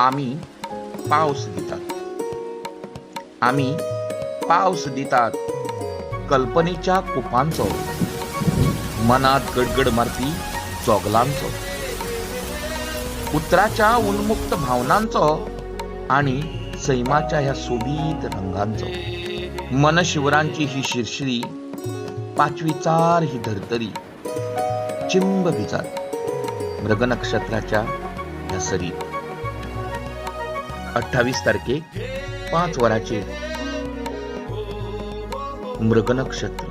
आम्ही पाऊस दितात. आम्ही पाऊस दितात कल्पनेच्या कुपांचो, मनात गडगड मारपी चोगलांचो, उतराच्या उन्मुक्त भावनांचो आणि सैमाच्या ह्या सोबीत रंगांचो. मनशिवरांची ही शिरशिरी, पाचवीचार ही धरतरी, चिंब भिजात मृग नक्षत्राच्या ह्या सरीत. 28 तारखेक 5 वरांचेर मृग नक्षत्र.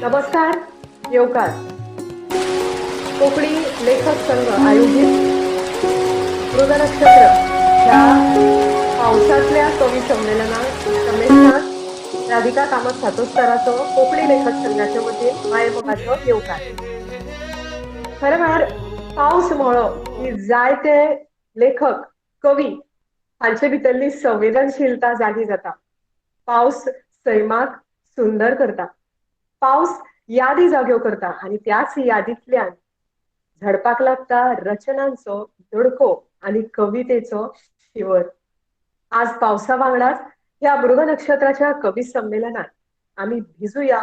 नमस्कार. येवकार कोकणी लेखक संघ आयोजित मृग नक्षत्र ह्या पावसातल्या कवी संमेलनात राधिका कामत सातोस्कराचो कोकणी लेखक संघाच्या वतीन मायेमोगाचो येवकार. खरें म्हळ्यार पावस म्हळो की जायते लेखक कवी हांचे भितरली संवेदनशीलता जागी जाता. पावस सैमाक सुंदर करता. पावस यादी जाग्यो करता आणि त्याच यादींतल्यान झडपाक लागता रचनांचो दडको आणि कवितेचो शिवर. आज पावसा वांगडाच ह्या मृग नक्षत्राच्या कवी संमेलनात आम्ही भिजूया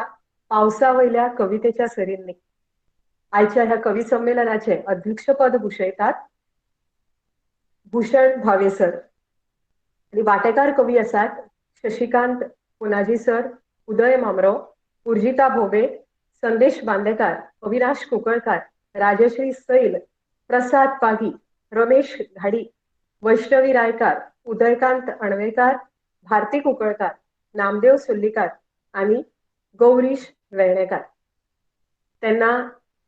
पावसा वयल्या कवितेच्या सरींनी. आयच्या ह्या कवी संमेलनाचे अध्यक्षपद भूषयतात भूषण भावे सर आणि वाटेकार कवी आसात शशिकांत पुनाजी सर, उदय मामरो, उर्जिता भोबे, संदेश बांदेकार, अविनाश कुंकळकार, राजश्री सैल, प्रसाद पागी, रमेश घाडी, वैष्णवी रायकार, उदयकांत अणवेकार, भारती कुंकळकार, नामदेव सुल्लीकार आणि गौरीश वेर्णेकार. त्यांना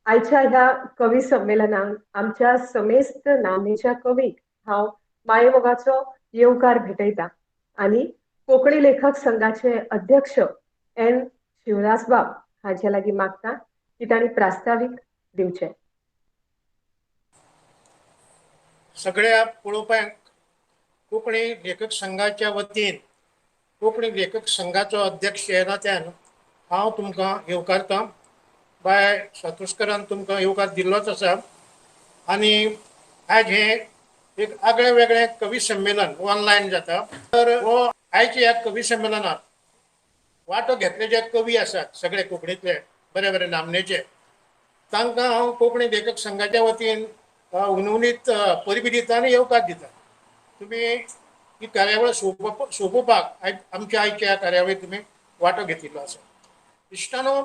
आयच्या ह्या कवी संमेलनात आमच्या समेस्त नामनेच्या कवीक हांव मायेमोगाचो येवकार भेटयता आणि कोकणी लेखक संघाचे अध्यक्ष एन शिवदासबाब हांचे लागीं मागता की तांणी प्रास्ताविक दिवचे. सगळ्या पळोवप्यांक कोंकणी लेखक संघाच्या वतीन कोंकणी लेखक संघाचो अध्यक्ष ह्या नात्यान हांव तुमकां येवकारतां. बाय सातोस्करान तुमकां येवकार दिल्लोच आसा आनी आयज हें एक आगळें वेगळें कवी संमेलन ऑनलायन जाता. तर हो आयच्या ह्या कवी संमेलनात वांटो घेतले जे कवी आसात सगळे कोंकणीतले बरे बरे नामनेचे, तांकां हांव कोंकणी लेखक संघाच्या वतीन उणवणीत परबी दिता आनी येवकार दिता. तुमी ही कार्यावळ सोंपोवपाक आमच्या आयच्या ह्या कार्यावळीत तुमी वांटो घेतिल्लो आसा. इश्टानो,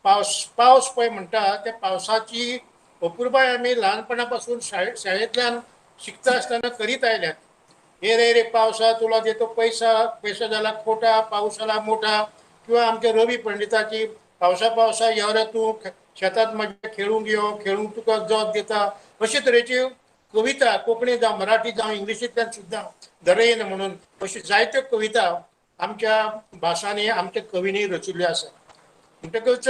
पावस पळय म्हणटा त्या पावसाची अपुरबाय आमी ल्हानपणा पासून शाळेंतल्यान शिकता आसतना करीत आयल्यात. हे रे पावसा तुला देतो पैसा, पैसा झाला खोटा, पाऊस आला मोठा, किंवा आमच्या रवी पंडिताची पावसा यो रे तूं शेतात माझ्या खेळूंक यो, खेळूंक तुका जोत दिता, अशे तरेची कविता कोंकणी जावं मराठी जावं इंग्लिशींतल्यान सुद्दां धरयन म्हणून अशी जायत्यो कविता आमच्या भासांनी आमच्या कवींनी रचिल्ल्यो आसा. म्हणटकच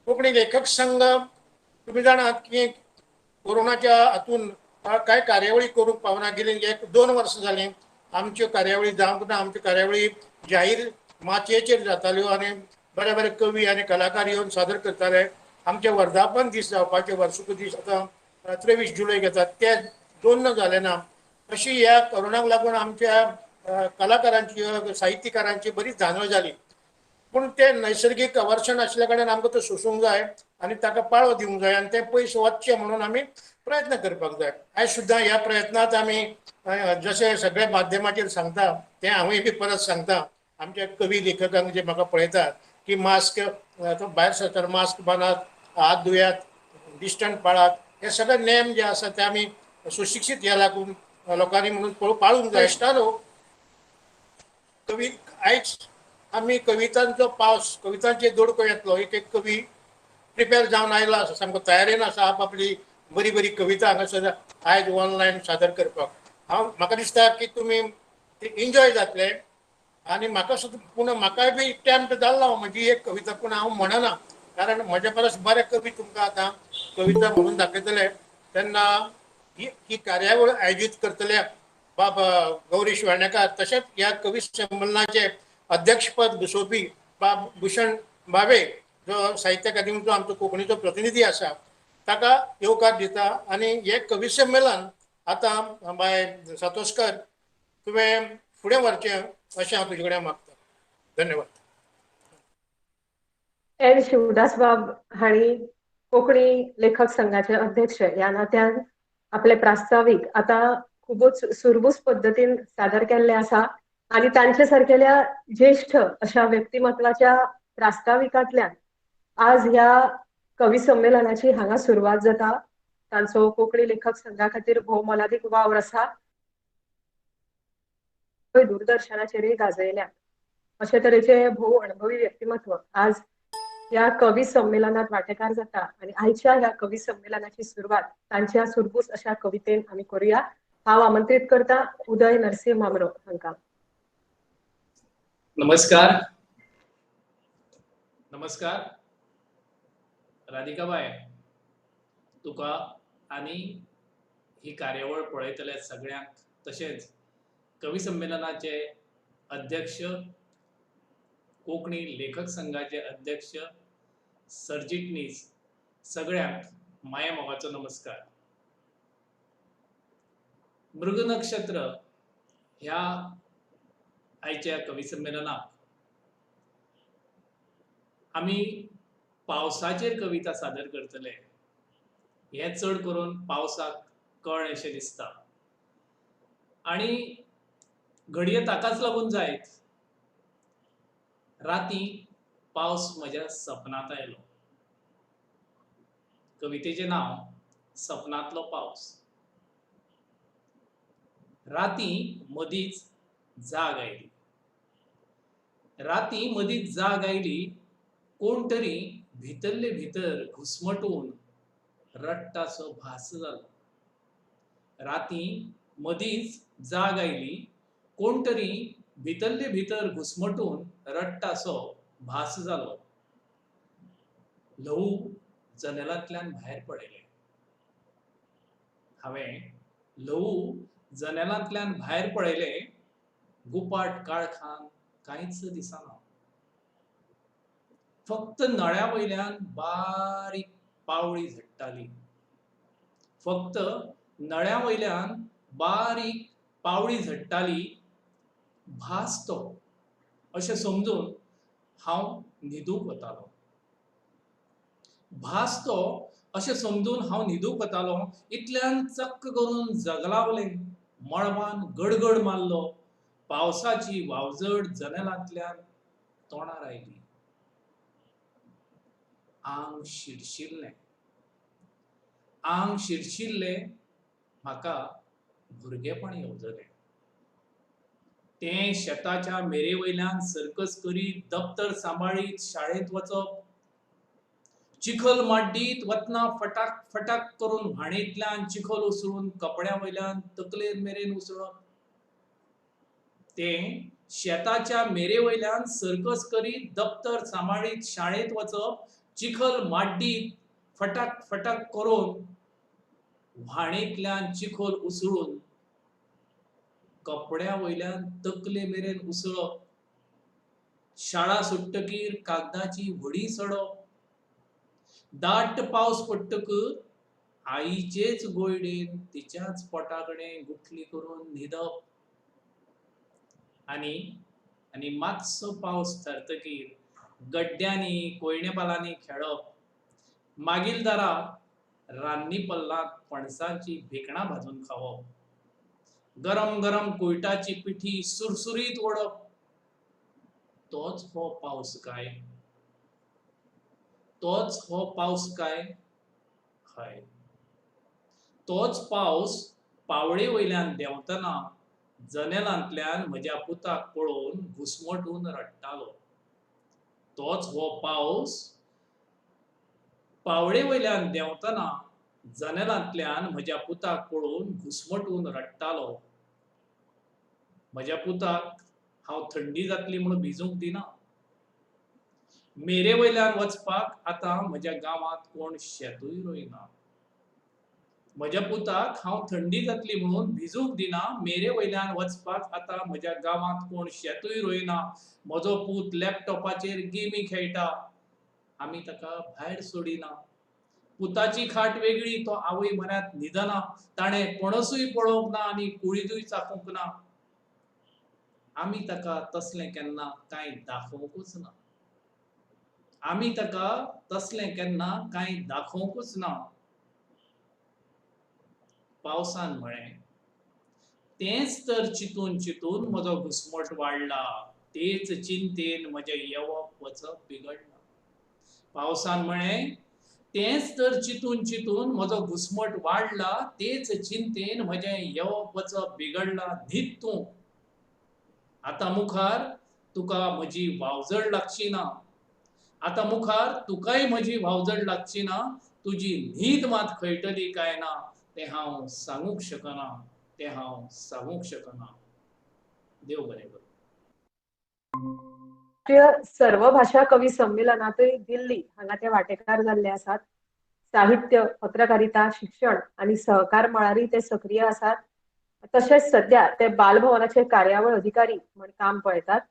कोंकणी लेखक संघ तुम्ही जाणात की कोरोनाच्या हातून काय कार्यावळी करूंक पावना गेली. 1-2 वर्सां जालीं आमच्यो कार्यावळी जावंक ना. आमच्यो कार्यावळी जाहीर माचयेचेर जाताल्यो आनी बरे बरे कवी आनी कलाकार येवन सादर करताले. आमचे वर्धापन दीस जावपाचे वर्सुकी दीस आतां 23 जुलय घेतात ते 2 जाले ना. अशी ह्या कोरोनाक लागून आमच्या कलाकारांची साहित्यकारांची बरीच धांदळ जाली. पूण ते नैसर्गिक वर्षण असल्या कारणान आमकां तो सोसूंक जाय आनी ताका पाळो दिवंक जाय आनी ते पयस वचचे म्हणून आमी प्रयत्न करपाक जाय. आयज सुद्दां ह्या प्रयत्नांत आमी जशें सगळे माध्यमाचेर सांगता ते हांवूय बी परत सांगता आमच्या कवी लेखकांक जे म्हाका पळयतात की मास्क भायर सरतना मास्क बांदात, हात धुयात, डिस्टन्स पाळात, हे सगळे नेम जे आसा ते आमी सुशिक्षीत ह्या लागून लोकांनी म्हणून पाळूंक जाय. आसतालो कवी आयज आमी कवितांचो पावस, कवितांचे दोडको येतलो. एक एक कवी प्रिपेअर जावन आयला आसा, सामको तयारेन आसा आपली बरी बरी कविता हांगासर आयज ऑनलायन सादर करपाक. म्हाका दिसता की तुमी एन्जॉय जातले आनी म्हाका सुद्दां पूण म्हाकाय बी टेम्प्ट जाल्लो म्हजी एक कविता, पूण हांव म्हणना कारण म्हज्या परस बरे कवी तुमकां आतां कविता म्हणून दाखयतले. तेन्ना ही कार्यावळ आयोजीत करतले बाब गौरीश वेर्णेकार, तशेंच ह्या कवी संमेलनाचे अध्यक्षपद भुसोवपी बाब भूषण भावे, जो साहित्य अकादेमीचो आमचो कोंकणीचो प्रतिनिधी आसा, ताका येवकार दिता. आनी हे कवी संमेलन आतां बाय सातोस्कर तुवें फुडें व्हरचें अशें हांव तुजे कडेन मागतां. धन्यवाद. एन शिवदास बाब हांणी कोंकणी लेखक संघाचे अध्यक्ष ह्या नात्यान आपले प्रास्ताविक आता खूबच सुरबूस पद्धतीन सादर केल्ले आसा आणि तांचे सारकेल्या ज्येष्ठ अशा व्यक्तिमत्वाच्या प्रास्ताविकांतल्यान आज ह्या कवी संमेलनाची हांगा सुरवात जाता. तांचो कोंकणी लेखक संघा खातीर भोव मोलादीक वावर आसा. दूरदर्शनाचेरय गाजयल्या अशे तरेचे भोव अणभवी व्यक्तिमत्व आज या कवी संमेलनात वांटेकार जाता आणि आयच्या ह्या कवी संमेलनाची सुरवात तांच्या सुरबूस अशा कवितेन आमी करूया. हांव आमंत्रीत करता उदय नरसिंह मामरो हांकां. नमस्कार. नमस्कार राधिकाबाई, तुका आणि ही कार्यावळ पळयतल्या सगळ्यांक, तशेंच कवी संमेलनाचे अध्यक्ष, कोंकणी लेखक संघाचे अध्यक्ष, सरचिटणीस सगळ्यांक माया मोगाचो नमस्कार. मृग नक्षत्र ह्या आयच्या कवी संमेलनाक आमी पावसाचेर कविता सादर करतले. हे चड करून पावसाक कळ अशें दिसता आनी घडये ताकाच लागून जायत. राती पावस म्हज्या सपनांत आयलो. कवितेचें नांव सपनांतलो पावस. राती मदींच जाग आयली. राती मदींच जाग आयली. कोण तरी भितरले भितर घुस्मटून रडटासो भास जालो. राती मदींच जाग आयली. कोण तरी भितरले भितर घुस्मटून रडटासो भास जालो. ल्हवू जनेलांतल्यान भायर पडले. हांवें ल्हवू जनेलांतल्यान भायर पळयले. गुपाट काळखान कांयच दिसना. फक्त नळ्या वयल्यान बारीक पावळी झडटाली. फक्त नळ्या वयल्यान बारीक पावळी झडटाली. भास तो अशें समजून हांव न्हिदूंक वतालो. भास तो अशें समजून हांव न्हिदूंक वतालो. इतल्यान चक्क करून जगलावलें मळबान गडगड मारलो. पावसाची वावजड जनेलांतल्यान तोंडार आयली. आंग शिरशिरलें. आंग शिरशिरलें. म्हाका भुरगेपण येवजलें. तें शेताच्या मेरे वयल्यान सर्कस करीत, दप्तर सांबाळीत शाळेंत वचप. चिखल माड्डीत वतना फटाक फटाक करून व्हाणींतल्यान चिखल उसळून कपड्या वयल्यान तकले मेरेन उसळप. तें शेताच्या मेरे वयल्यान सर्कस करीत, दप्तर सांबाळीत शाळेंत वचप. चिखल माड्डीत फटाक फटाक करून व्हाणींतल्यान चिखल उसळून कपड्या वयल्यान तकले मेरेन उसळप. शाळा सुट्टकीर कागदाची व्हडी सडप. दाट पावस पडटकर आईचेच गोयडेन तिच्याच पोटाकडेन गुठली करून न्हिदप. आनी मातसो पावस थारतकीर गड्ड्यांनी कोयणेपालांनी खेळप, मागील दारा रान्नी पल्लांत पणसांची भिकणां भाजून खावप, गरम गरम कुयटाची पिठी सुरसुरीत ओडप, तोच हो पावस काय? तोच हो पावस काय? हय, तोच पावस पावळे वयल्यान देंवतना जनेलांतल्यान म्हज्या पुताक पळोवन घुस्मटून रडटालो. तोच हो पावस पावळे वयल्यान देंवतना जनेलांतल्यान म्हज्या पुताक पळोवन घुस्मटून रडटालो. म्हज्या पुताक हांव थंडी जातली म्हूण भिजूंक दिना. मेरे वयल्यान वचपाक आतां म्हज्या गांवांत कोण शेतूय रोयना. म्हज्या पुताक हांव थंडी जातली म्हणून भिजूंक दिना. मेरे वयल्यान वचपाक आतां म्हज्या गांवांत कोण शेतूय रोयना. म्हजो पूत लॅपटॉपाचेर गेमी खेळटा. आमी ताका भायर सोडिना. पुताची खाट वेगळी, तो आवय म्हऱ्यांत न्हिदना. ताणें पणसूय पळोवंक ना आनी कुळीदूय चाखूंक ना. आमी ताका तसलें केन्ना कांय दाखोवंकूच ना. आमी ताका तसलें केन्ना कांय दाखोवंकूच ना. पावसान म्हळें, तेंच तर चिंतून चिंतून म्हजो घुस्मट वाडला. तेच चिंतेन म्हजें येवप वचप बिगडलां. पावसान म्हळें, तेंच तर चिंतून चिंतून म्हजो घुस्मट वाडला. तेच चिंतेन म्हजें येवप वचप बिगडलां. न्हीद तूं. आतां मुखार तुका म्हजी वावजड लागची ना. आतां मुखार तुकाय म्हजी वावजड लागची ना. तुजी न्हीद मात खंयटली काय ना तें हांव सांगूंक शकना. तें हांव सांगूंक शकना. देव बरें करूं. राष्ट्रीय सर्व भाषा कवी संमेलनातय दिल्ली हांगा ते वांटेकार जाल्ले आसात. साहित्य, पत्रकारिता, शिक्षण आणि सहकार मळारी ते सक्रिय आसात. तशेंच सध्या ते बालभवनाचे कार्यावळ अधिकारी म्हणून काम पळयतात.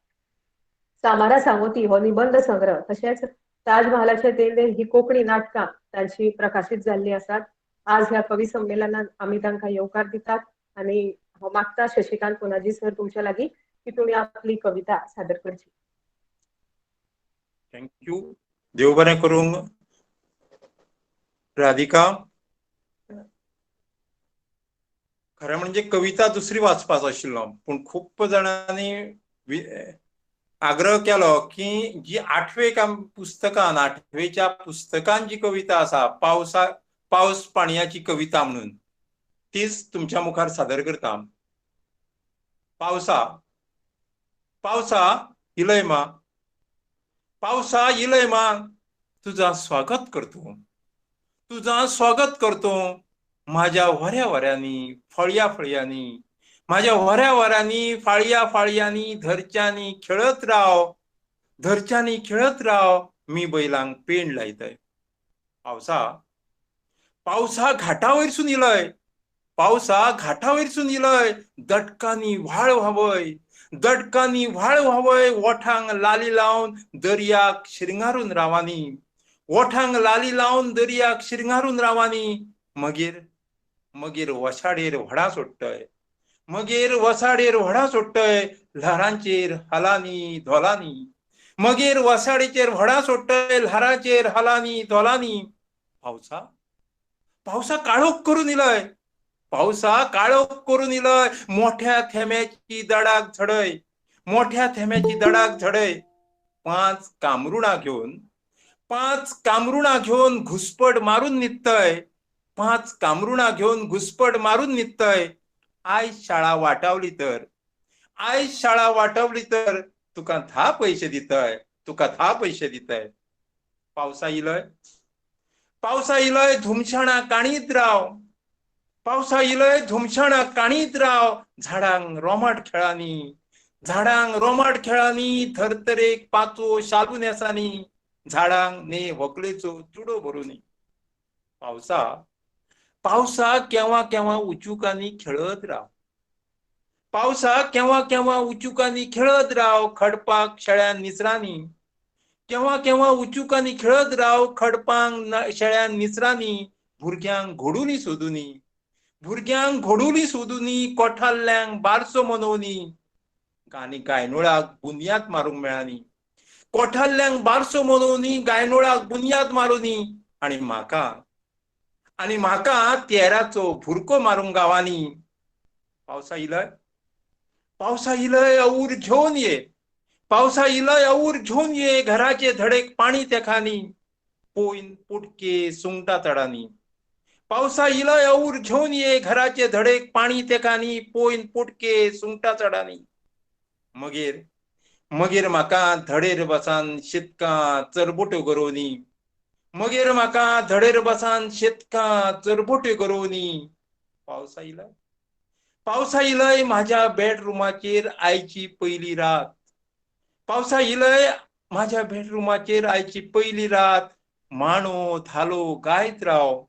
सामारा सांगोती हो निबंध संग्रह तशेंच ताजमहालाचे तेंडे ही कोंकणी नाटकां तांची प्रकाशीत जाल्ली आसात. आज ह्या कवी संमेलनात आमी तांकां येवकार दितात आनी हांव मागता शशिकांत पुनाजी सर तुमच्या लागीं की तुमी आपली कविता सादर करची. थँक्यू. देव बरें करूंक. राधिका, खरें म्हणजे कविता दुसरी वाचपाचो आशिल्लो, पूण खूब जाणांनी आग्रह केलो की जी 8वेक पुस्तकान 8वेच्या पुस्तकान जी कविता आसा पावस पाणयाची कविता म्हणून तीच तुमच्या मुखार सादर करता. पावसा पावसा इलय मा, पावसा इलय मा, तुझा स्वागत करतो, तुझा स्वागत करतो. माझ्या वऱ्या वऱ्यांनी फळया फळयांनी, माझ्या वऱ्या वऱ्यांनी फाळया फाळयांनी धरच्यांनी खेळत राव, धरच्यांनी खेळत राव, मी बैलांक पेंड लायतय. पावसा पावसा घाटा वयरसून इलय, पावसा घाटा वयरसून इलय, दटकांनी व्हाळ व्हावय, दटकांनी व्हाळ व्हावय. ओठांक लाली लावन दर्याक शिरंगारून रावानी, ओठांक लाली लावन दर्याक शिरंगारून रावानी. मगीर मगीर वसाडेर व्हडा सोडटय, मगीर वसाडेर व्हडा सोडटय, ल्हारांचेर हालांनी धोलांनी. मगीर वसाडेचेर व्हडा सोडटय, ल्हारांचेर हालांनी धोलांनी. पावसा पावसा काळोख करून इलय, पावसा काळोख करून इलय. मोठ्या थेंब्याची दडाक झडय, मोठ्या थेंब्याची दडाक झडय. 5 कामरुणां घेवन 5 कामरुणां घेवन घुसपट मारून न्हिदतय, 5 कामरुणां घेवन घुसपट मारून न्हिदतय. आयज शाळा वाटावली तर, आयज शाळा वाटावली तर तुका 10 पयशे दितय, तुका 10 पयशे दितय. पावसा इलय, पावसा इलय, धुमशाणा काणीत राव, पावसा इलय, धुमशाणा काणीत राव. झाडांक रोमाट खेळांनी, झाडांक रोमाट खेळांनी, धर्तरेक पांचवो शालू नेसांनी, झाडांक ने व्हंकलेचो चुडो भरुनी. पावसा पावसा केव्हा केव्हा उचुकांनी खेळत राव, पावसा केव्हा केव्हा उचुकांनी खेळत राव. खडपाक शेळ्यान निसरांनी, केव्हा केव्हा उचुकांनी खेळत राव. खडपांक शेळ्यान निसरांनी. भुरग्यांक घोडुली सोदुनी, भुरग्यांक घोडुली सोदुनी. कोठारल्यांक बारसो मनोवनी, आनी गायनोळाक बुनयाद मारूंक मेळानी, कोठाल्ल्यांक बारसो म्हणून गायनोळाक बुनियाद मारूनी आणि म्हाका तेराचो भुरको मारूंक गावांनी. पावसा इलय अऊर घेवन ये. पावसा इलय अऊर घेवन ये. घराचे धडेक पाणी तेखानी. पोईन पुटके सुंगटा तडानी. पावसा इलय अऊर घेवन ये. घराचे धडेक पाणी तेखानी. पोईन पुटके सुंगटा चडानी. मगेर म्हाका धडेर बसान शेतकां चरबोट्यो गरोवनी. मगेर म्हाका धडेर बसान शेतकां चरबोट्यो गरोवनी. पावसा इलय म्हाज्या बेडरूमाचेर आयची पयली रात. पावसा इलय म्हाज्या बेडरूमाचेर आयची पयली रात. मांडो धालो गायत राव.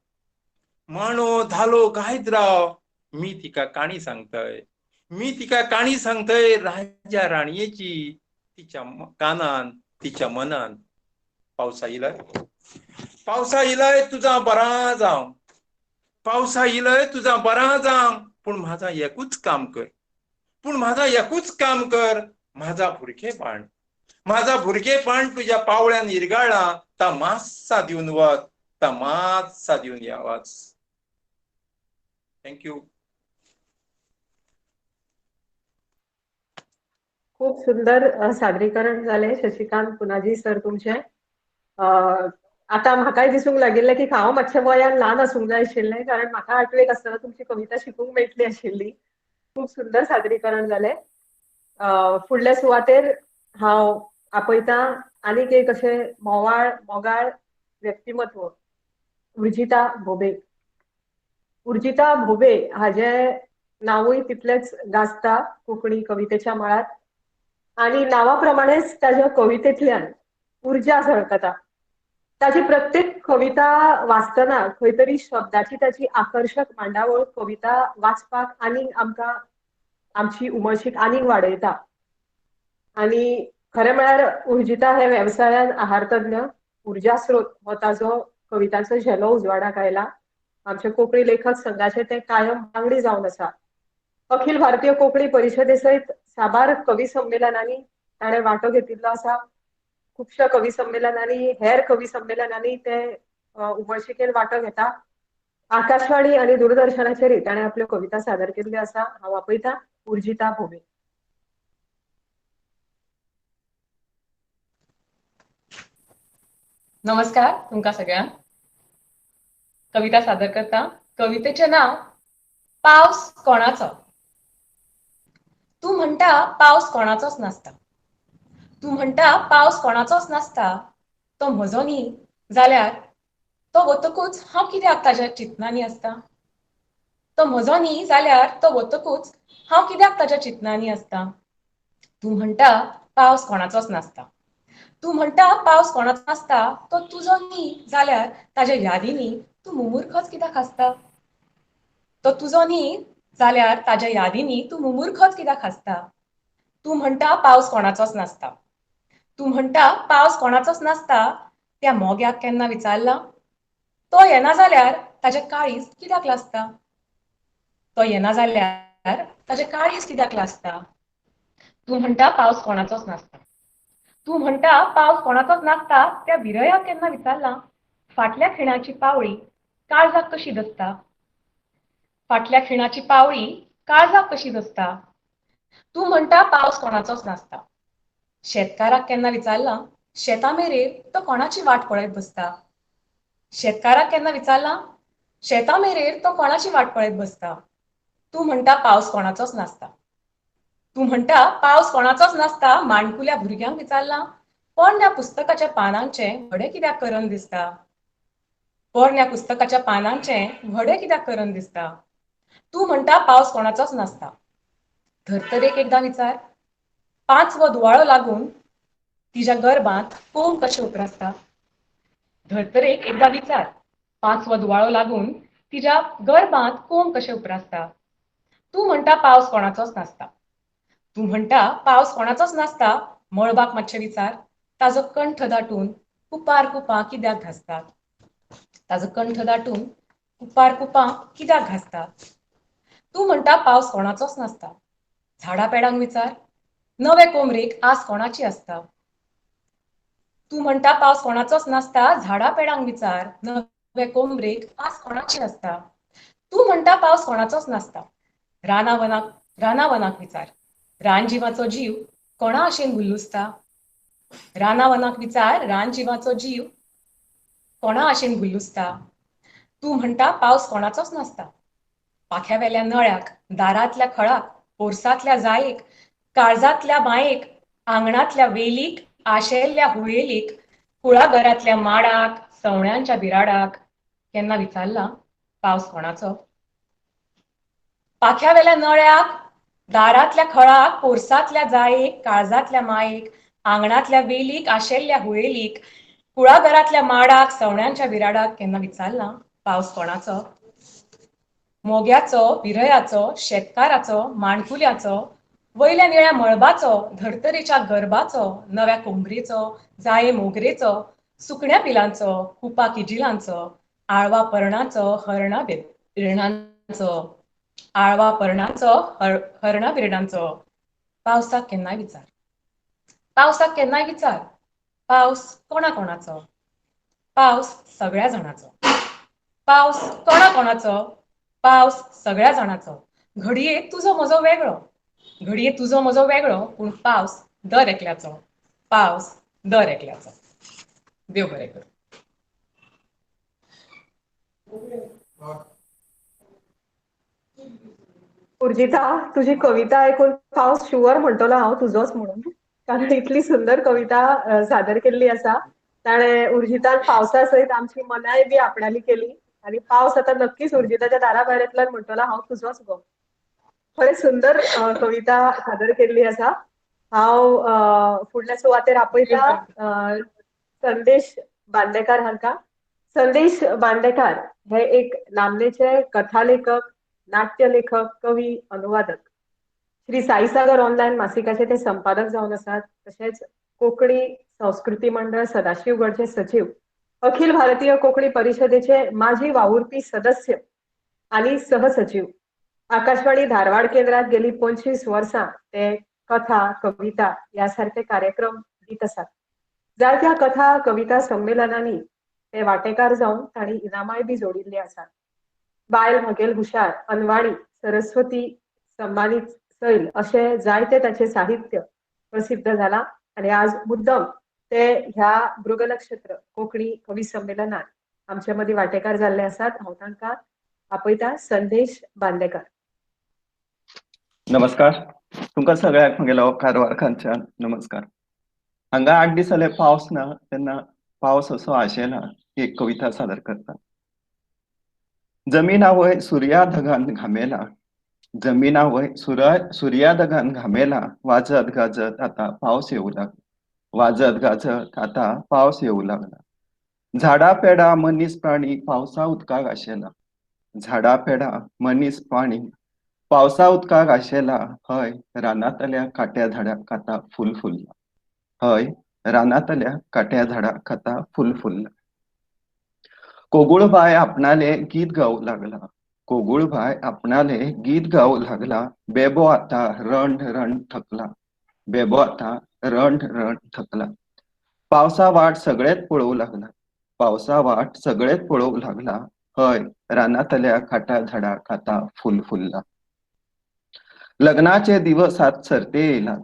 मांडो धालो गायत राव. मी तिका काणी सांगतय राजा राणयेची. तिच्या कानान तिच्या मनान. पावसा इलय तुझा बरा जावं. पावसा इलय तुझा बरा जावं. पूण माझा एकूच काम कर. माझा भुरगेपण तुझ्या पावळ्यान इरगाळ्ळा. ता मात्सा दिवन वच. ता मात्सा दिवन या वच. थँक्यू. खूप सुंदर सादरीकरण झाले शशिकांत पुनाजी सर तुमचे. आता म्हाकाय दिसूंक लागिल्लें की हांव मातशें वयान ल्हान आसूंक जाय आशिल्लें, कारण म्हाका 8वेक आसतना तुमची कविता शिकूंक मेळटली आशिल्ली. खूप सुंदर सादरीकरण जालें. फुडल्या सुवातेर हांव आपयतां आनीक एक अशें मोगाळ व्यक्तिमत्व, उर्जिता भोबे. उर्जिता भोबे हाजें नांवूय तितलेंच गाजता कोंकणी कवितेच्या मळार, आनी नांवा प्रमाणेच ताज्या कवितेंतल्यान उर्जा झळकता. ताची प्रत्येक कविता वाचतना खंय तरी शब्दाची ताची आकर्शक मांडावळ कविता वाचपाक आनीक आमकां आमची उमळशीक आनीक वाडयता. आनी खरें म्हळ्यार उर्जिता हे वेवसायान आहारतज्ञ, उर्जा स्रोत हो ताजो कवितांचो झेलो उजवाडाक आयला. आमचे कोंकणी लेखक संघाचे ते कायम वांगडी जावन आसा. अखिल भारतीय कोंकणी परिशदे सयत साबार कवी संमेलनांनी ताणें वांटो घेतिल्लो आसा. खुबश्या कवी संमेलनांनी, हेर कवी संमेलनांनी ते उमळशिकेन वांटो घेता. आकाशवाणी आनी दूरदर्शनाचेर ताणें आपल्यो कविता सादर केल्ल्यो आसा. हांव आपयतां उर्जिता भोबे. नमस्कार तुमकां सगळ्यांक. कविता सादर करता. कवितेचें नांव पावस कोणाचो. तूं म्हणटा पावस कोणाचोच नासता. तूं म्हणटा पावस कोणाचोच नासता. तो म्हजो न्ही जाल्यार तो वतकूच हांव कित्याक ताच्या चिंतनांनी आसता. तो म्हजो न्ही जाल्यार तो वतकूच हांव कित्याक ताच्या चिंतनांनी आसता. तूं म्हणटा पावस कोणाचोच नासता. तूं म्हणटा पावस कोणाचो नासता. तो तुजो न्ही जाल्यार ताच्या यादींनी तूं मुमुर्खच कित्याक आसता. तो तुजो न्ही जाल्यार ताच्या यादींनी तूं मुमुर्खच कित्याक आसता. तूं म्हणटा पावस कोणाचोच नासता. तूं म्हणटा पावस कोणाचोच नासता. त्या मोग्याक केन्ना विचारलां. तो येना जाल्यार ताचें काळीज कित्याक लासता. तो येना जाल्यार ताचें काळीज कित्याक लासता. तूं म्हणटा पावस कोणाचोच नासता. तूं म्हणटा पावस कोणाचोच नासता. त्या विरयाक केन्ना विचारलां. फाटल्या खिणाची पावळी काळजाक कशी दसता. फाटल्या खिणाची पावळी काळजाक कशी दसता. तूं म्हणटा पावस कोणाचोच नासता. शेतकाराक केन्ना विचारलां. शेता मेरेर तो कोणाची वाट पळयत बसता. शेतकाराक केन्ना विचारलां. शेता मेरेर तो कोणाची वाट पळयत बसता. तूं म्हणटा पावस कोणाचोच नासता. तूं म्हणटा पावस कोणाचोच नासता. माणकुल्या भुरग्यांक विचारलां. पोरण्या पुस्तकाच्या पानांचें व्हडें कित्याक करन दिसता. पोरण्या पुस्तकाच्या पानांचें व्हडें कित्याक करन दिसता. तूं म्हणटा पावस कोणाचोच नासता. धर्तरेक एकदां विचार. 5वो दुवाळो लागून तिच्या गर्भांत कोंब कशें उप्रासता. धर्तरेक एकदां विचार. 5वो दुवाळो लागून तिच्या गर्भांत कोंब कशें उप्रासता. तूं म्हणटा पावस कोणाचोच नासता. तूं म्हणटा पावस कोणाचोच नासता. मळबाक मातशें विचार. ताजो कंठ दाटून कुपार कुपां कित्याक घासता. ताजो कंठ दाटून कुपार कुपां कित्याक घासता. तूं म्हणटा पावस कोणाचोच नासता. झाडा पेडांक विचार. नवे कोमरेक आस कोणाची आसता. तू म्हणटा पावस कोणाचोच नासता, झाडा पेडांक विचार, नवे कोंबरेक आस कोणाची आसता. तू म्हणटा पावस कोणाचोच नासता, रानावनाक विचार, रानजिवाचो जीव कोणा आशेन भुल्लुसता. रानावनाक विचार, रानजिवाचो जीव कोणा आशेन भुल्लुसता. तू म्हणटा पावस कोणाचोच नासता, पाख्यावेल्या नळ्याक, दारांतल्या खळाक, पोरसांतल्या जायेक, काळजांतल्या मायेक, आंगणांतल्या वेलीक, आशेल्ल्या हुयेलीक, कुळागरांतल्या माडाक, सवण्यांच्या बिराडाक केन्ना विचारला पावस कोणाचो. पाख्यावेल्या नळ्याक, दारांतल्या खळाक, पोरसांतल्या जायेक, काळजांतल्या मायेक, आंगणांतल्या वेलीक, आशेल्ल्या हुयेलीक, कुळागरांतल्या माडाक, सवण्यांच्या बिराडाक केन्ना विचारला पावस कोणाचो. मोग्याचो, विरयाचो, शेतकाराचो, माणकुल्याचो, वयल्या निळ्या मळबाचो, धर्तरेच्या गरबाचो, नव्या कोंबरेचो, जाये मोगरेचो, सुकण्या पिलांचो, कुपा किजिलांचो, आळवा पर्णाचो, हरणा बिरणांचो, आळवा पर्णाचो, हरणा बिरणांचो पावसाक केन्नाय विचार. पावसाक केन्नाय विचार, पावस कोणा कोणाचो. पावस सगळ्या जाणांचो. पावस कोणा कोणाचो, पावस सगळ्या जाणांचो. घडये तुजो म्हजो वेगळो, घडये तुजो म्हजो वेगळो, पूण पावस दर एकल्याचो. पावस दर एकल्याचो. देव बरें करूं. उर्जिता, तुझी कविता ऐकून पावस शुअर म्हणटलो हांव तुजोच म्हणून, कारण इतली सुंदर कविता सादर केल्ली आसा. ताणे उर्जितान पावसा सयत आमची मनाय बी आपणाली केली आणि पावस आता नक्कीच उर्जिताच्या दारा भायर येतलो म्हणटलो हांव तुजोच गो. खरें सुंदर कविता सादर केल्ली आसा. हांव फुडल्या सुवातेर आपयता संदेश बांदेकार हांकां. संदेश बांदेकार हे एक नामनेचे कथालेखक, नाट्यलेखक, कवी, अनुवादक. श्री साईसागर ऑनलाईन मासिकाचे ते संपादक जावन आसात. तशेंच कोंकणी संस्कृती मंडळ सदाशिवगडचे सचिव, अखिल भारतीय कोंकणी परिशदेचे माजी वावुरपी सदस्य आणि सहसचिव. आकाशवाणी धारवाड केंद्रात गेली 25 वर्सां ते कथा, कविता यासारखे कार्यक्रम दीत आसात. जायत्या कथा, कविता संमेलनांनी ते वांटेकार जावन तांणी इनामाय बी जोडिल्ली आसात. बायल म्हगेल हुशार, अनवाणी, सरस्वती सन्मानीत सैल असे जायते ताचे साहित्य प्रसिद्ध जाला आणि आज मुद्दम ते ह्या मृग नक्षत्र कोंकणी कवी संमेलनात आमच्या मदीं वांटेकार जाल्ले आसात. हांव तांकां आपयता संदेश बांदेकार. नमस्कार. तुमकां सगळ्यांक म्हगेलो कारवारकांच्यान नमस्कार. हांगा 8 दीस जाले पावस ना, तेन्ना पावस असो आशेना ही एक कविता सादर करता. जमिना वय सुर्या धगान घामेला, जमिना वय सुर्या धगान घामेला, वाजत गाजत आता पावस येऊ लागला, वाजत गाजत आता पावस येऊ लागला. झाडा पेडा मनीस प्राणी पावसा उदकाक आशेला, झाडा पेडा मनीस प्राणी पावसा उदकाक आशेला. हय रानांतल्या काट्या झाडाक आतां फूल फुल्ला, हय रानांतल्या काट्या झाडाक आतां फूल फुल्ला. कोगुळबाय आपणाले गीत गावू लागला, कोगुळबाय आपणाले गीत गावू लागला. बेबो आता रण रण थकला, बेबो आता रण रण थकला. पावसा वाट सगळेच पळोवू लागला, पावसा वाट सगळेच पळोवू लागला. हय रानांतल्या काट्या झाडाक आतां फूल फुल्ला. लग्नाचे दिवस आत सरते येयलात,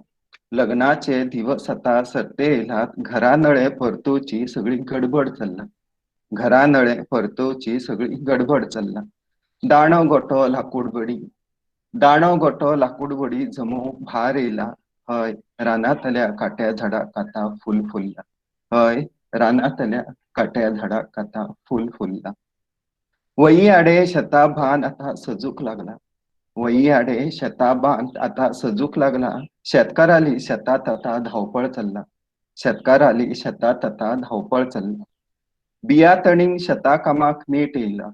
लग्नाचे दिवस आता सरते येयलात. घरा नळे परतोवची सगळी गडबड चल्ला, घरा नळे परतोवची सगळी गडबड चल्ला. दाणो गोठो लाकूड बडी, दाणो गोठो लाकूड बडी जमो भार येयला. हय रानांतल्या काट्या झाडाक आतां फूल फुल्ला, हय रानांतल्या काट्या झाडाक आतां फूल फुल्ला. वयी आडे शेता भान आतां सजूक लागला, वयी आडे शेता बांद आतां सजूक लागला. शेतकाराली शेतात आतां धांवपळ चल्ला, शेतकाराली शेतात आतां धांवपळ चल्ला. बिया तणीन शेता कामाक नेट येयला,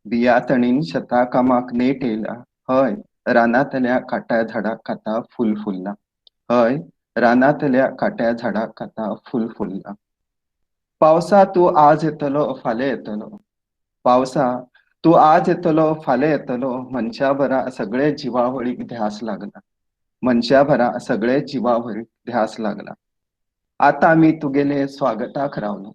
बिया तणीन शेता कामाक नेट येयला. हय रानांतल्या काट्या झाडाक आतां फूल फुल्ला, हय रानांतल्या काट्या झाडाक आतां फूल फुल्ला. पावसा तूं आज येतलो फाल्यां येतलो, पावसा तूं आज येतलो फाल्यां येतलो. मनशा भरा सगळे जिवावळीक ध्यास लागला, मनशा भरा सगळे जिवावळीक ध्यास लागला. आता मी तुगेले स्वागताक रावलो.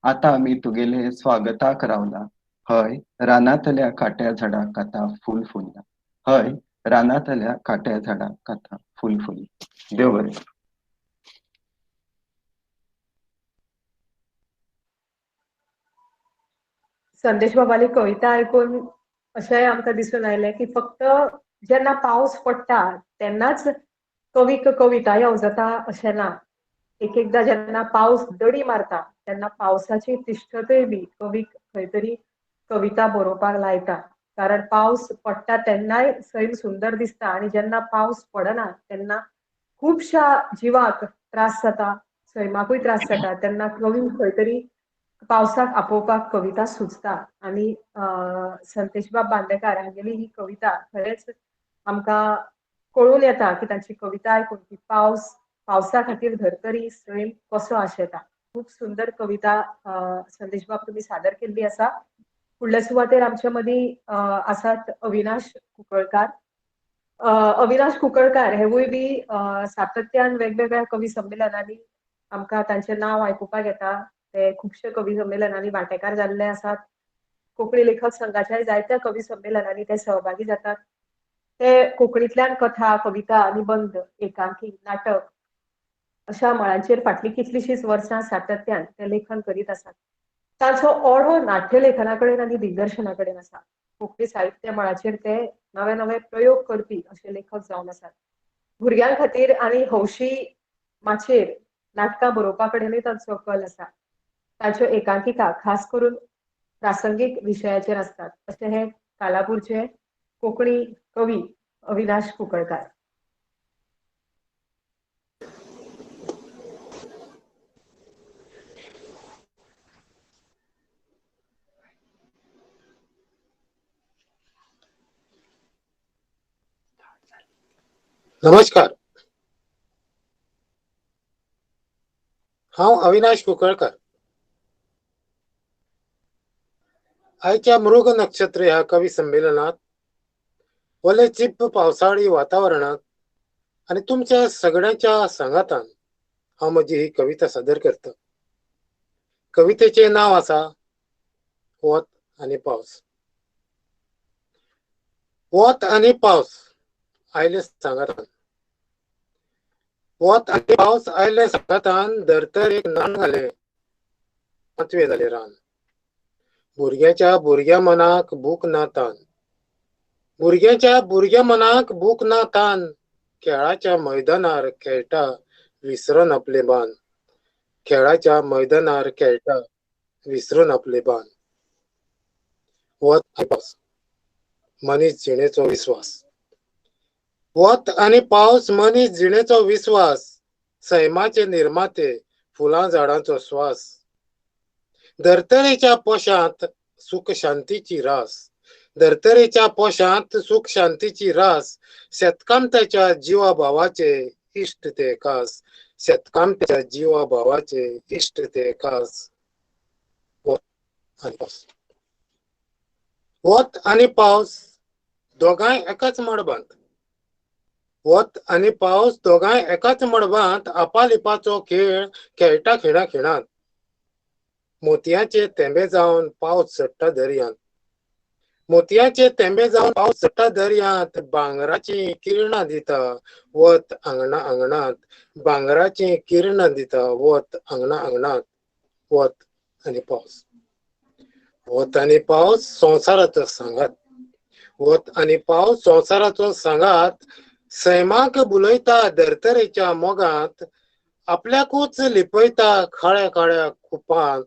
आता मी तुगेले स्वागताक रावला. हय रानातल्या काट्या झाडाक आता फूल फुलला. हय रानातल्या काट्या झाडाक आता फूल फुलला. देव बरें. संदेश बाबाली कविता ऐकून अशें आमकां दिसून आयलें की फक्त जेन्ना पावस पडटा तेन्नाच कवीक कविता येवजता अशें ना. एक एकदां जेन्ना पावस दडी मारता तेन्ना पावसाची तिश्ठतय बी कवीक खंय तरी कविता बरोवपाक लायता. कारण पावस पडटा तेन्नाय सैम सुंदर दिसता आनी जेन्ना पावस पडना तेन्ना खुबश्या जिवाक त्रास जाता, सैमाकूय त्रास जाता. तेन्ना कवीक खंय तरी पावसाक आपोवपाक कविता सुचता आनी संदेशबाब बांदेकार हांगेली ही कविता खरेंच आमकां कळून येता की तांची कविता आयकून की पावसा खातीर धर्तरी सैम कसो आशेता. खूब सुंदर कविता संदेशबाब तुमी सादर केल्ली आसा. फुडल्या सुवातेर आमचे मदीं आसात अविनाश कुंकळकार. अविनाश कुंकळकार हेवूय बी सातत्यान वेगवेगळ्या कवी संमेलनांनी आमकां तांचें नांव आयकुपाक येता. ते खुबशे कवी संमेलनांनी वांटेकार जाल्ले आसात. कोंकणी लेखक संघाच्या जायत्या कवी संमेलनांनी ते सहभागी जातात. ते कोंकणींतल्यान कथा, कविता, निबंध, एकांकी, नाटक अशा मळांचेर फाटलीं कितलींशींच वर्सां सातत्यान ते लेखन करीत आसात. तांचो ओढो नाट्य लेखना कडेन आनी दिग्दर्शना कडेन आसा. कोंकणी साहित्य मळाचेर ते नवे नवे प्रयोग करपी अशे लेखक जावन आसात. भुरग्यां खातीर आनी हौशी माचेर नाटकां बरोवपा कडेनूय तांचो कल आसा. तांच्यो एकांकिका खास करून प्रासंगीक विशयाचेर आसतात. अशे हे कालापूरचे कोंकणी कवी अविनाश कुंकळकार. नमस्कार. हांव अविनाश कुंकळकार. आयच्या मृग नक्षत्र ह्या कवी संमेलनात ओले चिप्प पावसाळी वातावरणात आणि तुमच्या सगळ्यांच्या संगातान हांव म्हजी ही कविता सादर करता. कवितेचें नांव आसा वत आनी पावस. वत आनी पावस आयले सांगातान. वत आनी पावस आयले सांगातान धर्तरेक नान घाले मातवे जाले रान. भुरग्याच्या भुरग्या मनाक भूक ना तान. भुरग्याच्या भुरग्या मनाक भूक ना तान. खेळाच्या मैदानार खेळटा विसरून आपले बान. खेळाच्या मैदानार खेळटा विसरून आपले बान. वत आनी पावस मनीस जिणेचो विश्वास. वत आनी पावस मनीस जिणेचो विश्वास. सैमाचे निर्माते फुलां झाडांचो स्वास. धर्तरेच्या पोशांत सुख शांतीची रास. धर्तरेच्या पोशांत सुख शांतीची रास. शेतकामत्याच्या जीवा भावाचे इष्ट ते खास. शेतकामत्याच्या जीवा भावाचे इष्ट ते खास. वत आनी पावस. वत आनी पावस दोगांय एकाच मडबांत. वत आनी पावस दोगांय एकाच मडबांत आपालिपाचो खेळ खेळटा खिणा खिणात. मोतयाचे तेंबे जावन पावस सट्टा दर्यांत. मोतयाचे तेंबे जावन पावस सट्टा दर्यांत. भांगराची किरणां दिता वत आंगणा आंगणात. भांगराची किरणां दिता वत आंगणा आंगणात. वत आनी पावस. वत आनी पावस संवसाराचो सांगात. वत आनी पावस संवसाराचो सांगात. सैमाक बुलयता धर्तरेच्या मोगांत. आपल्याकूच लिपयता काळ्या काळ्या कुपांत.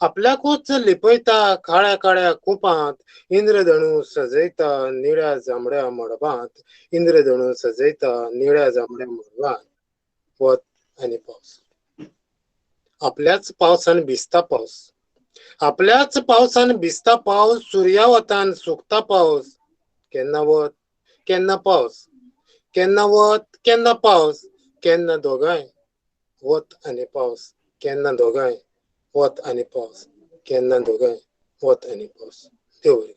आपल्याकूच लिपयता काळ्या काळ्या कुपांत. इंद्रधनू सजयता निळ्या जांबड्या मडबांत. इंद्रधनू सजयता निळ्या जांबड्या मडबांत. वत आनी पावस. आपल्याच पावसान भिजता पावस. आपल्याच पावसान भिजता पावस. सुर्या वतान सुकता पावस. केन्ना वत केन्ना पावस. केन्ना वत केन्ना पावस. केन्ना दोगांय वत आनी पावस. केन्ना दोगांय वत आनी पावस. केन्ना दोगांय वत आनी पावस. देव बरें.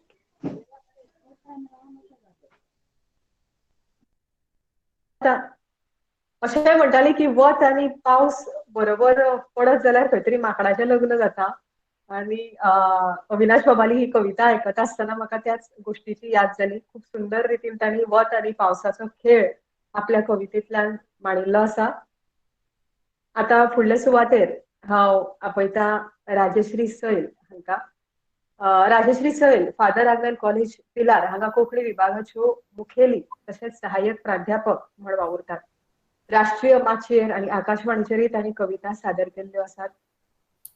अशें म्हणटाली की वत आनी पावस बरोबर पडत जाल्यार खंय तरी माकडाचें लग्न जाता. आणि अविनाश बाबाली ही कविता आयकता आसतना म्हाका त्याच गोष्टीची याद जाली. खूप सुंदर रितीन तांणी वत आणि पावसाचो खेळ आपल्या कवितेंतल्यान मांडिल्लो आसा. आता फुडले सुवातेर हांव आपयता राजश्री सैल हांकां. राजश्री सैल फादर आग्नेल कॉलेज पिलार हांगा कोंकणी विभागाच्यो मुखेली तशेंच सहाय्यक प्राध्यापक म्हण वावुरतात. राष्ट्रीय माचयेर आनी आकाशवाणीचेरय तांणी कविता सादर केल्ल्यो आसात.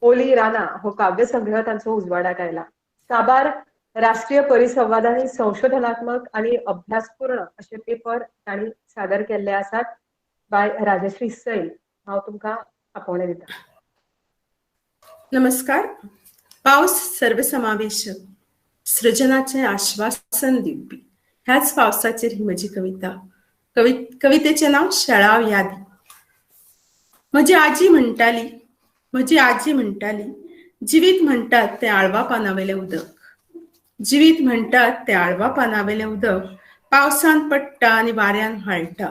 ओली राना हो काव्यसंग्रह तांचो उजवाडाक आयला. साबार राष्ट्रीय परिसंवाद आनी संशोधनात्मक आनी अभ्यासपूर्ण अशे पेपर तांणी सादर केल्ले आसात. बाय राजश्री सैल हांव तुमकां आपोवणें दिता. नमस्कार. पावस सर्वसमावेशक, सृजनाचे आश्वासन दिवपी ह्याच पावसाचेर ही म्हजी कविता. कवितेचे नाव शेळाव यादी. म्हजी आजी म्हणटाली जिवीत म्हणटात ते आळवा पानावेले उदक. जिवीत म्हणटात ते आळवा पानावेले उदक पावसान पडटा आनी वाऱ्यान व्हाळटा.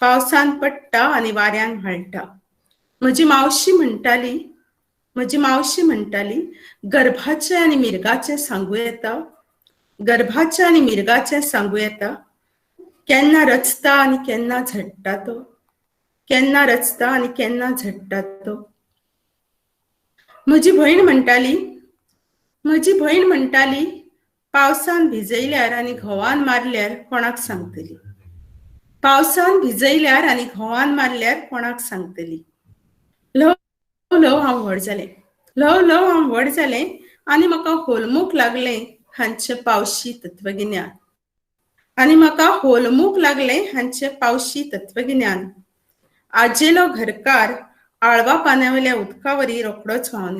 पावसान पडटा आनी वाऱ्यान व्हाळटा. म्हजी मावशी म्हणटाली गर्भाचे आनी मिरगाचे सांगू येता. गर्भाचे आनी मिरगाचे सांगू येता. केन्ना रचता आनी केन्ना झडटा तो. केन्ना रचता आनी केन्ना झडटा तो. म्हजी भयण म्हणटाली पावसान भिजयल्यार आनी घोवान मारल्यार कोणाक सांगतली. पावसान भिजयल्यार आनी घोवान मारल्यार कोणाक सांगतली. ल्हव ल्हव हांव व्हड जालें आनी म्हाका होलमूक लागलें हांचे पावशी तत्वगिन्यान. आजेलो घरकार आळवा पानावेल्या उदकावरी रोखडोच व्हांवन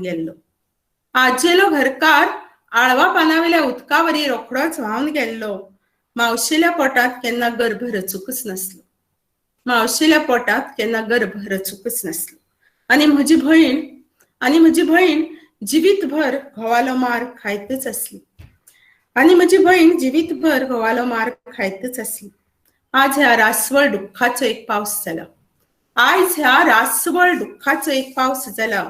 गेल्लो. मावशेल्या पोटात केन्ना गर्भ रचूकच नासलो. आनी म्हजी भयण जिवीतभर घोवालो मार खायतच आसली. आज ह्या रासवळ दुःखाचो एक पावस जाला.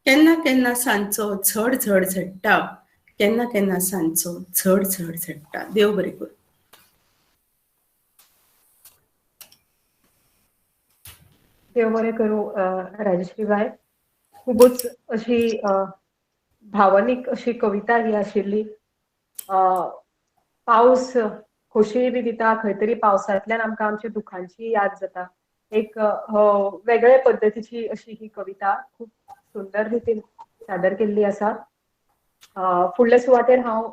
केन्ना केन्ना सांजचो झड झडटा. देव बरें करूं. देव बरें करूं राजश्री बाय. खूबच अशी भावनीक अशी कविता ही आशिल्ली. पावस खोशी बी दिता. खंय तरी पावसांतल्यान आमकां आमच्या दुखांची याद जाता. एक वेगळे पद्दतीची अशी ही कविता खूब सुंदर रितीन सादर केल्ली आसा. फुडले सुवातेर हांव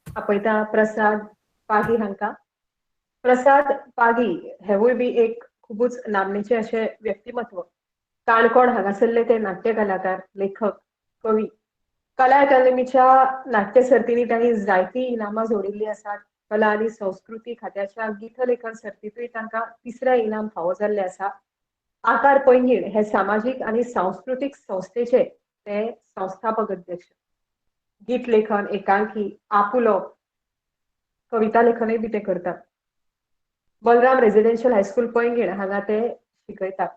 आपयता प्रसाद पागी हांकां. प्रसाद पागी हेवूय बी एक खूबच नामनेचे अशे व्यक्तिमत्व. काणकोण हांगासरले ते नाट्य कलाकार, लेखक, कवी. कला अकादमीच्या नाट्य सर्तींनी तांणी जायती इनामां जोडिल्लीं आसात. कला आनी संस्कृती खात्याच्या गीत लेखन सर्तींतूय तांकां 3रे इनाम फावो जाल्लें आसा. आकार पैंगीण हे सामाजीक आनी सांस्कृतीक संस्थेचे ते संस्थापक अध्यक्ष. गीत लेखन, एकांकी, आपुलो, कविता लेखनूय बी ते करतात. बलराम रेजिडेन्शियल हायस्कूल पैंगीण हांगा ते शिकयतात.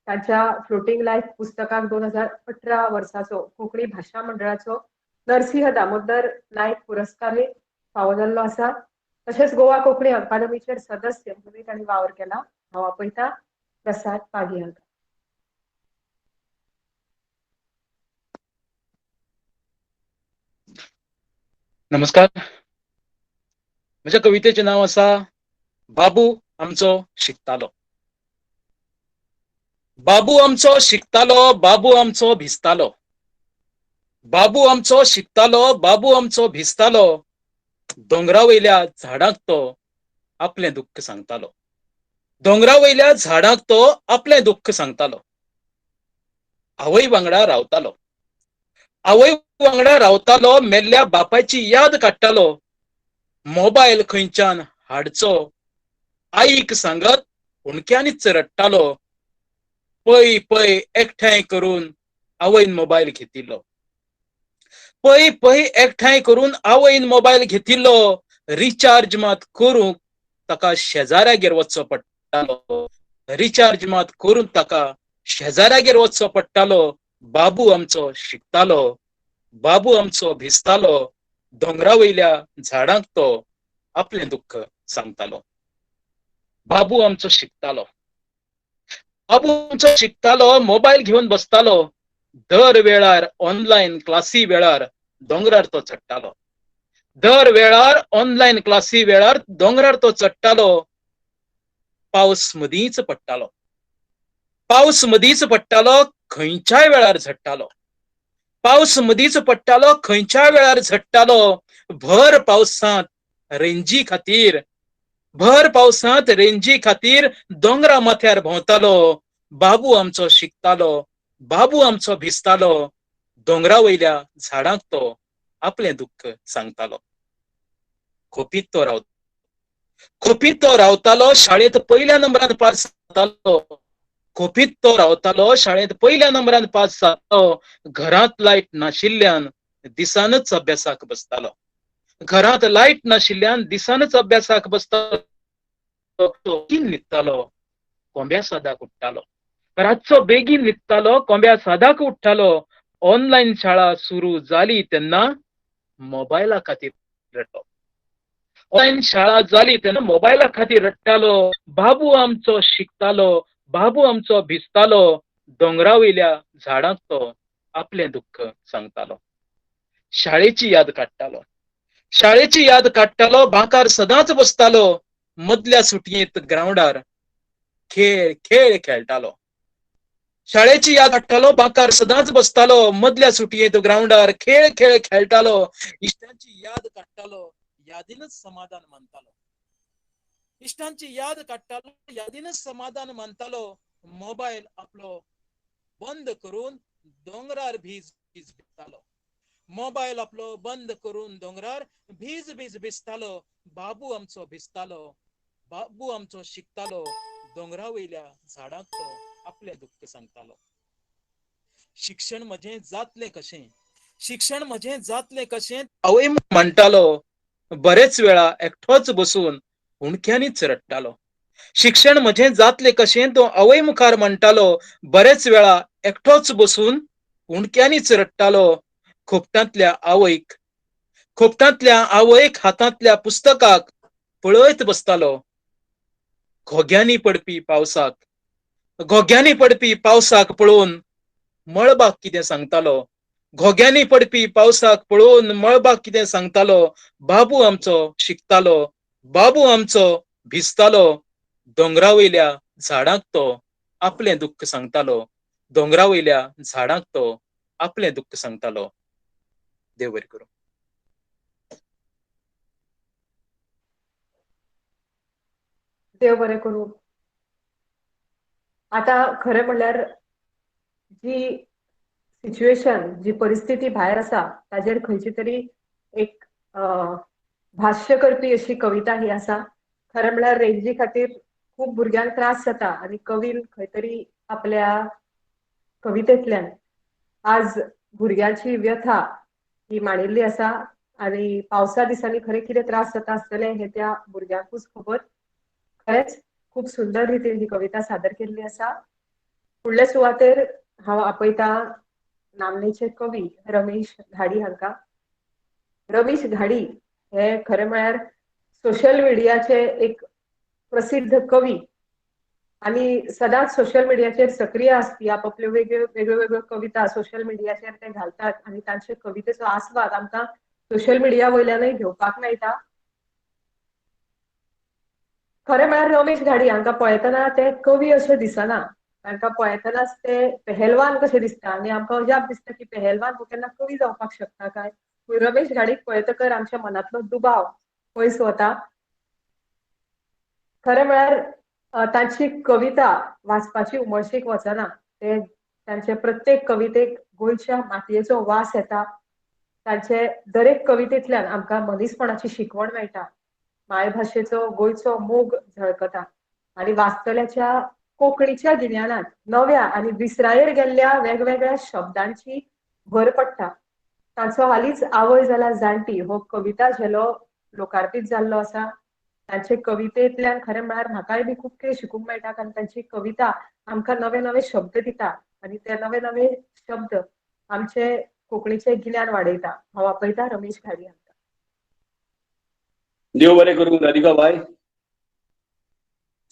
तांच्या फ्लोटिंग लायफ पुस्तकाक 2018 वर्साचो कोंकणी भाशा मंडळाचो नरसिंह दामोदर नायक पुरस्कारूय फावो जाल्लो आसा. तशेंच गोवा कोंकणी अकादमीचेर सदस्य म्हणून तांणी वावर केला. हांव आपयता प्रसाद पागी हांकां. नमस्कार. म्हज्या कवितेचें नांव आसा बाबू आमचो शिकतालो. बाबू आमचो शिकतालो, बाबू आमचो भिजतालो. बाबू आमचो शिकतालो, बाबू आमचो भिजतालो. दोंगरावयल्या झाडांक तो आपलें दुख्ख सांगतालो. दोंगरावयल्या झाडांक तो आपलें दुख्ख सांगतालो. आवय वांगडा रावतालो. आवय वांगडा रावतालो. मेल्ल्या बापायची याद काडटालो. मोबायल खंयच्यान हाडचो आईक सांगत हुणक्यांनीच रडटालो. पै पै एकठांय करून आवयन मोबायल घेतिल्लो. पै पै एकठांय करून आवयन मोबायल घेतिल्लो. रिचार्ज मात करूंक ताका शेजाऱ्यागेर वचचो पडटालो. रिचार्ज मात करून ताका शेजाऱ्यागेर वचचो पडटालो. बाबू आमचो शिकतालो, बाबू आमचो भिजतालो, दोंगरा वयल्या झाडांक तो आपलें दुःख सांगतालो. बाबू आमचो शिकतालो, बाबू आमचो शिकतालो, मोबायल घेवन बसतालो. दर वेळार ऑनलायन क्लासी वेळार दोंगरार तो चडटालो. दर वेळार ऑनलायन क्लासी वेळार दोंगरार तो चडटालो. पावस मदींच पडटालो, पावस मदींच पडटालो, खंयच्याय वेळार झडटालो. पावस मदींच पडटालो, खंयच्याय वेळार झडटालो. भर पावसांत रेंजी खातीर, भर पावसांत रेंजी खातीर दोंगरा माथ्यार भोंवतालो. बाबू आमचो शिकतालो, बाबू आमचो भिजतालो, दोंगरा वयल्या झाडांक तो आपलें दुःख सांगतालो. खोपीत तो रावतालो, खोपीत तो रावतालो, शाळेंत पयल्या नंबरान पास जातालो. खोपीत तो रावतालो, शाळेंत पयल्या नंबरान पास जातालो. घरांत लायट नाशिल्ल्यान दिसानच अभ्यासाक बसतालो. घरांत लायट नाशिल्ल्यान दिसानच अभ्यासाक बसतालो. बेगीन न्हिदतालो, कोंब्या सदाक उठतालो. रातचो बेगीन न्हिदतालो, कोंब्या सदाक उठतालो. ऑनलायन शाळा सुरू जाली तेन्ना मोबायला खातीर रडलो. ऑनलायन शाळा जाली तेन्ना मोबायला खातीर रडटालो. बाबू आमचो शिकतालो, बाबू आमचो भिजतालो, दोंगरा वयल्या झाडांक तो आपलें दुःख सांगतालो. शाळेची याद काडटालो, शाळेची याद काडटालो, बांकार सदांच बसतालो. मदल्या सुटयेंत ग्राउंडार खेळ खेळ खेळटालो. शाळेची याद काडटालो, बांकार सदांच बसतालो. मदल्या सुटयेंत ग्राउंडार खेळ खेळ खेळटालो. इश्टांची याद काडटालो, यादीनच समाधान मानतालो. इश्टांची याद काडटालो, यादीनच समाधान मानतालो. मोबायल आपलो बंद करून दोंगरार भीज भीज भिजतालो. मोबायल आपलो बंद करून दोंगरार भीज भीज भिजतालो. बाबू आमचो भिजतालो, बाबू आमचो शिकतालो, दोंगरा वयल्या झाडांक तो आपलें दुःख सांगतालो. शिक्षण म्हजें जातलें कशें, शिक्षण म्हजें जातलें कशें आवय म्हणटालो. बरेच वेळा एकठोच बसून उणक्यांनीच रडटालो. शिक्षण म्हजें जातलें कशें तो आवय मुखार म्हणटालो. बरेच वेळा एकठोच बसून उणक्यांनीच रडटालो. खोपटांतल्या आवयक, खोपटांतल्या आवयक हातांतल्या पुस्तकाक पळयत बसतालो. घोग्यांनी पडपी पावसाक, घोग्यांनी पडपी पावसाक पळोवन मळबाक कितें सांगतालो. घोग्यांनी पडपी पावसाक पळोवन मळबाक कितें सांगतालो. बाबू आमचो शिकतालो, बाबू आमचो भिजतालो, दोंगरा वयल्या झाडांक तो आपलें दुःख सांगतालो. दोंगरा वयल्या झाडांक तो आपलें दुःख सांगतालो. देव बरें करूं. देव बरें करूं. आता खरें म्हणल्यार जी सिच्युएशन, जी परिस्थिती भायर आसा ताजेर खंयची तरी एक भाष्य करपी अशी कविता ही आसा. खरें म्हणल्यार रेंजी खातीर खूब भुरग्यांक त्रास जाता आनी कवीन खंय तरी आपल्या कवितेंतल्यान आज भुरग्यांची व्यथा ही मांडिल्ली आसा. आनी पावसा दिसांनी खरें कितें त्रास जाता आसतले हे त्या भुरग्यांकूच खबर. खरेंच खूब सुंदर रितीन ही कविता सादर केल्ली आसा. फुडले सुवातेर हांव आपयता नामनेचे कवी रमेश घाडी हांकां. रमेश घाडी हे खरें म्हळ्यार सोशल मिडियाचे एक प्रसिद्ध कवी आनी सदांच सोशल मिडियाचेर सक्रिय आसपी. आपापल्यो वेगळ्यो कविता सोशल मिडियाचेर ते घालतात आनी तांचे कवितेचो आस्वाद आमकां सोशल मिडिया वयल्यानय घेवपाक मेळटा. खरें म्हळ्यार रमेश घाडी हांकां पळयतना ते कवी अशें दिसना. तांकां पळयतनाच ते पहलवान कशे दिसता आनी आमकां अजाप दिसता की पहलवान हो केन्ना कवी जावपाक शकता काय. रमेश घाडीक पळयतकर आमच्या मनांतलो दुबाव पयस वता. खरें म्हळ्यार तांची कविता वाचपाची उमळशीक वचना. ते तांचे प्रत्येक कवितेक गोंयच्या मातयेचो वास येता. तांचे दरेक कवितेंतल्यान आमकां मनीसपणाची शिकवण मेळटा. मायभाशेचो गोंयचो मोग झळकता आनी वाचतल्याच्या कोंकणीच्या गिन्यानात नव्या आनी विसरायेर गेल्ल्या वेगवेगळ्या शब्दांची भर पडटा. तांचो हालींच आवय जाला जाणटी हो कविता झेलो लोकार्पीत जाल्लो आसा. तांचे कवितेंतल्यान खरें म्हळ्यार म्हाकाय बी खूब कितें शिकूंक मेळटा, कारण तांची कविता आमकां नवे नवे शब्द दिता आनी ते नवे नवे शब्द आमचे कोंकणीचें गिन्यान वाडयता. हांव आपयता रमेश घाडी हांकां. देव बरें करूं राधिका बाय.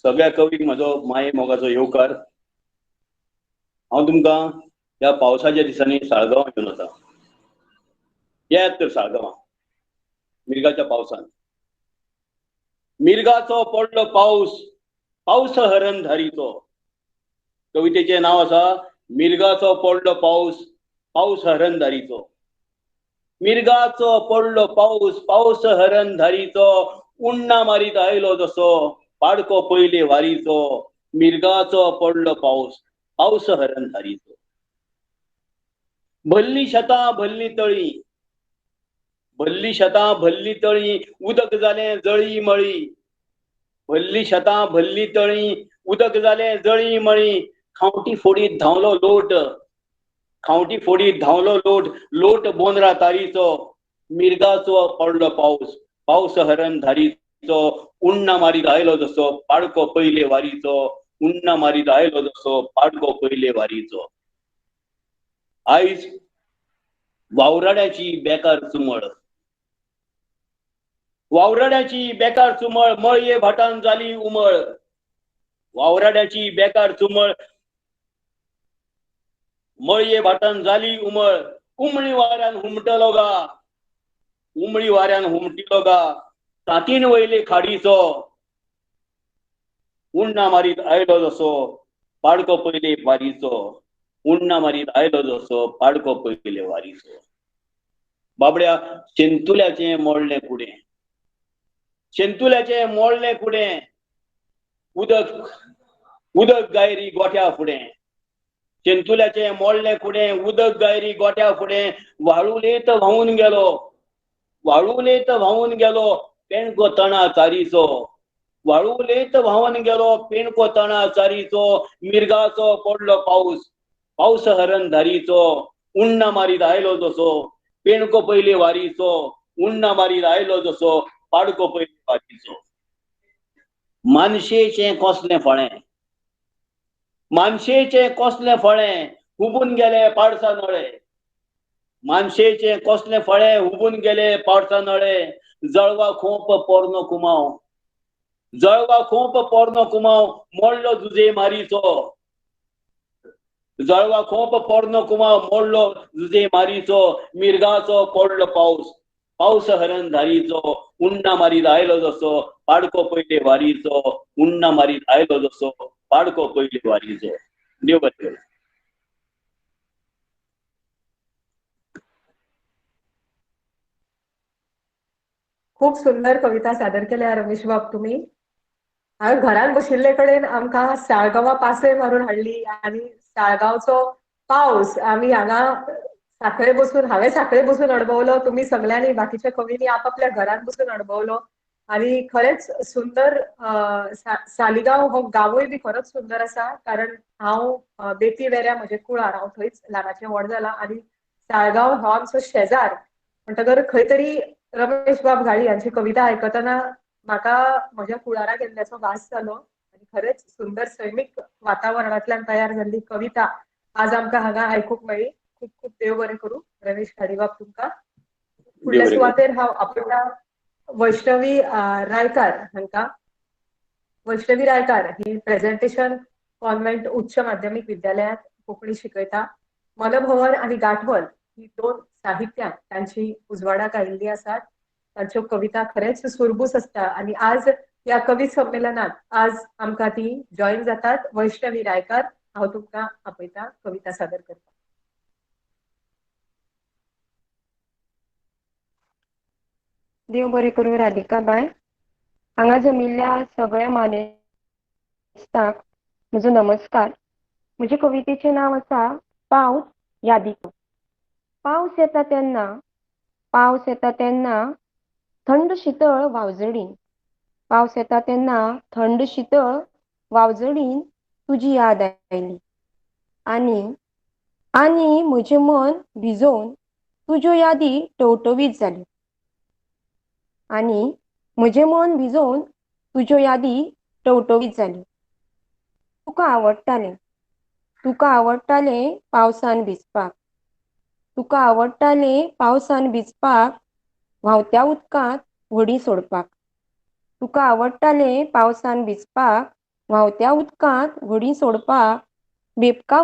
सगळ्या कवीक म्हजो माये मोगाचो येवकार. हांव तुमकां ह्या पावसाच्या दिसांनी साळगांव घेवन वता. येयात तर साळगांवां मिरगाच्या पावसान. मिरगाचो पडलो पावस, पावस हरण धारीचो. कवितेचें नांव आसा मिरगाचो पडलो पावस, पावस हरण धारीचो. मिरगाचो पडलो पावस, पावस हरण धारीचो. उन्ना मारीत आयलो जसो पाडको पयले वारीचो. मिरगाचो पडलो पावस, पावस हरण धारीचो. भल्ली शेतां भल्ली तळी, भल्ली शेतां भल्ली तळी. उदक जालें जळी मळी. भल्ली शेतां भल्ली तळी. उदक जालें जळी मळी. खावटी फोडीत धांवलो लोट, खावटी फोडीत धांवलो लोट. लोट बोंदरा तारीचो. मिरगाचो पडलो पावस, पावस हरण धारीचो. उन्ना मारीत आयलो जसो पाडको पयले वारीचो. उन्ना मारीत आयलो जसो पाडको पयले वारीचो. आयज वावराड्याची बेकार चुमळ, वावराड्याची बेकार चुमळ. मळये भाटान जाली उमळ. वावराड्याची बेकार चुमळ, मळये भाटान जाली उमळ. उमळी वाऱ्यान हुमटलो गा, उमळी वाऱ्यान हुमटिलो गा. तांतीन वयले खाडीचो. उन्ना मारीत आयलो जसो पाडको पयले वारीचो. उन्ना मारीत आयलो जसो पाडको पयले वारीचो. बाबड्या शेंतुल्याचें मोडलें कुडें, शेंतुल्याचें मोडलें कुडें. उदक उदक गायरी गोठ्या फुडें. शेंतुल्याचें मोडलें कुडें. उदक गायरी गोठ्या फुडें. वाळुलेत व्हांवून गेलो, वाळुलेत व्हांवून गेलो पेणको तणा चारीचो. वाळुलेत व्हांवून गेलो पेणको तणा चारीचो. मिरगाचो पडलो पावस, पावस हरण धारीचो. उन्ना मारीत आयलो जसो पेणको पयले वारीचो. उन्ना मारीत आयलो जसो पाडको पयले वारीचो. मानशेचें कसलें फळें, मानशेचें कसलें फळें. हुबून गेले पाडसा नळे. मानशेचें कसलें फळें. हुबून गेले पाडसा नळे. जळवा खोप पोरनो कुमाव, जळवा खोप पोरनो कुमाव. मोडलो जुजे मारीचो. जळवा खोप पोरनो कुमाव. मोडलो जुजे मारीचो. मिरगाचो पडलो पावस, पावस हरण धारीचो. उन्ना मारीत आयलो जसो पाडको पयले वारीचो. उन्ना मारीत आयलो जसो पाडको पयले वारीचो. देव बरें करूं. खूप सुंदर कविता सादर केल्या रमेश बाब तुम्ही. हांवें घरान बशिल्ले कडेन आमकां साळगांवां पासय मारून हाडली आनी साळगांवचो पावस आमी हांगा साखळे बसून, हांवें साखळे बसून अणभवलो. तुम्ही सगळ्यांनी बाकीच्या कवींनी आपापल्या घरान बसून अणभवलो. आणि खरेंच सुंदर. सालिगांव हो गांवूय बी खरोच सुंदर आसा, कारण हांव बेती वेऱ्या म्हजे कुळार, हांव थंयच ल्हानाचें व्हड जालां. आनी साळगांव हो आमचो शेजार म्हणटकर खंय तरी रमेश बाब घाडी हांची कविता आयकतना म्हाका म्हज्या कुळारा गेल्ल्याचो भास जालो. आनी खरेंच सुंदर सैमीक वातावरणांतल्यान तयार जाल्ली कविता आज आमकां हांगा आयकूंक मेळ्ळी. खूब खूब देव बरें करूं रमेश घाडी बाब तुमकां. फुडल्या सुवातेर हांव आपल्या वैष्णवी रायकार हांकां. वैष्णवी रायकार ही प्रेझेंटेशन कॉन्व्हेंट उच्च माध्यमीक विद्यालयांत कोंकणी शिकयता. मनभवन आनी गांठवल ही दोन साहित्यां तांची उजवाडाक आयिल्ली आसात. तांच्यो कविता खरेंच सुरबूस आसता आनी आज ह्या कवी संमेलनात आज आमकां ती जॉईन जातात. वैष्णवी रायकार, हांव तुमकां आपयता कविता सादर करपाक. देव बरें करूं राधिका बाय. हांगा जमिल्ल्या सगळ्या मानेस्तांक म्हजो नमस्कार. म्हजे कवितेचें नांव आसा पावस यादीचो. पावस येता तेन्ना, पावस येता तेन्ना थंड शितळ वावजडीन, पावस येता तेन्ना थंड शितळ वावजडीन तुजी याद आयली. आनी आनी म्हजें मन भिजोवन तुज्यो यादी टवटवीत जाल्यो. आनी म्हजें मन भिजोवन तुज्यो यादी टवटवीत जाली. तुका आवडटालें पावसान भिजपाक. तुका आवडटालें पावसान भिजपाक, व्हांवत्या उदकांत व्हडी सोडपाक. तुका आवडटालें पावसान भिजपाक, व्हांवत्या उदकांत व्हडी सोडपाक. बेबका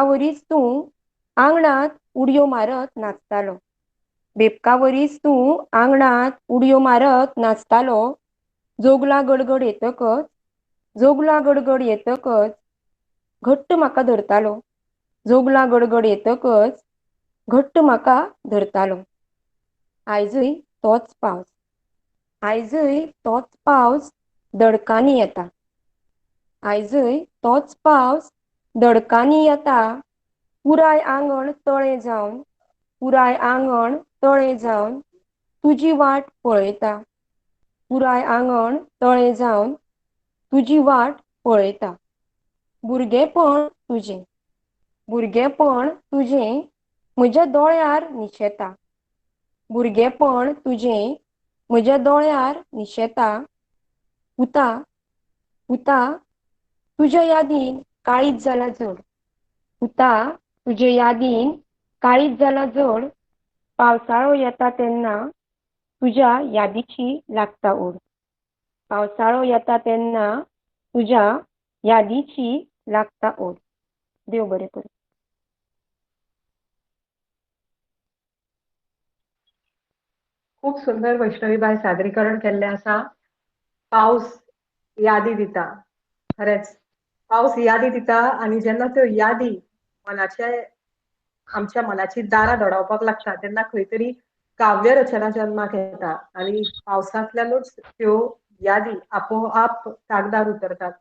वरीस तूं आंगणांत उडयो मारत नाचतालो. बेबका वरीस तूं आंगणांत उडयो मारत नाचतालो. जोगला गडगड येतकच घट्ट म्हाका धरतालो. जोगला गडगड येतकच घट्ट म्हाका धरतालो. आयजय तोच पावस दडकांनी येता. आयजय तोच पावस दडकांनी येता. पुराय आंगण तळें जावन तुजी वाट पळयता. पुराय आंगण तळें जावन तुजी वाट पळयता. भुरगेपण तुजें म्हज्या दोळ्यार निशेता. भुरगेपण तुजें म्हज्या दोळ्यार निशेता. पुता तुज्या यादीन काळीज जाला जड. पावसाळो येता तेन्ना तुज्या यादीची लागता ओड. देव बरें करूं. खूप सुंदर वैष्णवीबाई सादरीकरण केल्लें आसा. पावस यादी दिता. खरेंच पावस यादी दिता आनी जेन्ना त्यो यादी आमच्या मनाची दारां धडवपाक लागता तेन्ना खंय तरी काव्य रचना जल्माक येता आनी पावसांतल्यानूच त्यो यादी आपोआप कागदार उतरतात.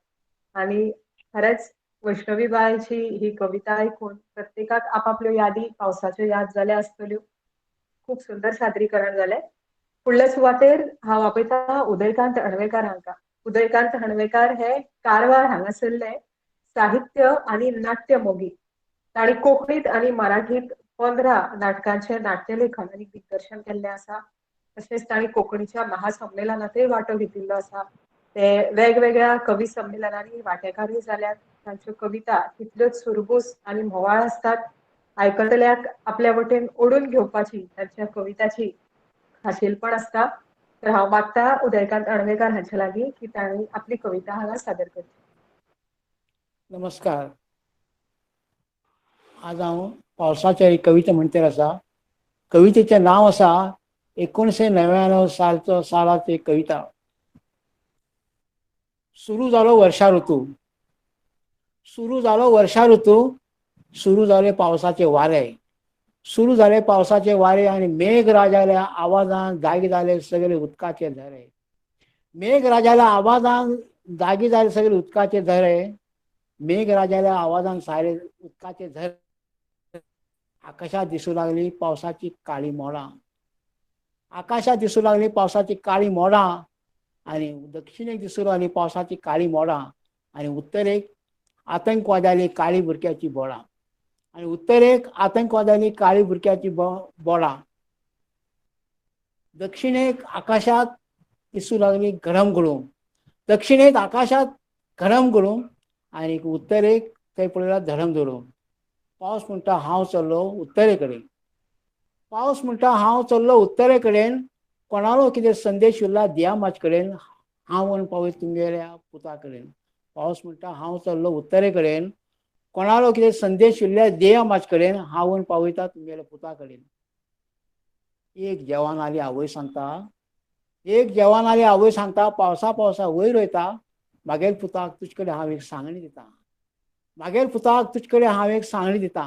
आनी खरेंच वैष्णवीबाईची ही कविता आयकून प्रत्येकाक आपापल्यो यादी पावसाच्यो याद जाल्या आसतल्यो. खूप सुंदर सादरीकरण जालें. फुडल्या सुवातेर हांव आपयता उदयकांत हणवेकार हांकां. उदयकांत हणवेकार हे कारवार हांगासरले साहित्य आनी नाट्य मोगी. तांणी कोंकणीत आनी मराठीत 15 नाटकांचें नाट्यलेखन आनी दिग्दर्शन केल्लें आसा. तशेंच तांणी कोंकणीच्या महासंमेलनांतय वांटो घेतिल्लो आसा. ते वेगवेगळ्या कवी संमेलनांनी वांटेकारूय जाल्यात. तांच्यो कविता तितल्योच सुरबूस आनी म्होवाळ आसतात. आयकतल्याक आपल्या वटेन ओडून घेवपाची तांच्या कविताची खाशेलपण आसता. तर हांव मागता उदयकांत हणवेकार हांचे लागीं की तांणी आपली कविता हांगा सादर करची. नमस्कार. आज हांव पावसाच्या एक कविता म्हणटर आसा. कवितेचें नांव आसा 1999 सालाची एक कविता. सुरू जालो वर्षा ऋतू. सुरू जाले पावसाचे वारे आनी मेघराजाल्या आवाजान जागी जाले सगळे उदकाचे झरे. मेघराजाल्या आवाजान जागी जाले सगळे उदकाचे झरे. मेघराजाल्या आवाजान सारे उदकाचे झरे. आकाशात दिसू लागली पावसाची काळी मोडां. आणि दक्षिणेक दिसू लागली पावसाची काळी मोडां. आणि उत्तरेक आतंकवाद्याली काळी बुरक्याची बोडां. दक्षिणेक आकाशात दिसू लागली गरम गळूम. आणि उत्तरेक थंय पळयल्यार धडम धडूम. पावस म्हणटा हांव चल्लो उत्तरे कडेन. कोणालो कितें संदेश उरला दिया म्हाजे कडेन. हांव व्हरून पावयत तुमगेल्या पुता कडेन. पावस म्हणटा हांव चल्लो उत्तरे कडेन. कोणालो कितें संदेश उरल्या दिया म्हाजे कडेन. हांव व्हरून पावयता तुमगेल्या पुता कडेन. एक जवान आली आवय सांगता पावसा वयर वयता. मागेल पुताक तुजे कडेन हांव एक सांगणी दिता.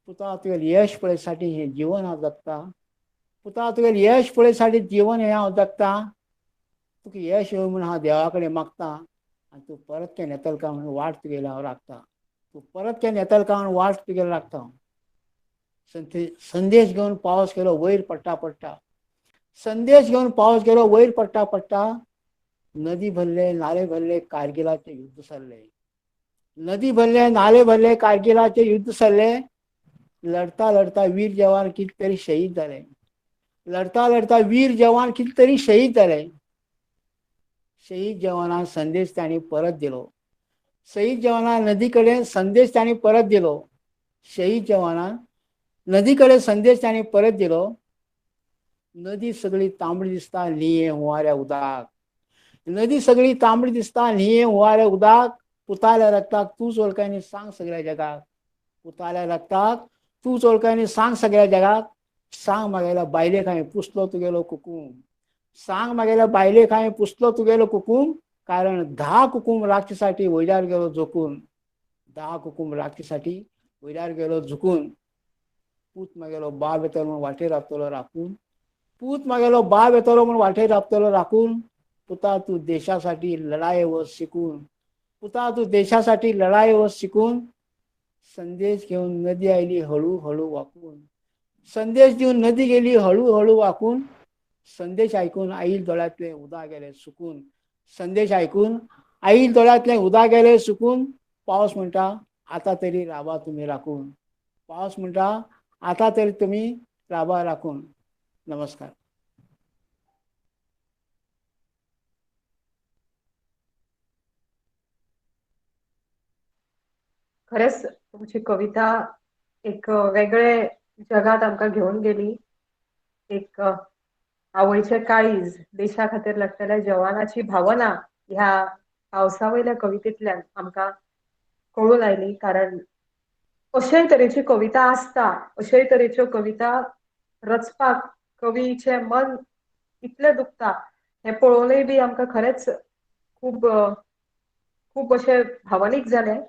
पुता तुगेलें यश पळयसाठी हें जीवन हांव जगता. तुका यश येवं म्हूण हांव देवा कडेन मागता. आनी तूं परत केन्ना येतलो काय म्हणून वाट तुगेली हांव राखता. संदेश घेवन पावस गेलो वयर पडटा पडटा. नदी भरले नाले भरले कारगिलाचे युद्ध सरले. लढता वीर जवान किती तरी शहीद जाले. लढता लढता वीर जवान कितीतरी शहीद झाले. शहीद जवानांना संदेश त्यांनी परत दिलो. शहीद जवानांना नदीकडे संदेश त्यांनी परत दिलो. शहीद जवानांना नदीकडे संदेश त्यांनी परत दिलो. नदी सगळी तांबडी दिसता लिये हुवाऱ्या उदाक. नदी सगळी तांबडी दिसता लिये हुवाऱ्या उदाक. पुताल्या रक्ताक तूच ओळखायनी सांग सगळ्या जगात. पुताल्या रक्ताक तूच ओळखायनी सांग सगळ्या जगात. सांग मागेला बायले खाय पुसलो तुगेलो कुकुम. सांग मागेला बायले खाय पुसलो तुगेलो कुकुम. कारण 10 कुकुम राखीसाठी वैरार गेलो झोकून. 10 कुकुम राखीसाठी वैरार गेलो झुकून. पूत मागेलो बाब येतलो म्हणून वाटेर राबतलो राखून. पूत मागेलो बाब येतलो म्हणून वाटेर राबतलो राखून. पुता तू देशासाठी लढाई व शिकून. पुता तू देशासाठी लढाई व शिकून. संदेश घेऊन नदी आली हळूहळू वाकून. संदेश देऊन नदी गेली हळूहळू वाकून. संदेश ऐकून आईल डोळ्यातले उदा गेले सुकून. संदेश ऐकून आईल डोळ्यातले उदा गेले सुकून. पाऊस म्हणता आता तरी राबा तुम्ही राखून. पाऊस म्हणता आता तरी तुम्ही राबा राखून. नमस्कार. खरंच तुमची कविता एक वेगळे जगात आमकां घेऊन गेली. एक आवयचे काळीज, देशा खातीर लढतल्या जवानाची भावना ह्या पावसावयल्या कवितेंतल्यान आमकां कळून आयली. कारण अशेय तरेची कविता आसता, अशेय तरेच्यो कविता रचपाक कवीचे मन इतलें दुखता हें पळोवनय बी आमकां खरेंच खूब खूब अशें भावनीक जालें.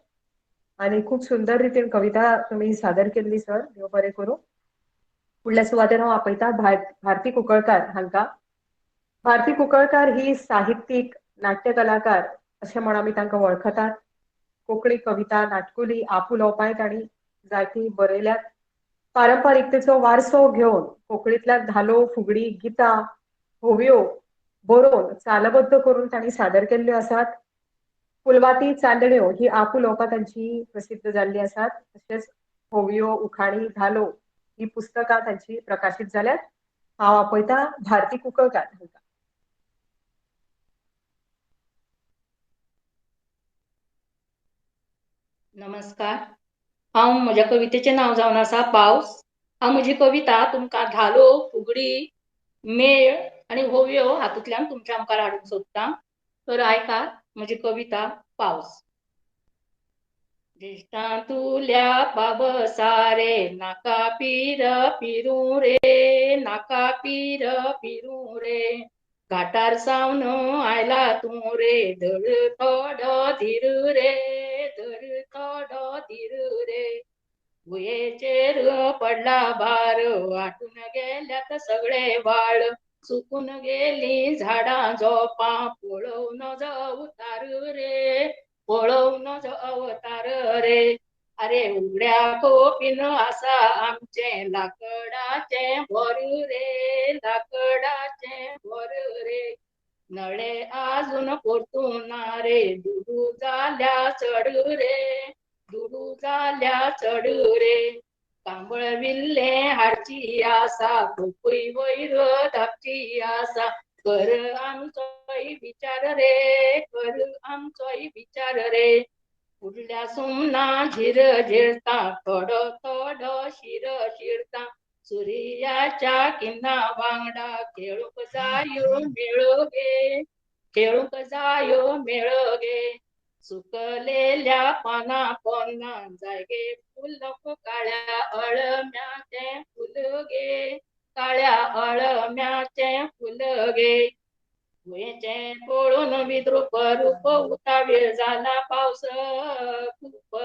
आणि खूप सुंदर रितीन कविता तुम्ही सादर केल्ली सर. देव बरें करूं. फुडल्या सुवातेर हांव आपयता भारती कुंकळकार हांकां. भारती कुंकळकार ही साहित्यीक, नाट्य कलाकार अशें म्हण आमी तांकां वळखतात. कोंकणी कविता, नाटकुली आपुलोवपाय तांणी जायती बरयल्यात. पारंपारीकतेचो वारसो घेवन कोंकणींतल्यान धालो, फुगडी, गितां, होवयो बरोवन चालबद्द करून तांणी सादर केल्ल्यो आसात. फुलवाती चांदण्यो ही आपुलोवपां तांची प्रसिद्ध जाल्ली आसात. तशेंच होवयो, उखाणी, धालो ही पुस्तकां तांची प्रकाशीत जाल्यात. हांव आपयता भारती कुंकळकार हांकां. नमस्कार. हांव म्हज्या कवितेचें नांव जावन आसा पावस. हांव म्हजी कविता तुमकां धालो, फुगडी, मेळ आनी होवयो हातूंतल्यान तुमच्या मुखार हाडूंक सोदतां. तर आयकात म्हजी कविता पावस. दिश्टांतुल्या पावसा रे नाका पीर पिरूं रे, नाका पीर पिरूं रे. घाटार सावन आयला तूं रे, धर थोडो धीर रे, धर थोडो धीर रे. भुयेचेर पडला भार, वाटून गेल्यात सगळे वाळ. सुकून गेली झाडां झोपां, पळोवन जो अवतार रे, पळोवन जो अवतार रे. अरे उगड्या खोपीन आसा आमचे लाकडाचे भर रे, लाकडाचे भर रे. नळे आजून परतून ना रे, दुडू जाल्या चढ रे, दुडू जाल्या चढ रे. कांबळ विल्ले हाडची आसा, खोपय वयर धापची आसा. कर आमचोय विचार रे, कर आमचोय विचार रे. फुडल्या सुमना झिर झिरता, थोडो थोडो शिर शिरता. सुर्याच्या किन्ना वांगडा खेळूंक जायो मेळ गे, खेळूंक जायो मेळ गे. सुकलेल्या पाना पोन्ना जागे फुल काळ्या अळम्याचे फुल गे, काळ्या अळम्याचे फुल गे. भुयेचे पळून विद्रूप रूप उतावीळ झाला पावस खूप.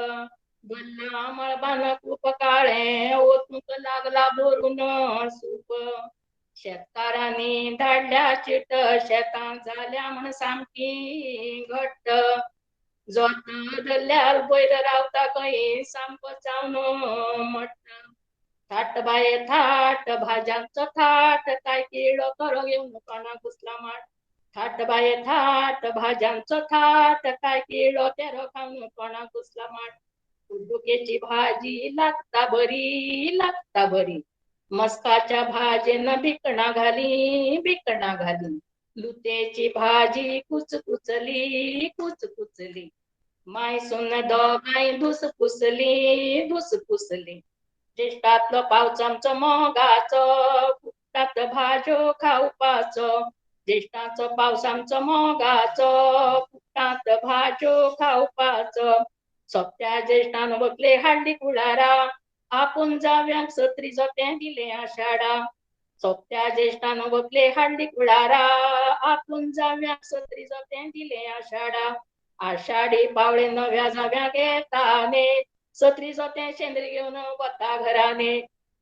भरला मळबान खूप काळे, ओतूंक लागला भरून सूप. शेतकारांनी धाडल्या चिट, शेतां जाल्या म्हण सामकी घट्ट. जोतां धरल्यार बैल रावता खंय, सांप चावन मट्ट. थाट बाये थाट भाज्यांचो थाट, काय किडो करो घेवन कोणाक घुसला माट. थाट बाये थाट भाज्यांचो थाट, काय किडो तेरो खावन कोणाक घुसला माट. कुड्डुकेची भाजी लागता बरी, लागता बरी. मस्काच्या भाजेन भिकणा घाली लुतेची भाजी कुचकुचली मायसून दोगाई धुस पुसली ज्येष्ठातलं पावसांचं मोगाचं फुकटात भाज्यो खावपाचं ज्येष्ठाचं पावसांचं मोगाचं फुकटात भाज्यो खावपाचं सोप्या ज्येष्ठान बघले हाडली कुळारा आपण जाव्यांक सत्री जोते दिले आषाढा सोप्या ज्येष्ठान बघले हाडली कुळारा आपण जाव्यांक सत्री जोते दिले आषाढा आषाढी पावळे नव्या जाव्या घेताने सत्री जोते शेंद्री घेऊन वता घराने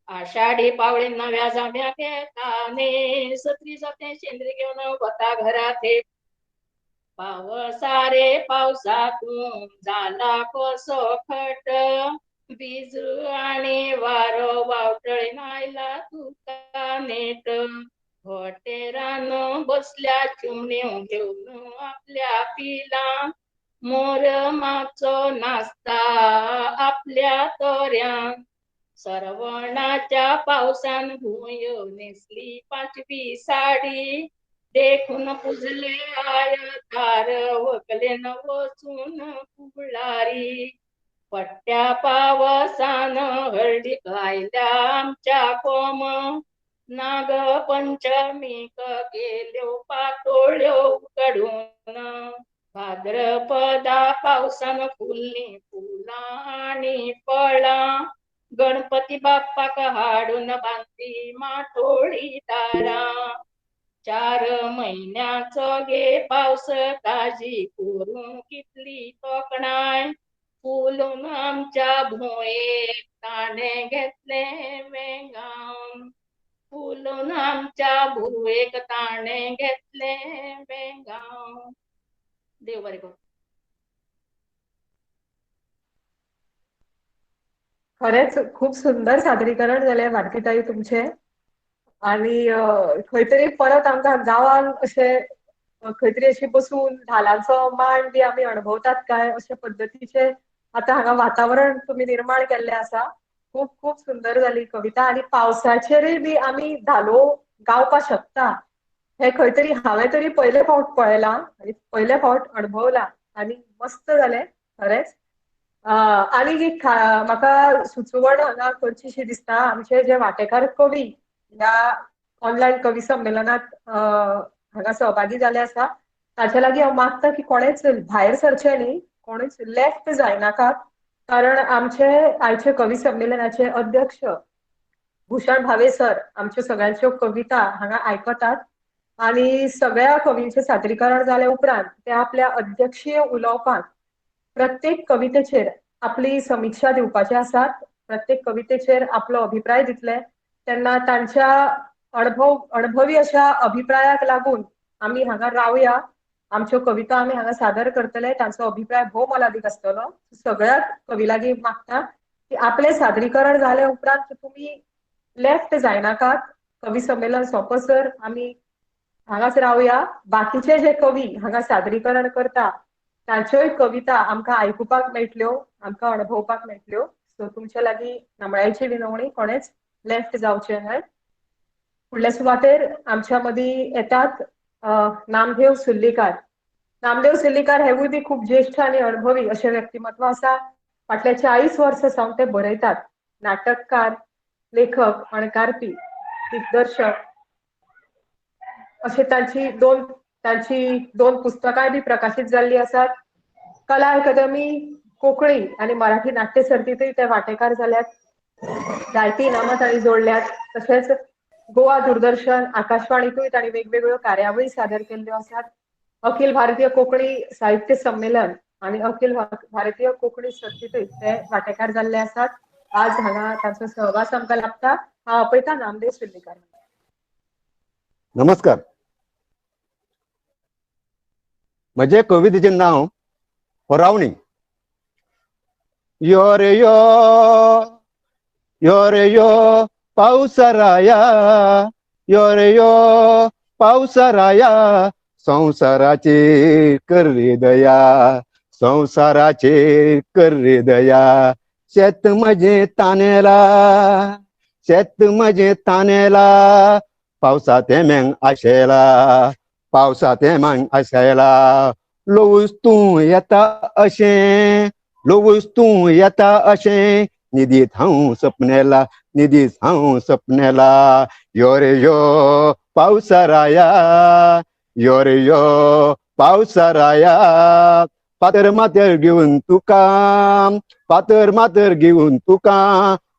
आषाढी पावळे नव्या जाव्या घेताने सत्री जोते शेंद्री घेऊन वता घराते पावसारे पावसातून झाला कसो खट बिजू आणि वारो वावटळे नायला तुका नेट घोटेरान बसल्या चिमण्यो घेऊन आपल्या पिला मोर माचो नाचता आपल्या तोऱ्यान सरवणाच्या पावसान भुंय नेसली पाचवी साडी देखून पुजले आयतार वकलेन वचून कुबळारी पट्ट्या पावसान हळदी गायल्या आमच्या कोम नाग पंचमीक केल्यो पातोळ्यो उकडून भाद्रपदा पावसान फुलली फुलां आणि फळां गणपती बाप्पाक हाडून बांधली माठोळी दारां 4 महिन्याचो गे पावस ताजी करून कितली तोखणाय फुलून आमच्या भुंयेक ताणे घेतले वेंगावन फुलून आमच्या भुंयेक ताणे घेतले वेंगावन देव बरें करूं. खरेंच खूप सुंदर सादरीकरण जालें भारतीताई तुमचे आणि खंय तरी परत आमकां गांवान अशें खंय तरी अशी बसून धालांचो मांड बी आमी अणभवतात काय अशे पद्दतीचे आतां हांगा वातावरण तुमी निर्माण केल्लें आसा. खूप खूप सुंदर जाली कविता आणि पावसाचेरूय बी आमी धालो गावपाक शकता हे खंय तरी हांवें तरी पयले फावट पळयलां आनी पयले फावट अणभवला आणि मस्त जालें खरेंच. आनी एक म्हाका सुचोवण हांगा करचीशी दिसता आमचे जे वांटेकार कवी ह्या ऑनलायन कवी संमेलनात हांगा सहभागी जाले आसा ताचे लागीं हांव मागता की कोणेच भायर सरचे न्ही कोणूच लेफ्ट जायनाकात कारण आमचे आयचे कवी संमेलनाचे अध्यक्ष भूषण भावे सर आमच्यो सगळ्यांच्यो कविता हांगा आयकतात आणि सगळ्या कवींचे सादरीकरण जाले उपरांत ते आपल्या अध्यक्षीय उलोवपाक प्रत्येक कवितेचेर आपली समीक्षा दिवपाचे आसात. प्रत्येक कवितेचेर आपलो अभिप्राय दितले तेन्ना तांच्या अणभवी अशा अभिप्रायाक लागून आमी हांगा रावया आमच्यो कविता आमी हांगा सादर करतले तांचो अभिप्राय भोव मोलादीक आसतलो. सगळ्याच कवी लागीं मागता की आपले सादरीकरण जाले उपरांत तुमी लेफ्ट जायनाकात कवी संमेलन सोंपसर आमी हांगाच रावया. बाकीचे जे कवी हांगा सादरीकरण करता तांच्योय कविता आमकां आयकुपाक मेळटल्यो आमकां अणभवपाक मेळटल्यो. सो तुमचे लागीं नमळायची विनवणी कोणेच लेफ्ट जावचे न्हय. फुडल्या सुवातेर आमच्या मदीं येतात नामदेव सुर्लीकार. नामदेव सुर्लीकार हेवूय बी खूब ज्येश्ठ आनी अणभवी अशें व्यक्तिमत्व आसा. फाटल्या 40 वर्सां सावन ते बरयतात. नाटककार लेखक अणकारपी दिग्दर्शक अशें तांची दोन पुस्तकांय बी प्रकाशीत जाल्लीं आसात. कला अकादमी कोंकणी आनी मराठी नाट्य सर्तींतूय ते वांटेकार जाल्यात. जायतीं इनामां तांणी जोडल्यात. तशेंच गोवा दूरदर्शन आकाशवाणीतूय तांणी वेगवेगळ्यो कार्यावळी सादर केल्ल्यो आसात. अखिल भारतीय कोंकणी साहित्य संमेलन आनी अखिल भारतीय कोंकणी सर्तींतूय ते वांटेकार जाल्ले आसात. आज हांगा तांचो सहवास आमकां लाभता. हांव आपयता नामदेव सुर्लीकार. नमस्कार. म्हजे कवितेचें नांव होरावणी. यो रे यो यो रे यो पावसाराया यो रे यो पावसाराया संसाराचेर कर रे दया संसाराचेर कर रे दया शेत म्हजें तानेला शेत म्हजें तानेला पावसात मेंग आशेला पावसात मेंग आशेला लोवूस तूं येता अशें लोवूस तूं येता अशें निधीत हांव सपनेला निधीत हांव सपनेला यो रे यो पावसाराया यो रे यो पावसाराया पातर मातर घेवन तुका पातर मातर घेवन तुका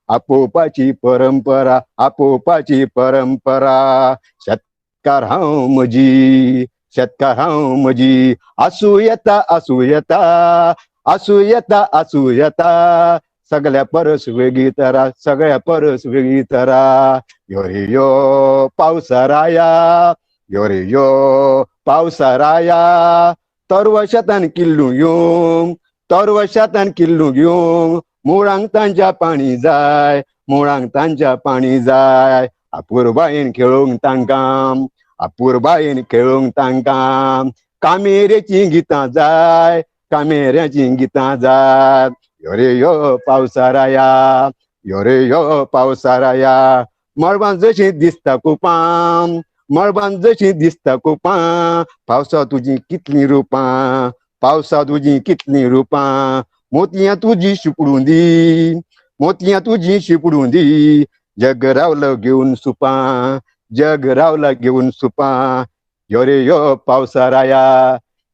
आपोवपाची परंपरा आपोवपाची परंपरा शेतकार हांव म्हजी शेतकार हांव म्हजी आसूं येता आसूं येता आसूं येता आसूं येता सगळ्या परस वेगळी तरा सगळ्या परस वेगळी तरा यो रे यो पावसाराया यो रे यो पावसाराया तरव शेतान किल्लू घेवंक तरव शेतान किल्लू घेवंक मुळांक तांच्या पाणी जाय मुळांक तांच्या पाणी जाय आपुरबायेन खेळोंक तांकां आपुरबायेन खेळोंक तांकां कामेऱ्याची गितां जाय कामेऱ्याची गितां जाय यो रे यो पावसाराया यो रे यो पावसाराया मळबां जशीं दिसता कुपां मळबां जशीं दिसता कुपां पावसा तुजीं कितलीं रुपां पावसा तुजीं कितलीं रुपां मोतयां तुजीं शिपडूं दी मोतयां तुजीं शिपडूं दी जग रावलं घेवन सुपां जग रावलं घेवन सुपां यो रे यो पावसाराया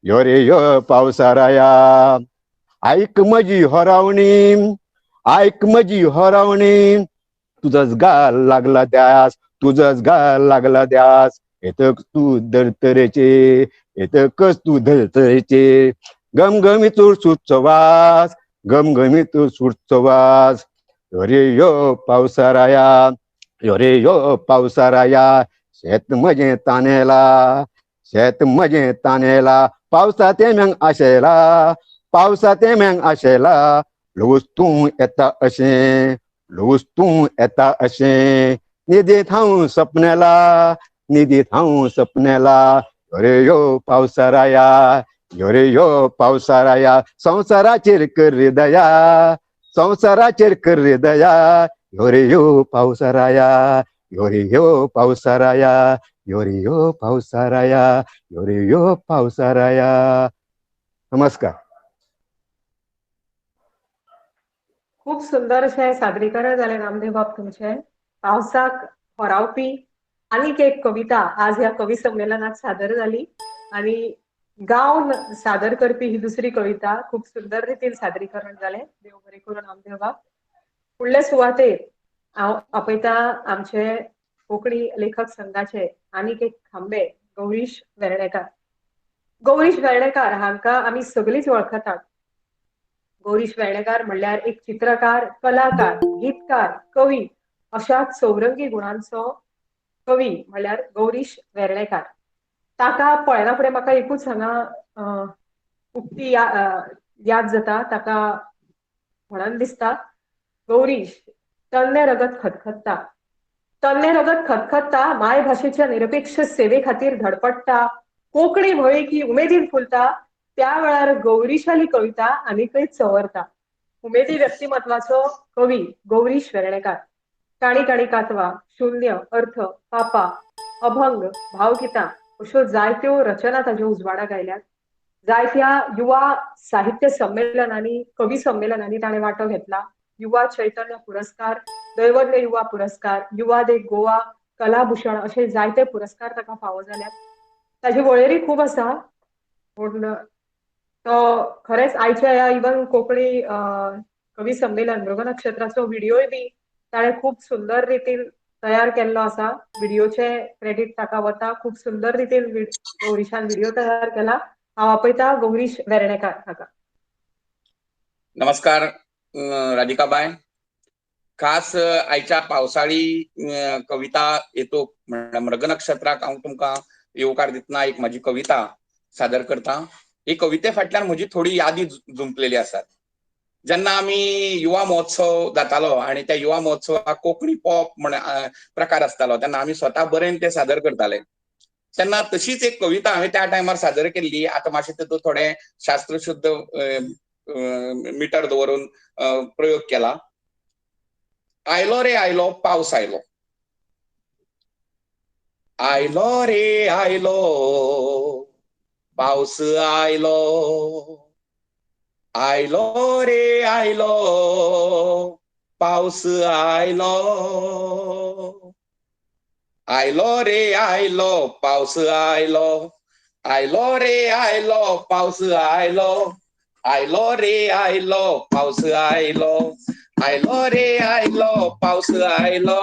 यो रे यो पावसाराया आयक म्हजी होरावणी आयक म्हजी होरावणी तुजोच गाल लागला द्यास तुजोच गाल लागला द्यास येतक तूं धर्तरेचे येतकच तूं धर्तरेचे गमगमीत सुटचो वास गमगमीत सुटचो वास यो रे यो पावसाराया यो रे यो पावसाराया शेत म्हजें तानेला शेत म्हजें तानेला पावसात मेंग आशेला पावसात मेंग आशेला लोवूस तूं येता अशें लोवूस तूं येता अशें निधीत हांव सपनेला निधीत हांव सपनेला यो रे यो पावसाराया यो रे यो पावसाराया संवसाराचेर कर रे दया संवसाराचेर कर रे दया यो रे यो पावसाराया यो रे यो पावसाराया यो रे यो पावसाराया यो रे यो पावसाराया नमस्कार. खूप सुंदर अशें सादरीकरण जालें नामदेव बाब तुमचें. पावसाक होरावपी आनीक एक कविता आज ह्या कवी संमेलनात सादर जाली आणि गावन सादर करपी ही दुसरी कविता खूप सुंदर रितीन सादरीकरण जालें. देव बरें करूं नामदेव बाब. फुडले सुवातेर हांव आपयता आमचे कोंकणी लेखक संघाचे आनीक एक खांबे गौरीश वेर्णेकार. गौरीश वेर्णेकार हांकां आमी सगळींच वळखतात. गौरीश वेर्णेकार म्हणल्यार एक चित्रकार कलाकार गीतकार कवी अशा चौरंगी गुणांचो कवी म्हणल्यार गौरीश वेर्णेकार. ताका पळयना फुडें म्हाका एकूच हांगा उक्ती याद जाता. ताका म्हणून दिसता गौरीश तन्ने रगत खतखत्ता तन्ने रगत खतखत्ता माय भाषेच्या निरपेक्ष सेवे खातीर धडपडटा कोंकणी म्हळी की उमेदीन फुलता त्या वेळार गौरीशाली कविता आनीकय चंवरता. उमेदी व्यक्तिमत्वाचो कवी गौरीश वेर्णेकार. काणी काणी कातवा शून्य अर्थ पापा अभंग भावगितां अश्यो जायत्यो रचना ताज्या उजवाडाक आयल्यात. जायत्या युवा साहित्य संमेलनांनी कवी संमेलनांनी ताणें वांटो घेतला. युवा चैतन्य पुरस्कार दैवज्ञ युवा पुरस्कार युवा देग गोवा कलाभूषण असे जायते पुरस्कार ताका फावो जाल्यात. ताजी वळेरी खूब आसा पूण तो खरेंच आयच्या ह्या इवन कोंकणी कवी संमेलन मृग नक्षत्राचो व्हिडिओय बी ताणें खूब सुंदर रितीन तयार केल्लो आसा. व्हिडिओचे क्रेडीट ताका वता. खूब सुंदर रितीन गौरीशान व्हिडिओ तयार केला. हांव आपयता गौरीश वेर्णेकार हाका. नमस्कार राधिकाबाई. खास आयच्या पावसाळी कविता येतो मृग नक्षत्राक हांव तुमकां येवकार दितना एक माझी कविता सादर करता. ही कविते फाटल्यान म्हजी थोडी यादी जुंपलेली आसात. जेन्ना आमी युवा महोत्सव जातालो आणि त्या युवा महोत्सवाक कोंकणी पॉप म्हण प्रकार आसतालो तेन्ना आमी स्वता बरेन ते सादर करताले. तेन्ना तशीच एक कविता हांवें त्या टायमार सादर केल्ली. आतां मातशें तेतूंत थोडे शास्त्रशुद्ध मिटर दवरून प्रयोग केला. आयलो रे आयलो पावस आयलो. आयलो रे आयलो पावस आयलो. आयलो रे आयलो पावस आयलो. आयलो रे आयलो पावस आयलो. आयलो रे आयलो पावस आयलो. आयलो रे आयलो पावस आयलो. आयलो रे आयलो पावस आयलो.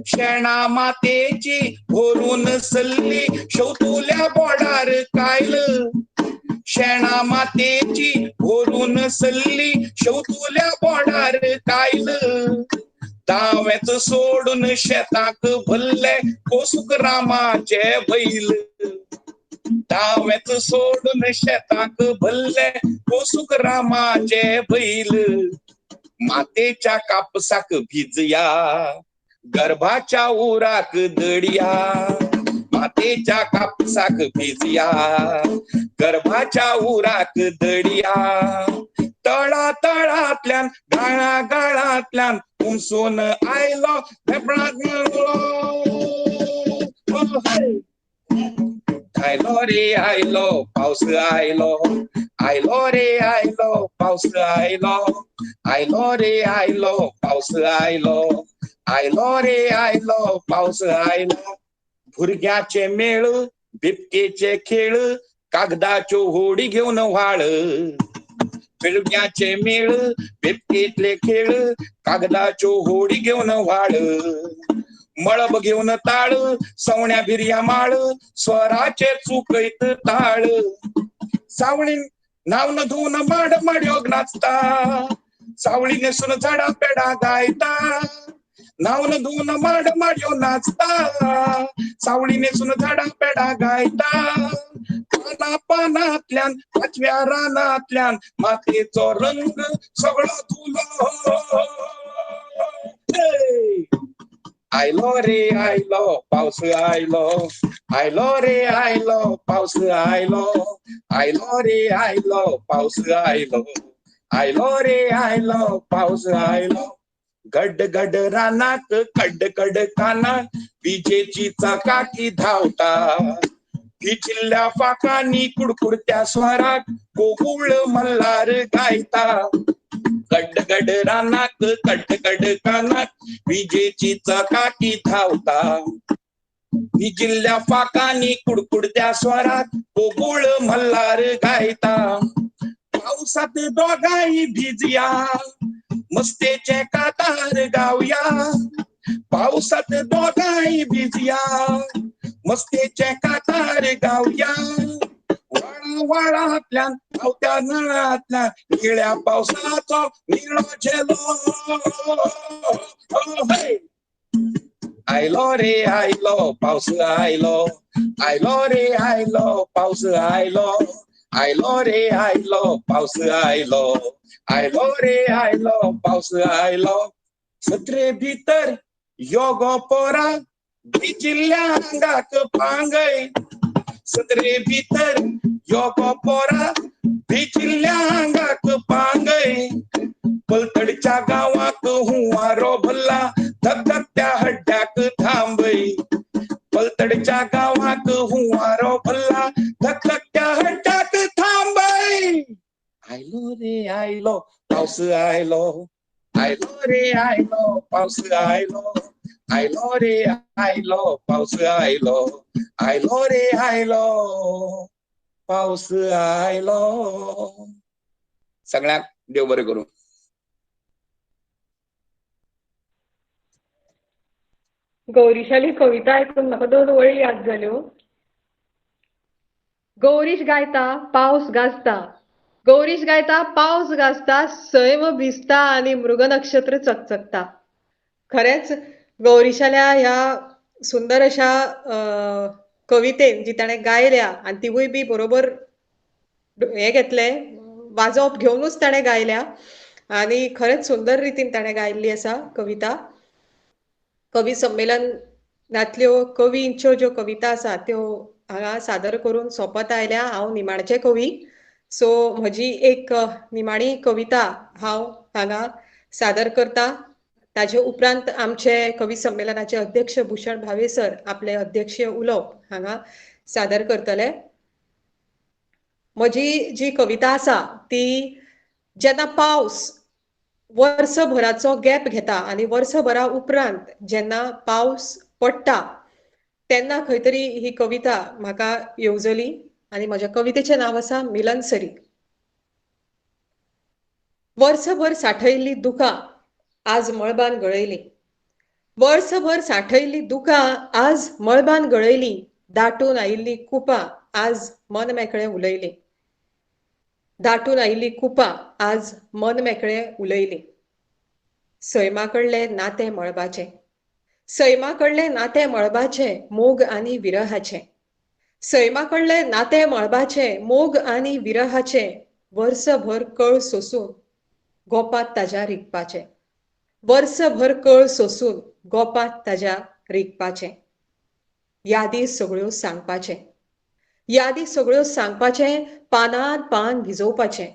शेणा मातेची भरून सल्ली शेवतुल्या बोडार कायल. शेणा मातेची भरून सल्ली शेवतुल्या बोडार कायल. दाव्याच सोडून शेताक भरले कोसुक रामाचे बैल. दाव्याच सोडून शेताक भरले कोसुक रामाचे बैल. मातेच्या कापसाक भिजया गर्भाच्या उराक दडिया. मातेच्या कापसाक भिजया गर्भाच्या उराक दडिया. तळा तळातल्यान गाळा गाळातल्यान उमसून आयलो आयलो रे आयलो पावस आयलो. आयलो रे आयलो पावस आयलो. आयलो रे आयलो पावस आयलो. आयलो रे आयलो पावस आयलो. भुरग्याचे मेळ बिबटेचे खेळ कागदाच्यो होडी घेऊन व्हाळ. भुरग्याचे मेळ बिबटेतले खेळ कागदाच्यो होडी घेऊन व्हाळ. मळब घेऊन ताळ सवण्या भिर्या माळ स्वराचे चुकैत ताळ. सावळी नाव न धुवून माड माड्योग नाचता. सावळी नेसून झाडा पेडा गायता. नाव न धुवून माड माड्यो नाचता. सावळी नेसून झाडा पेडा गायता. पाना पानातल्यान पाचव्या रानातल्यान मातेचो रंग सगळो धुलो. आयलो रे आयलो पावस आयलो. आयलो रे आयलो पावस आयलो. आयलो रे आयलो पावस आयलो. आयलो रे आयलो पावस आयलो. गड गड रानात कड कड कानात विजेची चकाकी धावता. भिजल्या फाकानी कुडकुडत्या स्वरात गोकुळ मल्हार गायता. गड गड रानात कड कड कानात विजेची चकाकी धावता. भिजल्या फाकानी कुडकुडत्या स्वरात गोकुळ मल्हार गायता. पावसात दोघाही भिजया मस्तेचे कातार गावया. पावसात दोघाही भिजया मस्तेचे कातार गावया. वाळा वाळातल्यान धावत्या नळातल्यान निळ्या पावसाचो निळो झेलो. आयलो रे आयलो पावस आयलो. आयलो रे आयलो पावस आयलो. आयलो रे आयलो पावस आयलो. आयलो रे आयलो पावस आयलो. सत्रे भितर योगो पोरा भिजिल्ल्या अंगाक पांगय. सत्रे भितर योगो पोरा भिजिल्ल्या अंगाक पांगय. पलतडच्या गावाक हुंवारो भल्ला धगधगत्या हड्ड्याक थांबय. पलतडच्या गावाक हुंवारो भल्ला धगधगत्या हड्ड्याक थांबय. आयलो रे आयलो पावस आयलो. आयलो रे आयलो पावस आयलो. आयलो रे आयलो पावस आयलो. आयलो रे आयलो पावस आयलो. सगळ्यांक देव बरें करूं. गौरीशाली कविता आयकून म्हाका 2 वळी याद जाल्यो. गौरीश गायता पावस गाजता. गौरीश गायता पावस गाजता सैम भिजता आनी मृग नक्षत्र चकचकता. खरेंच गौरीशाल्या ह्या सुंदर अशा कवितेन जी ताणें गायल्या आनी तिवूय बी बरोबर हे घेतले वाजोवप घेवनूच ताणें गायल्या आनी खरेंच सुंदर रितीन ताणें गायल्ली आसा कविता. कवी संमेलनांतल्यो कवींच्यो ज्यो कविता आसा त्यो हांगा सादर करून सोंपत आयल्या. हांव निमाणचें कवी सो म्हजी एक निमाणी कविता हांव हांगा सादर करता. ताजे उपरांत आमचे कवी संमेलनाचे अध्यक्ष भूषण भावे सर आपले अध्यक्षीय उलोवप हांगा सादर करतले. म्हजी जी कविता आसा ती जेन्ना पावस वर्सभराचो गॅप घेता आनी वर्सभरा उपरांत जेन्ना पावस पडटा तेन्ना खंय तरी ही कविता म्हाका येवजली आनी म्हज्या कवितेचें नांव आसा मिलनसरी. वर्सभर सांठयिल्लीं दुकां आज मळबान गळयलीं. वर्सभर सांठयिल्लीं दुकां आज मळबान गळयलीं. दाटून आयिल्लीं कुपां आज मनमेकळें उलयलीं. दाटून आयिल्लीं कुपां आज मनमेकळें उलयलीं. सैमा कडलें नातें मळबाचें. सैमा कडलें नातें मळबाचें मोग आनी विरहाचें. सैमा कडलें नातें मळबाचें मोग आनी विरहाचें. वर्सभर कळ सोसून गोपात ताज्या रिगपाचें. वर्सभर कळ सोसून गोपात ताज्या रिगपाचें. यादी सगळ्यो सांगपाचें. यादी सगळ्यो सांगपाचें पानान पान भिजोवपाचें.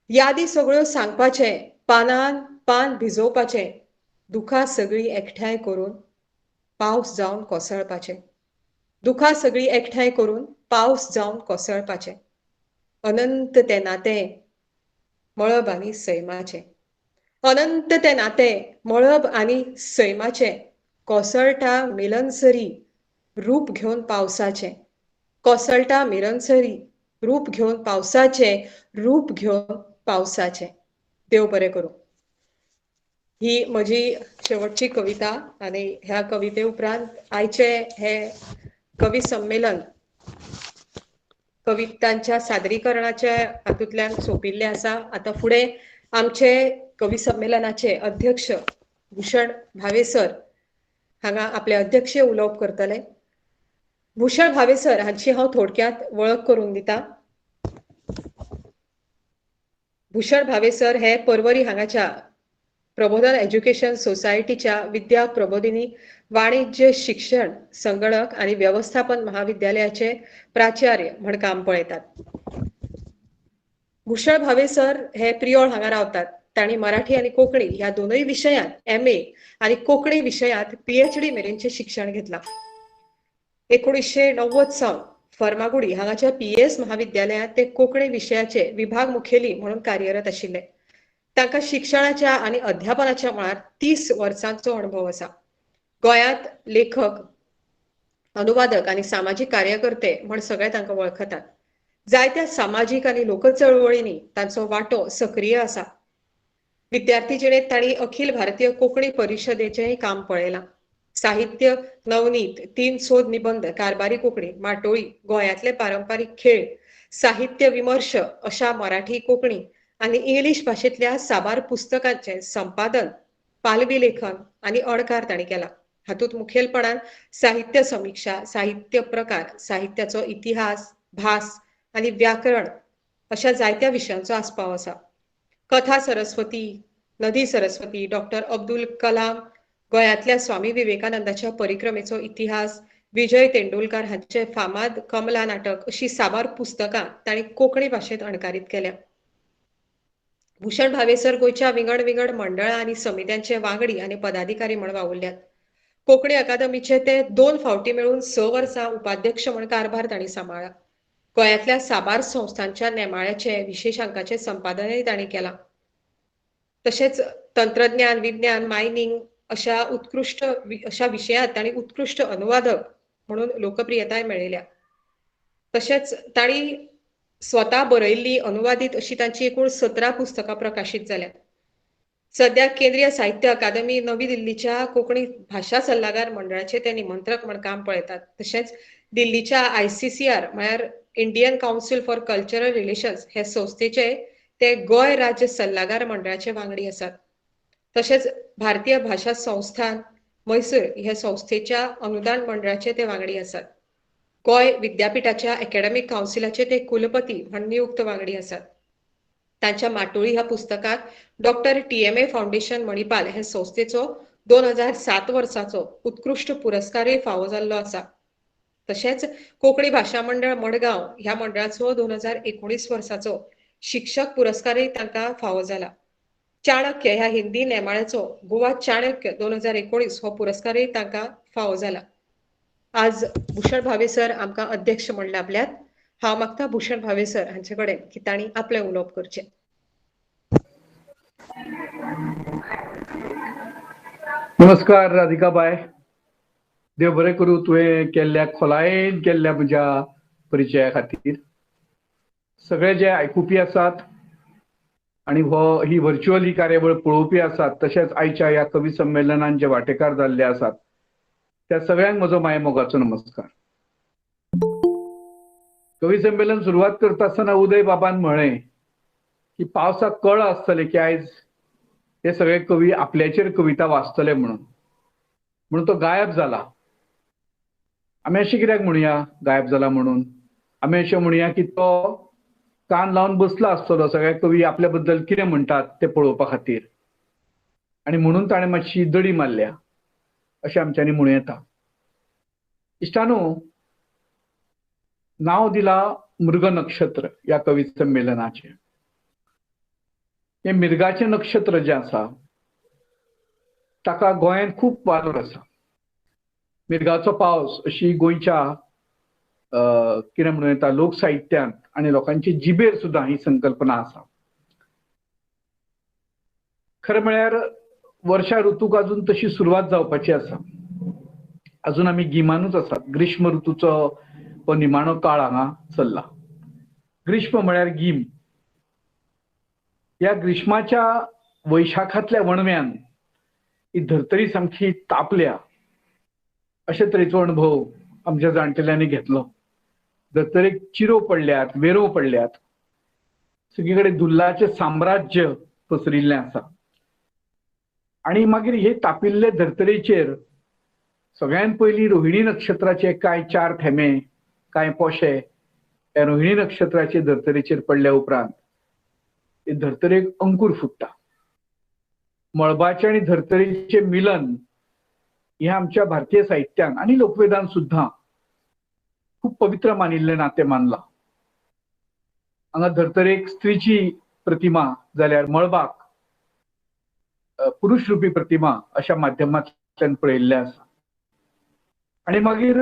यादी सगळ्यो सांगपाचें पानान पान भिजोवपाचें. दुखां सगळीं एकठांय करून पावस जावन कोसळपाचें. दुखां सगळीं एकठांय करून पावस जावन कोसळपाचें. अनंत तें नातें मळब आनी सैमाचें. अनंत तें नातें मळब आनी सैमाचें. कोसळटा मिलनसरी रूप घेवन पावसाचें. कोसळटा मिलनसरी रूप घेवन पावसाचें. रूप घेवन पावसाचें. देव बरें करूं. ही म्हजी शेवटची कविता आनी ह्या कविते उपरांत आयचे हे कवी संमेलन कवितांच्या सादरीकरणाच्या हातूंतल्यान सोंपिल्लें आसा. आतां फुडें आमचे कवी संमेलनाचे अध्यक्ष भूषण भावे सर हांगा आपले अध्यक्षीय उलोवप करतले. भूषण भावे सर हांची हांव थोडक्यात वळख करून दितां. भूषण भावे सर हे पर्वरी हांगाच्या प्रबोधन एज्युकेशन सोसायटीच्या विद्या प्रबोधिनी वाणिज्य शिक्षण संगणक आनी व्यवस्थापन महाविद्यालयाचे प्राचार्य म्हण काम पळयतात. भूषण भावे सर हे प्रियोळ हांगा रावतात. तांणी मराठी आनी कोंकणी ह्या दोनूय विशयांत MA आनी कोंकणी विशयांत PhD मेरेनचें शिक्षण घेतलां. 1990 सावन फर्मागुडी हांगाच्या PS महाविद्यालयांत ते कोंकणी विशयाचे विभाग मुखेली म्हणून कार्यरत आशिल्ले. तांकां शिक्षणाच्या आनी अध्यापनाच्या मळार 30 वर्सांचो अणभव आसा. गोंयांत लेखक, अनुवादक आनी सामाजीक कार्यकर्ते म्हण सगळे तांकां वळखतात. जायत्या सामाजीक आनी लोक चळवळींनी तांचो वांटो सक्रीय आसा. विद्यार्थी जिणेंत तांणी अखिल भारतीय कोंकणी परिशदेचेंय काम पळयलां. साहित्य नवनीत, 3 सोद निबंध, कारबारी कोंकणी, माटोळी, गोंयांतले पारंपारीक खेळ, साहित्य विमर्श अशा मराठी, कोंकणी आनी इंग्लीश भाशेंतल्या साबार पुस्तकांचें संपादन, पालवी लेखन आनी अणकार तांणी केला. हातूंत मुखेलपणान साहित्य समीक्षा, साहित्य प्रकार, साहित्याचो इतिहास, भास आनी व्याकरण अशा जायत्या विशयांचो आस्पाव आसा. कथा सरस्वती, नदी सरस्वती, डॉक्टर अब्दुल कलाम, गोंयांतल्या स्वामी विवेकानंदाच्या परिक्रमेचो इतिहास, विजय तेंडुलकार हांचे फामाद कमला नाटक अशी साबार पुस्तकां तांणी कोंकणी भाशेंत अणकारीत केल्या. भूषण भावे सर गोंयच्या विंगड मंडळां आनी समित्यांचे वांगडी आनी पदाधिकारी म्हण वावुरल्यात. कोंकणी अकादमीचे ते 2 फावटी मेळून 6 वर्सां उपाध्यक्ष म्हण कारभार तांणी सांबाळ्ळा. गोंयांतल्या साबार संस्थांच्या नेमाळ्याचे विशेशांकाचे संपादनय तांणी केलां. तशेंच तंत्रज्ञान, विज्ञान, मायनिंग अशा विशयांत तांणी उत्कृश्ट अनुवादक म्हणून लोकप्रियताय मेळयल्या. तशेंच तांणी स्वता बरयल्ली अनुवादीत अशी तांची एकूण 17 पुस्तकां प्रकाशीत जाल्यात. सध्या केंद्रीय साहित्य अकादमी नवी दिल्लीच्या कोंकणी भाशा सल्लागार मंडळाचे ते निमंत्रक म्हण काम पळयतात. तशेंच दिल्लीच्या ICCR म्हळ्यार Indian council for cultural relations हे संस्थेचे ते गोंय राज्य सल्लागार मंडळाचे वांगडी आसात. तशेंच भारतीय भाषा संस्थान मैसूर ह्या संस्थेच्या अनुदान मंडळाचे ते वांगडी आसात. गोंय विद्यापीठाच्या अकॅडमीक काउन्सिलाचे ते कुलपती म्हण नियुक्त वांगडी आसात. तांच्या माटोळी ह्या पुस्तकाक डॉक्टर TMA फाउंडेशन मणिपाल हे संस्थेचो 2007 वर्साचो उत्कृश्ट पुरस्कारय फावो जाल्लो आसा. तशेंच कोंकणी भाशा मंडळ मडगांव ह्या मंडळाचो 2019 वर्साचो शिक्षक पुरस्कारय तांकां फावो जाला. चाणक्य ह्या हिंदी नेमाळ्याचो गोवा चाणक्य 2019 हो पुरस्कारय तांकां फावो जाला. आज भूषण भावे सर आमकां अध्यक्ष म्हण लाभल्यात. हांव मागता भूषण भावे सर हांचे कडेन की तांणी आपलें उलोवप करचें. नमस्कार राधिकाबाई. देव बरें करूं तुवें केल्ल्या खोलायेन केल्ल्या म्हज्या परिचया खातीर. सगळे जे आयकुपी आसात आणि ही व्हर्च्युअल ही कार्यावळ पळोवपी आसात, तशेंच आयच्या ह्या कवी संमेलनान जे वांटेकार जाल्ले आसात त्या सगळ्यांक म्हजो मायेमोगाचो नमस्कार. कवी संमेलन सुरवात करता आसतना उदय बाबान म्हळें की पावसाक कळ आसतलें की आयज हे सगळे कवी आपल्याचेर कविता वाचतले म्हणून तो गायब जाला. आमी अशें कित्याक म्हणुया गायब जाला म्हणून? आमी अशें म्हणुया की तो कान लावन बसला आसतलो सगळे कवी आपल्या बद्दल कितें म्हणटात ते पळोवपा खातीर, आनी म्हणून ताणें मातशी दडी मारल्या अशें आमच्यांनी म्हणूं येता. इश्टानो, नांव दिलां मृग नक्षत्र ह्या कवी संमेलनाचें. हे मिरगाचें नक्षत्र जें आसा ताका गोंयांत खूब वालोर आसा. मिरगाचो पावस अशी गोंयच्या कितें म्हणूं येता लोकसाहित्यांत आनी लोकांचे जिबेर सुद्दां ही संकल्पना आसा. खरें म्हळ्यार वर्षा ऋतूक अजून तशी सुरवात जावपाची आसा. अजून आमी गिमानूच आसात. ग्रीष्म ऋतूचो हो निमाणो काळ हांगा चल्ला. ग्रीष्म म्हळ्यार गीम. ह्या ग्रीष्माच्या वैशाखांतल्या वणव्यान ही धर्तरी सामकी तापल्या अशे तरेचो अणभव आमच्या जाणटेल्यांनी घेतलो. धर्तरेक चिरो पडल्यात, वेरो पडल्यात, सगळी कडेन दुल्लाचें साम्राज्य पसरिल्लें आसा. आनी मागीर हे तापिल्ले धर्तरेचेर सगळ्यात पयलीं रोहिणी नक्षत्राचे कांय 4 थेंबे, कांय पोशे ह्या रोहिणी नक्षत्राचे धर्तरेचेर पडल्या उपरांत हे धर्तरेक अंकूर फुट्टा. मळबाचे आनी धर्तरेचे मिलन हे आमच्या भारतीय साहित्यान आनी लोकवेदान सुद्दां खूब पवित्र मानिल्लें नातें मानलां. हांगा धर्तरेक स्त्रीची प्रतिमा जाल्यार मळबाक पुरुष रुपी प्रतिमा अशा माध्यमांतल्यान पळयल्लें आसा. आनी मागीर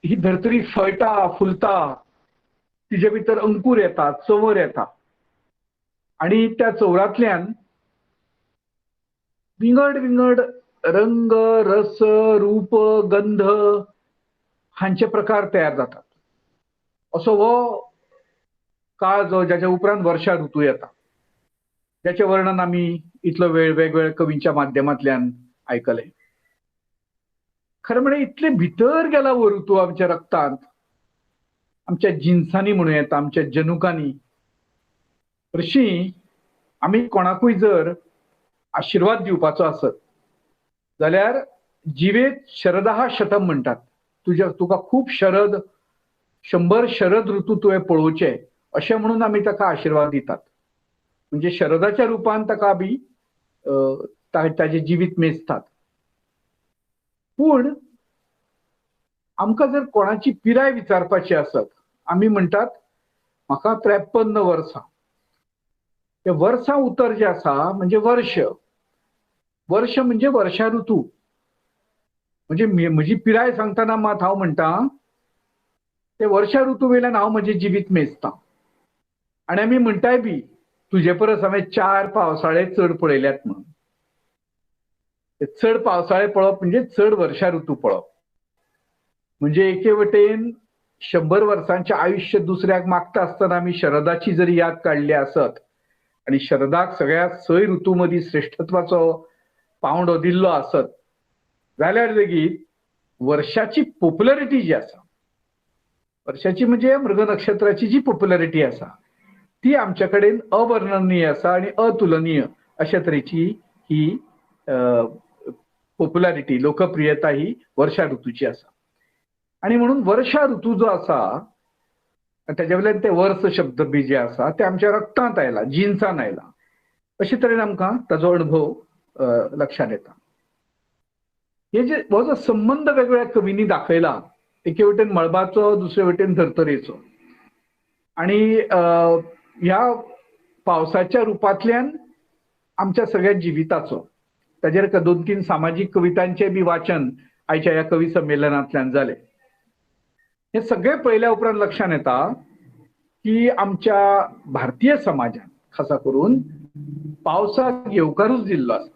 ही धर्तरी फळटा, फुलता, तिचे भितर अंकूर येता, चंवर येता आनी त्या चंवरांतल्यान विंगड विंगड रंग, रस, रूप, गंध हांचे प्रकार तयार जातात. असो हो काळ जो जाच्या उपरांत वर्षा ऋतू येता, ज्याचे वर्णन आमी इतलो वेळ वेगवेगळ्या कवींच्या माध्यमांतल्यान आयकलें. खरें म्हळ्यार इतले भितर गेला हो ऋतू आमच्या रक्तांत, आमच्या जिन्सांनी म्हणूं येता, आमच्या जनुकांनी. हरशीं आमी कोणाकूय जर आशिर्वाद दिवपाचो आसत जाल्यार जिवेक शरदहा शतम म्हणटात. तुका खूब शरद, 100 शरद ऋतू तुवें पळोवचे अशें म्हणून आमी ताका आशिर्वाद दितात. म्हणजे शरदाच्या रुपान ताका आमी ताजें जिवीत मेजतात. पूण आमकां जर कोणाची पिराय विचारपाची आसत, आमी म्हणटात म्हाका 53 वर्सां. ते वर्सां उतर जें आसा म्हणजे वर्ष. वर्ष म्हणजे वर्षा ऋतू. म्हणजे म्हजी पिराय सांगतना मात हांव म्हणटा ते वर्षा ऋतू वयल्यान हांव म्हजें जिवीत मेजतां. आनी आमी म्हणटाय बी तुजे परस हांवें 4 पावसाळे चड पळयल्यात म्हणून. चड पावसाळे पळोवप म्हणजे चड वर्षा ऋतू पळोवप. म्हणजे एके वटेन 100 वर्सांचें आयुश्य दुसऱ्याक मागता आसतना आमी शरदाची जरी याद काडली आसत आनी शरदाक सगळ्या 6 ऋतू मदीं श्रेष्ठत्वाचो पावंडो दिल्लो आसत जाल्यार लेगीत वर्षाची पॉप्युलरिटी जी आसा, वर्षाची म्हणजे मृग नक्षत्राची जी पॉप्युलरिटी आसा ती आमच्या कडेन अवर्णनीय आसा आनी अतुलनीय अशा तरेची ही पॉप्युलरिटी, लोकप्रियता ही वर्षा ऋतूची आसा. आनी म्हणून वर्षा ऋतू जो आसा ताच्या वयल्यान ते वर्स शब्द बी जे आसा ते आमच्या रक्तांत आयला, जिन्सांत आयला. अशे तरेन आमकां ताचो अणभव लक्षांत येता. हो जो संबंध वेगवेगळ्या कवींनी दाखयला, एके वटेन मळबाचो, दुसरे वटेन धर्तरेचो, आणि ह्या पावसाच्या रुपांतल्यान आमच्या सगळ्या जिविताचो. ताजेर 2-3 सामाजिक कवितांचे बी वाचन आयच्या ह्या कवी संमेलनांतल्यान जाले. हे सगळे पळयल्या उपरांत लक्षात येता की आमच्या भारतीय समाजान खासा करून पावसाक येवकारूच दिल्लो आसा.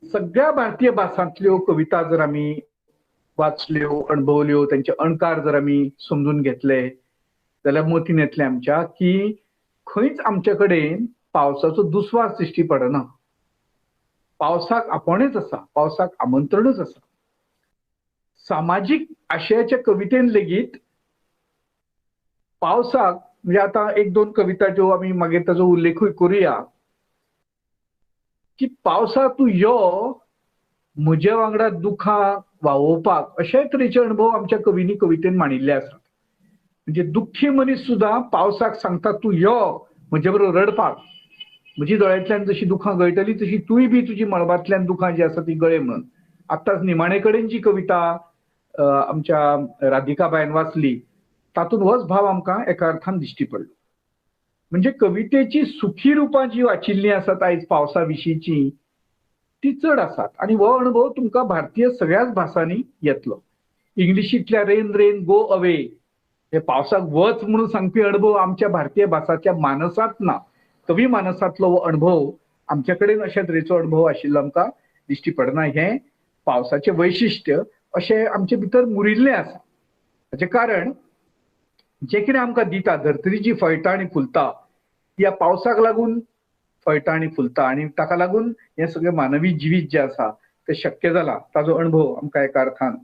सगळ्या भारतीय भासांतल्यो कविता जर आमी वाचल्यो, अणभवल्यो, त्यांचे अणकार जर आमी समजून घेतले जाल्यार मतीन येतले आमच्या की खंयच आमचे कडेन पावसाचो दुस्वास दिश्टी पडना. पावसाक आपणच आसा, पावसाक आमंत्रणच आसा. सामाजिक आशयाच्या कवितेन लेगीत पावसाक म्हणजे आता 1-2 कविता ज्यो आमी मागीर ताचो उल्लेखूय करुया की पावसा तूं यो म्हजे वांगडा दुखां व्हांवोवपाक, अशे तरेचे अणभव आमच्या कवींनी कवितेन मांडिल्ले आसात. म्हणजे दुख्खी मनीस सुद्धा पावसाक सांगता तूं यो म्हजे बरोबर रडपाक. म्हजी दोळ्यांतल्यान जशी दुखां गळटली तशी तुय बी तुजी मळबांतल्यान दुखां जी आसा ती गळे म्हणून. आतांच निमाणे कडेन जी कविता आमच्या राधिका बायन वाचली तातूंत होच भाव आमकां एका अर्थान दिश्टी पडलो. म्हणजे कवितेची सुखी रुपां जी वाचिल्लीं आसात आयज पावसा विशींची ती चड आसात. आनी हो अणभव तुमकां भारतीय सगळ्याच भासांनी येतलो. इंग्लिशींतल्या रेन रेन गो अवे हे पावसाक वच म्हणून सांगपी अणभव आमच्या भारतीय भासाच्या मानसांत ना. कवी मानसांतलो हो अणभव आमच्या कडेन अशा तरेचो अणभव आशिल्लो आमकां दिश्टी पडना. हे पावसाचें वैशिश्ट्य अशें आमचे भितर मुरिल्लें आसा. हाचें कारण जे कितें आमकां दिता, धर्तरी जी फळटा आनी फुलता ती ह्या पावसाक लागून फळटा आनी फुलता. आनी ताका लागून हें सगळें मानवी जिवीत जें आसा तें शक्य जालां. ताजो अणभव आमकां एका अर्थान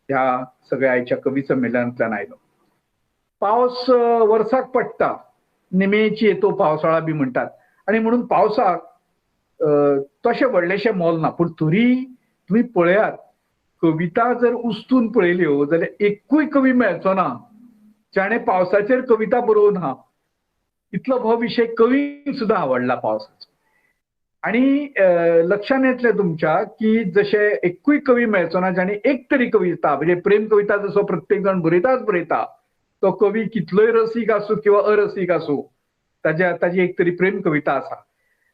ह्या सगळ्या आयच्या कवी संमेलनांतल्यान आयलो. पावस वर्साक पडटा, निमेची येतो पावसाळा बी म्हणटात. आनी म्हणून पावसाक तशें व्हडलेशें मोल ना. पूण तरी तुमी पळयात कविता जर उस्तून पळयल्यो जाल्यार एकूय कवी मेळचो ना जाणे पावसाचेर कविता बरोवन हा. इतलो हो विशय कवींक सुद्धा आवडला पावसाचो. आणि लक्षात येतले तुमच्या की जशे एकूय कवी मेळचो ना जाणे एक तरी कविता म्हणजे प्रेम कविता जसो प्रत्येक जण बरयता तो कवी कितलोय रसीक आसूं किंवा अरसीक आसूं ताजी एक तरी प्रेम कविता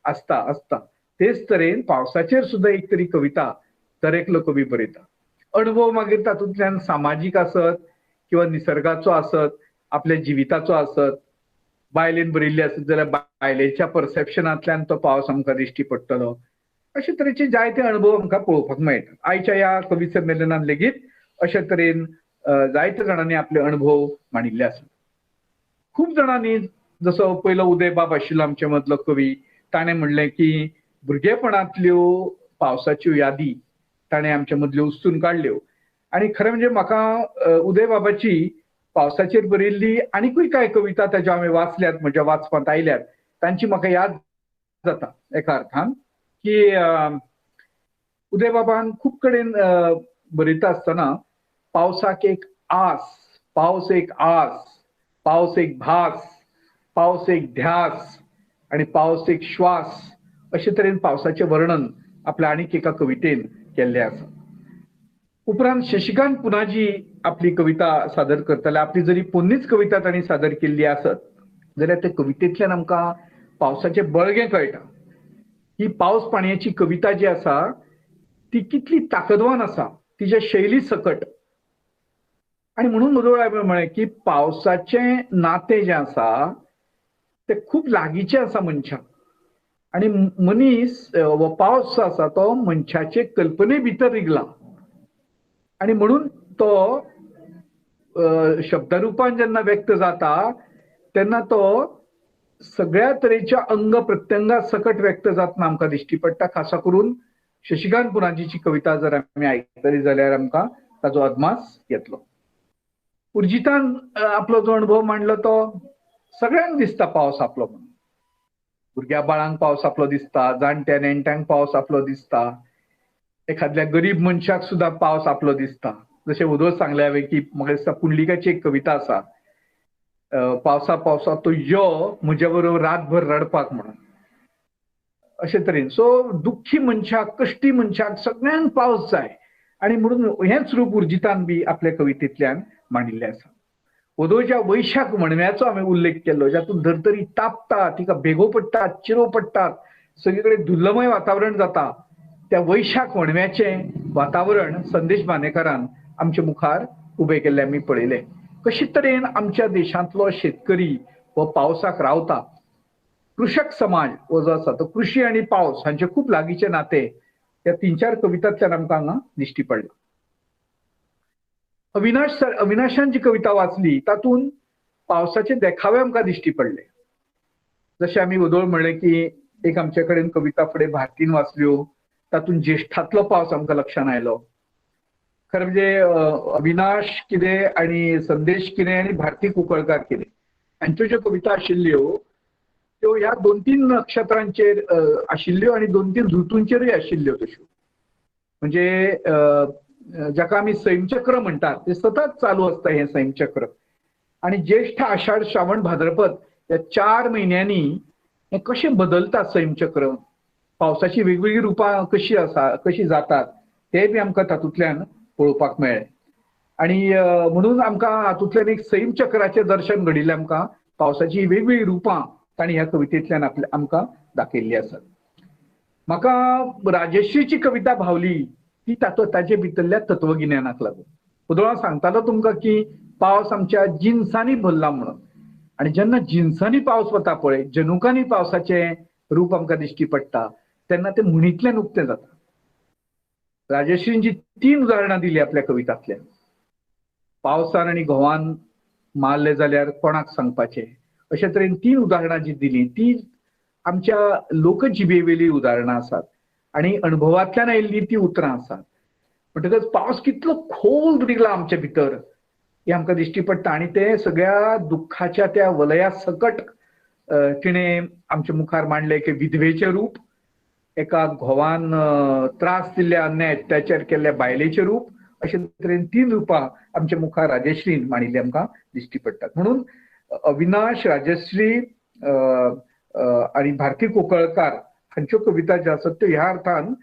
असता. तेच तरेन पावसाचेर सुद्धा एक तरी कविता दरेकलो कवी बरयता. अणभव मागीर तातूंतल्यान सामाजीक आसत किंवा निसर्गाचो आसत, आपल्या जिविताचो आसत. बायलेन बरयल्ली आसत जाल्यार बायलेच्या परसेप्शनांतल्यान तो पावस आमकां दिश्टी पडटलो. अशे तरेचे जायते अणभव आमकां पळोवपाक मेळटात. आयच्या ह्या कवी संमेलनान लेगीत अशे तरेन जायत्या जाणांनी आपले अणभव मांडिल्ले आसात. खूब जाणांनी जसो पयलो उदय बाब आशिल्लो आमचे मदलो कवी, ताणें म्हणलें की भुरगेपणांतल्यो पावसाच्यो यादी ताणें आमचे मदल्यो उस्तून काडल्यो. आनी खरें म्हणजे म्हाका उदय बाबाची पावसाचेर बरयल्ली आनीकूय कांय कविता ताज्यो हांवें वाचल्यात, म्हज्या वाचपांत आयल्यात. तांची म्हाका याद जाता एका अर्थान की उदय बाबान खूब कडेन बरयता आसतना पावसाक एक आस, पावस एक आस, पावस एक भास, पावस एक ध्यास आणि पावस एक श्वास अशे तरेन पावसाचें वर्णन आपल्या आनीक एका कवितेन केल्लें आसा. उपरांत शशिकांत पुनाजी आपली कविता सादर करतले. आपली जरी पोन्नीच कविता तांणी सादर केल्ली आसत जाल्यार त्या कवितेंतल्यान आमकां पावसाचें बळगें कळटा. ही पावस पाणयाची कविता जी आसा ती कितली ताकदवान आसा तिच्या शैली सकट. आणि म्हणून मुजोळ म्हळें की पावसाचें नातें जें आसा तें खूब लागींचें आसा मनशाक. आणि मनीस हो पावस आसा तो मनशाचे कल्पने भितर रिगला. आणि म्हणून तो शब्दरुपान जेन्ना व्यक्त जाता तेन्ना तो सगळ्या तरेच्या अंग प्रत्यंगा सकट व्यक्त जातना आमकां दिश्टी पडटा. खासा करून शशिकांत पुनाजीची कविता जर आमी आयकतली जाल्यार आमकां ताजो अदमास येतलो. उर्जितान आपलो जो अणभव मांडलो तो सगळ्यांक दिसता पावस आपलो म्हणून. भुरग्या बाळांक पावस आपलो दिसता, जाणट्या नेणट्यांक पावस आपलो दिसता, एखाद्या गरीब मनशाक सुद्धा पावस आपलो दिसता. जशें उदो सांगले हांवें की म्हाका दिसता पुंडलिकाची एक कविता आसा, पावसा पावसा तो यो म्हजे बरोबर रातभर रडपाक म्हणून. अशे तरेन सो दुख्खी मनशाक, कश्टी मनशाक सगळ्यांक पावस जाय. आणि म्हणून हेच रूप उर्जितान बी आपल्या कवितेंतल्यान मांडिल्लें आसा. वदोळच्या वैशाख म्हणव्याचो आम्ही उल्लेख केलो, ज्यातून धर्तरी तापता, तिका भेगो पडटात, चिरो पडटात, सगळीकडे धुल्लमय वातावरण जाता. त्या वैशाख म्हणव्याचे वातावरण संदेश बांदेकरान आमच्या मुखार उभे केल्ले आमी पळयले. कशे तरेन आमच्या देशांतलो शेतकरी हो पावसाक रावता. कृषक समाज हो जो आसा तो कृषी आणि पावस हांचे खूप लागींचे नाते ह्या 3-4 कवितांतल्यान आमकां हांगा दिश्टी पडले. अविनाशान जी कविता वाचली तातूंत पावसाचे देखावे आमकां दिश्टी पडले. जशें आमी वदोळ म्हणलें की एक आमचे कडेन कविता फुडें भारतीन वाचल्यो, तातूंत ज्येश्ठांतलो पावस आमकां लक्षांत आयलो. खरें म्हणजे अविनाश कितें आनी संदेश कितें आनी भारती कुंकळकार कितें हांच्यो ज्यो कविता आशिल्ल्यो त्यो ह्या 2-3 नक्षत्रांचेर आशिल्ल्यो आनी 2-3 ऋतूंचेरूय आशिल्ल्यो तश्यो. म्हणजे जाका आमी सैमचक्र म्हणटात ते सतत चालू आसता हें सैमचक्र. आनी ज्येष्ठ आषाढ श्रावण भाद्रपद ह्या 4 म्हयन्यांनी हें कशें बदलता सैमचक्र, पावसाची वेगवेगळी रुपां कशी जातात ते बी आमकां तातूंतल्यान पळोवपाक मेळ्ळें. आनी म्हणून आमकां हातूंतल्यान एक सैमचक्राचें दर्शन घडिल्लें. आमकां पावसाची वेगवेगळी रुपां तांणी ह्या कवितेंतल्यान आमकां दाखयल्ली आसात. म्हाका राजश्रीची कविता भावली ती ताचे भितरल्या तत्वगिन्यानाक लागून. वदोळां सांगतालो तुमकां की पावस आमच्या जिन्सांनी भरला म्हणून, आनी जेन्ना जिन्सांनी पावस वता पळय, जनुकांनी पावसाचें रूप आमकां दिश्टी पडटा तेन्ना तें म्हणींतल्यान उक्तें जाता. राजश्रीन जी 3 उदाहरणां दिली आपल्या कवितांतल्यान. पावसान आनी घोवान मारले जाल्यार कोणाक सांगपाचें, अशे तरेन 3 उदाहरणां जी दिली ती आमच्या लोकजिबेवेली उदाहरणां आसात आनी अणभवांतल्यान आयिल्ली ती उतरां आसात. म्हणटकच पावस कितलो खोल रिगला आमचे भितर हें आमकां दिश्टी पडटा. आनी ते सगळ्या दुख्खाच्या त्या वलया सकट तिणें आमच्या मुखार मांडलें की विधवेचें रूप, एका घोवान त्रास दिल्ल्या अन्याय अत्याचार केल्ल्या बायलेचें रूप, अशे तरेन 3 रुपां आमच्या मुखार राजश्रीन मांडिल्ली आमकां दिश्टी पडटात. म्हणून अविनाश, राजश्री आनी भारती कुंकळकार हांच्यो कविता ज्यो आसात त्यो ह्या अर्थान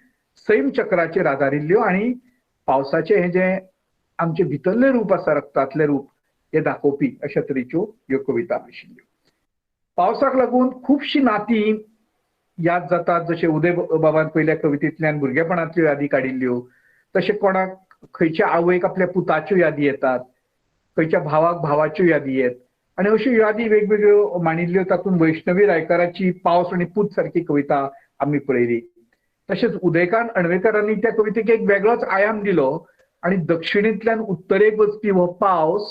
सैमचक्राचेर आदारिल्ल्यो आनी पावसाचें हें जें आमचे भितरलें रूप आसा, रक्तांतलें रूप हें दाखोवपी अशा तरेच्यो ह्यो कविता आशिल्ल्यो. पावसाक लागून खुबशीं नातीं याद जातात. जशें उदय बाबान पयल्या कवितेंतल्यान भुरगेपणांतल्यो यादी काडिल्ल्यो, तशें कोणाक खंयच्या आवयक आपल्या पुताच्यो यादी येतात, खंयच्या भावाक भावाच्यो यादी येत, आनी अश्यो यादी वेगवेगळ्यो मांडिल्ल्यो. तातूंत वैष्णवी रायकराची पावस आनी पूत सारकी कविता आमी पळयली. तशेंच उदयकांत अणवेकरांनी त्या कवितेक एक वेगळोच आयाम दिलो आनी दक्षिणेंतल्यान उत्तरेक वचपी हो पावस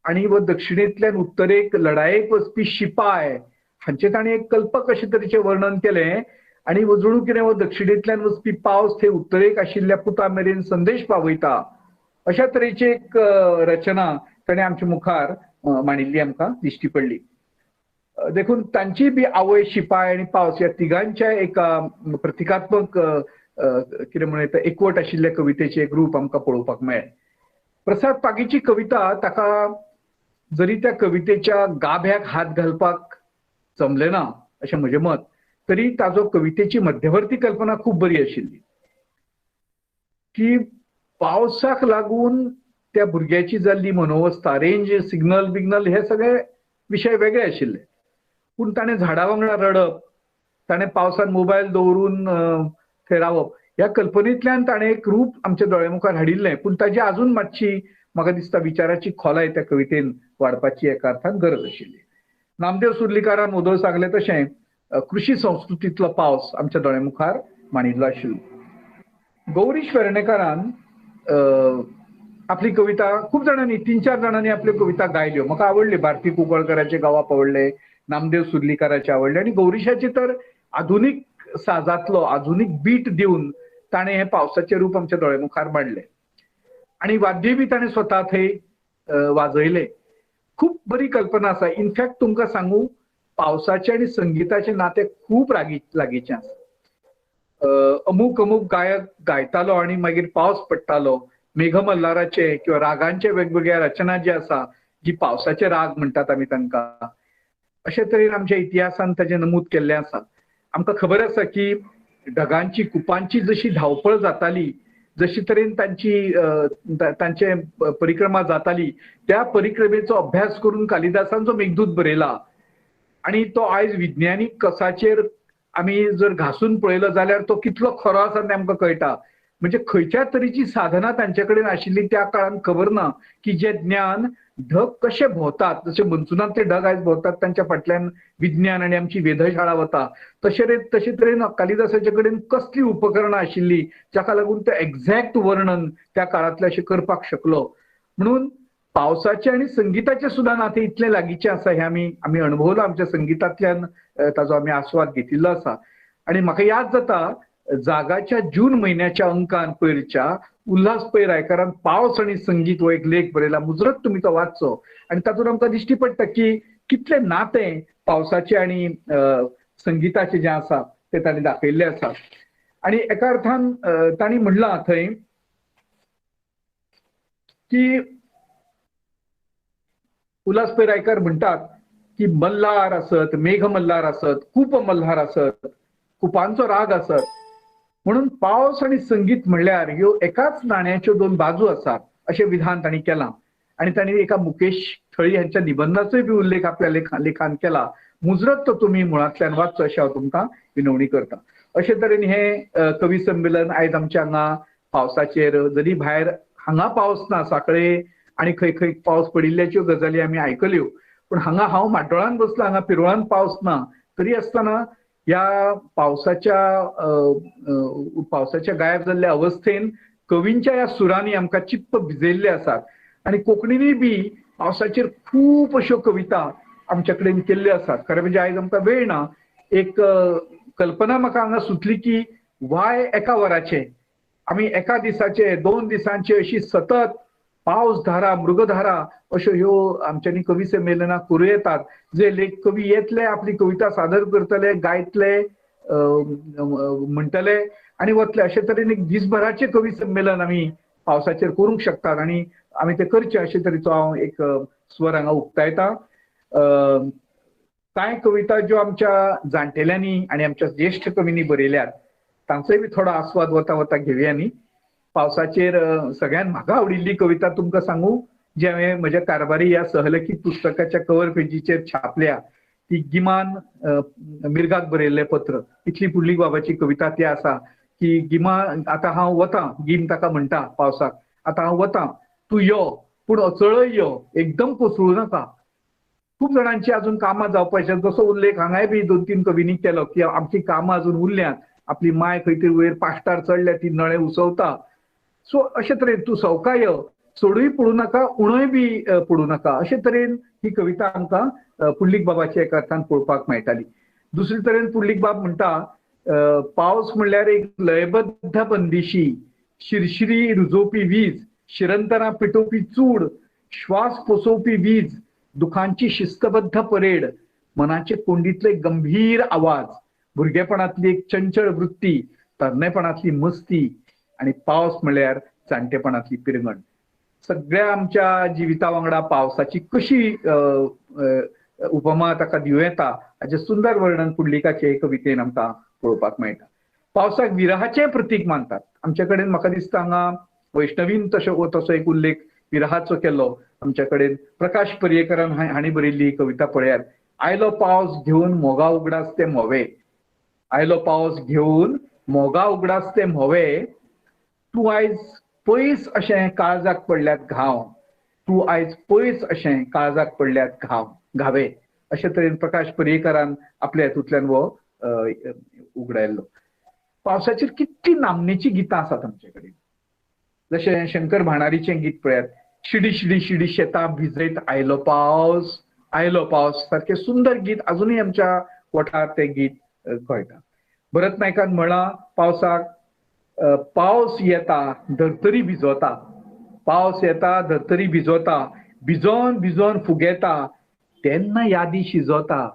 आनी व दक्षिणेंतल्यान उत्तरेक लढायेक वचपी शिपाय हांचे ताणें एक कल्पक अशे तरेचें वर्णन केलें. आनी जणू कितें हो दक्षिणेंतल्यान वचपी पावस थंय उत्तरेक आशिल्ल्या पुता मेरेन संदेश पावयता अशा तरेची एक रचना ताणें आमच्या मुखार मांडिल्ली आमकां दिश्टी पडली. देखून तांची बी आवय शिपाय आनी पावस ह्या तिगांच्या एका प्रतिकात्मक कितें म्हणटा एकवट आशिल्ल्या कवितेचें एक रूप आमकां पळोवपाक मेळ्ळें. प्रसाद पागीची कविता ताका जरी त्या कवितेच्या गाभ्याक हात घालपाक जमलें ना अशें म्हजें मत, तरी ताजो कवितेची मध्यवर्ती कल्पना खूब बरी आशिल्ली की पावसाक लागून त्या भुरग्याची जाल्ली मनोवस्था, रेंज सिग्नल बिग्नल हे सगळे विशय वेगळे आशिल्ले. पूण ताणें झाडां वांगडा रडप, ताणें पावसान मोबायल दवरून थंय रावप, ह्या कल्पनेंतल्यान ताणें एक रूप आमच्या दोळ्या मुखार हाडिल्लें. पूण ताची अजून मातशी म्हाका दिसता विचाराची खोलाय त्या कवितेन वाडपाची एका अर्थान गरज आशिल्ली. नामदेव सुर्लीकारान वदोळ सांगलें तशें कृषी संस्कृतींतलो पावस आमच्या दोळ्या मुखार मांडिल्लो आशिल्लो. गौरीश वेर्णेकारान आपली कविता खूब जाणांनी 3-4 जाणांनी आपल्यो कविता गायल्यो. म्हाका आवडली. भारती कुंकळकराचे गावप आवडले, नामदेव सुर्लीकाराचे आवडले आनी गौरीशाचे तर आधुनीक साजांतलो आधुनीक बीट दिवन ताणें हें पावसाचें रूप आमच्या दोळ्या मुखार मांडलें. आनी वाद्य बी ताणें स्वता थंय वाजयलें. खूब बरी कल्पना आसा. इनफॅक्ट तुमकां सांगू, पावसाचें आनी संगीताचें नातें खूब लागींचें आसा. अमूक गायक गायतालो आनी मागीर पावस पडटालो. मेघमल्हाराचे किंवा रागांचे वेगवेगळ्या रचना जी आसा, जी पावसाचे राग म्हणटात आमी तांकां, अशे तरेन आमच्या इतिहासान ताजें नमूद केल्लें आसा. आमकां खबर आसा की ढगांची कुपांची जशी धांवपळ जाताली, जशी तरेन तांचे परिक्रमा जाताली त्या परिक्रमेचो अभ्यास करून कालिदासान जो मेघदूत बरयला आणि तो आयज विज्ञानीक कसाचेर आमी जर घासून पळयलो जाल्यार तो कितलो खरो आसा तें आमकां कळटा. म्हणजे खंयच्या तरेची साधना तांचे कडेन आशिल्ली त्या काळान खबर ना की जे ज्ञान ढग कशे भोंवतात, जशे मनसुनांतले ढग आयज भोंवतात तांच्या फाटल्यान विज्ञान आनी आमची वेधशाळा वता, तशे तरेन कालिदासाचे कडेन कसली उपकरणां आशिल्ली जाका लागून ते एक्झॅक्ट वर्णन त्या काळांतले अशें करपाक शकलो. म्हणून पावसाचे आणि संगीताचे सुद्धा नाते इतले लागींचे आसा हे आमी अणभवला आमच्या संगीतांतल्यान ताजो आमी आस्वाद घेतिल्लो आसा. आणि म्हाका याद जाता जागाच्या जून म्हयन्याच्या अंकान पयरच्या उल्हास पै रायकरान पावस आणि संगीत हो एक लेख बरयला. मुजरत तुमी तो वाचचो आणि तातूंत आमकां दिश्टी पडटा की कितले नातें पावसाचे आणि संगीताचे जे आसा ते तांणी दाखयल्ले आसा. आणि एका अर्थान तांणी म्हणलां थंय की उल्हास पै रायकर म्हणटात की मल्हार आसत, मेघ मल्हार आसत, कूप मल्हार आसत, कुपांचो राग आसत. म्हणून पावस आणि संगीत म्हणल्यार ह्यो एकाच नाण्याच्यो दोन बाजू आसात अशें विधान तांणी केलां. आणि तांणी एका मुकेश थळी हांच्या निबंधाचोय बी उल्लेख आपल्या लेखान केला. मुजरत तो तुमी मुळांतल्यान वाचचो अशें हांव तुमकां विनवणी करता. अशे तरेन हे कवी संमेलन आयज आमच्या हांगा पावसाचेर, जरी भायर हांगा पावस ना सांखळे आणि खंय खंय पावस पडिल्ल्याच्यो गजाली आमी आयकल्यो, पण हांगा हांव माड्डोळान बसला, हांगा पिरोळान पावस ना, तरी आसतना ह्या पावसाच्या गायब जाल्ल्या अवस्थेन कवींच्या ह्या सुरांनी आमकां चित्त भिजयल्ले आसात. आणि कोंकणीनय बी पावसाचेर खूब अश्यो कविता आमच्या कडेन केल्ल्यो आसात. खरें म्हणजे आयज आमकां वेळ ना. एक कल्पना म्हाका हांगा सुचली की वाय एका वराचे आमी एका दिसाचे 2 दिसांचे अशी सतत पावसधारा, मृगधारा अश्यो ह्यो आमच्यांनी कवी संमेलनां करूं येतात. जे लेख कवी येतले, आपली कविता सादर करतले, गायतले, म्हणटले आणि वतले. अशे तरेन एक दिसभराचे कवी संमेलन आमी पावसाचेर करूंक शकतात आणि आमी ते करचे अशे तरेचो हांव एक स्वर हांगा उक्तायतां. कांय कविता ज्यो आमच्या जाणटेल्यांनी आणि आमच्या ज्येश्ठ कवींनी बरयल्यात तांचोय बी थोडो आस्वाद वता घेवया न्ही. पावसाचेर सगळ्यात म्हाका आवडिल्ली कविता तुमकां सांगू, जी हांवें म्हज्या कारभारी ह्या सहलिखीत पुस्तकाच्या कवर पेजीचेर छापल्या. ती गिमान मिर्गाक बरयल्लें पत्र. इतली पुंडलीक बाबाची कविता ती आसा की गिमा, आतां हांव वतां, गीम ताका म्हणटा पावसाक, आतां हांव वतां, तूं यो पूण अचळय यो, एकदम कोसळूं नाका. खूब जाणांची अजून कामां जावपाची, जसो उल्लेख हांगाय बी 2-3 कवींनी केलो की आमची कामां अजून उरल्यांत, आपली माय खंय तरी वयर पाश्टार चडल्या, ती नळे उसवता. सो अशे तरेन तूं सवका यो, चडूय पडूं नाका, उणोय बी पडूं नाका. अशे तरेन ही कविता आमकां पुंडलीक बाबाच्या एका अर्थान पळोवपाक मेळटाली. दुसरे तरेन पुंडलीक बाब म्हणटा पावस म्हणल्यार एक लयबद्ध बंदिशी, शिरशिरी रुजोवपी वीज, शिरंतरां पेटोवपी चूड, श्वास पोसोवपी वीज, दुखांची शिस्तबद्ध परेड, मनाचे कोंडीतले गंभीर आवाज, भुरगेपणातली एक चंचळ वृत्ती, तरणेपणातली मस्ती आणि पावस म्हणल्यार जाणटेपणातली पिरंगण. सगळ्या आमच्या जिविता वांगडा पावसाची कशी उपमा ताका दिवं येता हाचें सुंदर वर्णन पुंडलिकाचे कवितेन आमकां पळोवपाक मेळटा. पावसाक विरहाचें प्रतीक मानतात. आमचे कडेन म्हाका दिसता हांगा वैष्णवीन तसो एक उल्लेख विरहाचो केलो. आमच्या कडेन प्रकाश पर्येकरान हांणी बरयल्ली कविता पळयात. आयलो पावस घेवन मोगा उगडास ते म्होवे, आयलो पावस घेवन मोगा उगडास ते म्होवे, तूं आयज पयस अशें काळजाक पडल्यात घाव, तूं आयज पयस अशें काळजाक पडल्यात घावे. अशे तरेन प्रकाश पर्येकरान आपल्या हेतूंतल्यान वो उगडायल्लो. पावसाचेर कितली नामनेची गितां आसात आमचे कडेन. जशें शंकर भाणारीचें गीत पळयात, शिडी शिडी शिडी शेतां भिजयत आयलो पावस, आयलो पावस सारकें सुंदर गीत अजूनय आमच्या ओठार तें गीत गोंयता. भरत नायकान म्हळां पावसाक, पावस येता धर्तरी भिजोता, पावस येता धर्तरी भिजोता, भिजोन भिजोन फुगेता, तेन्ना यादी शिजोता,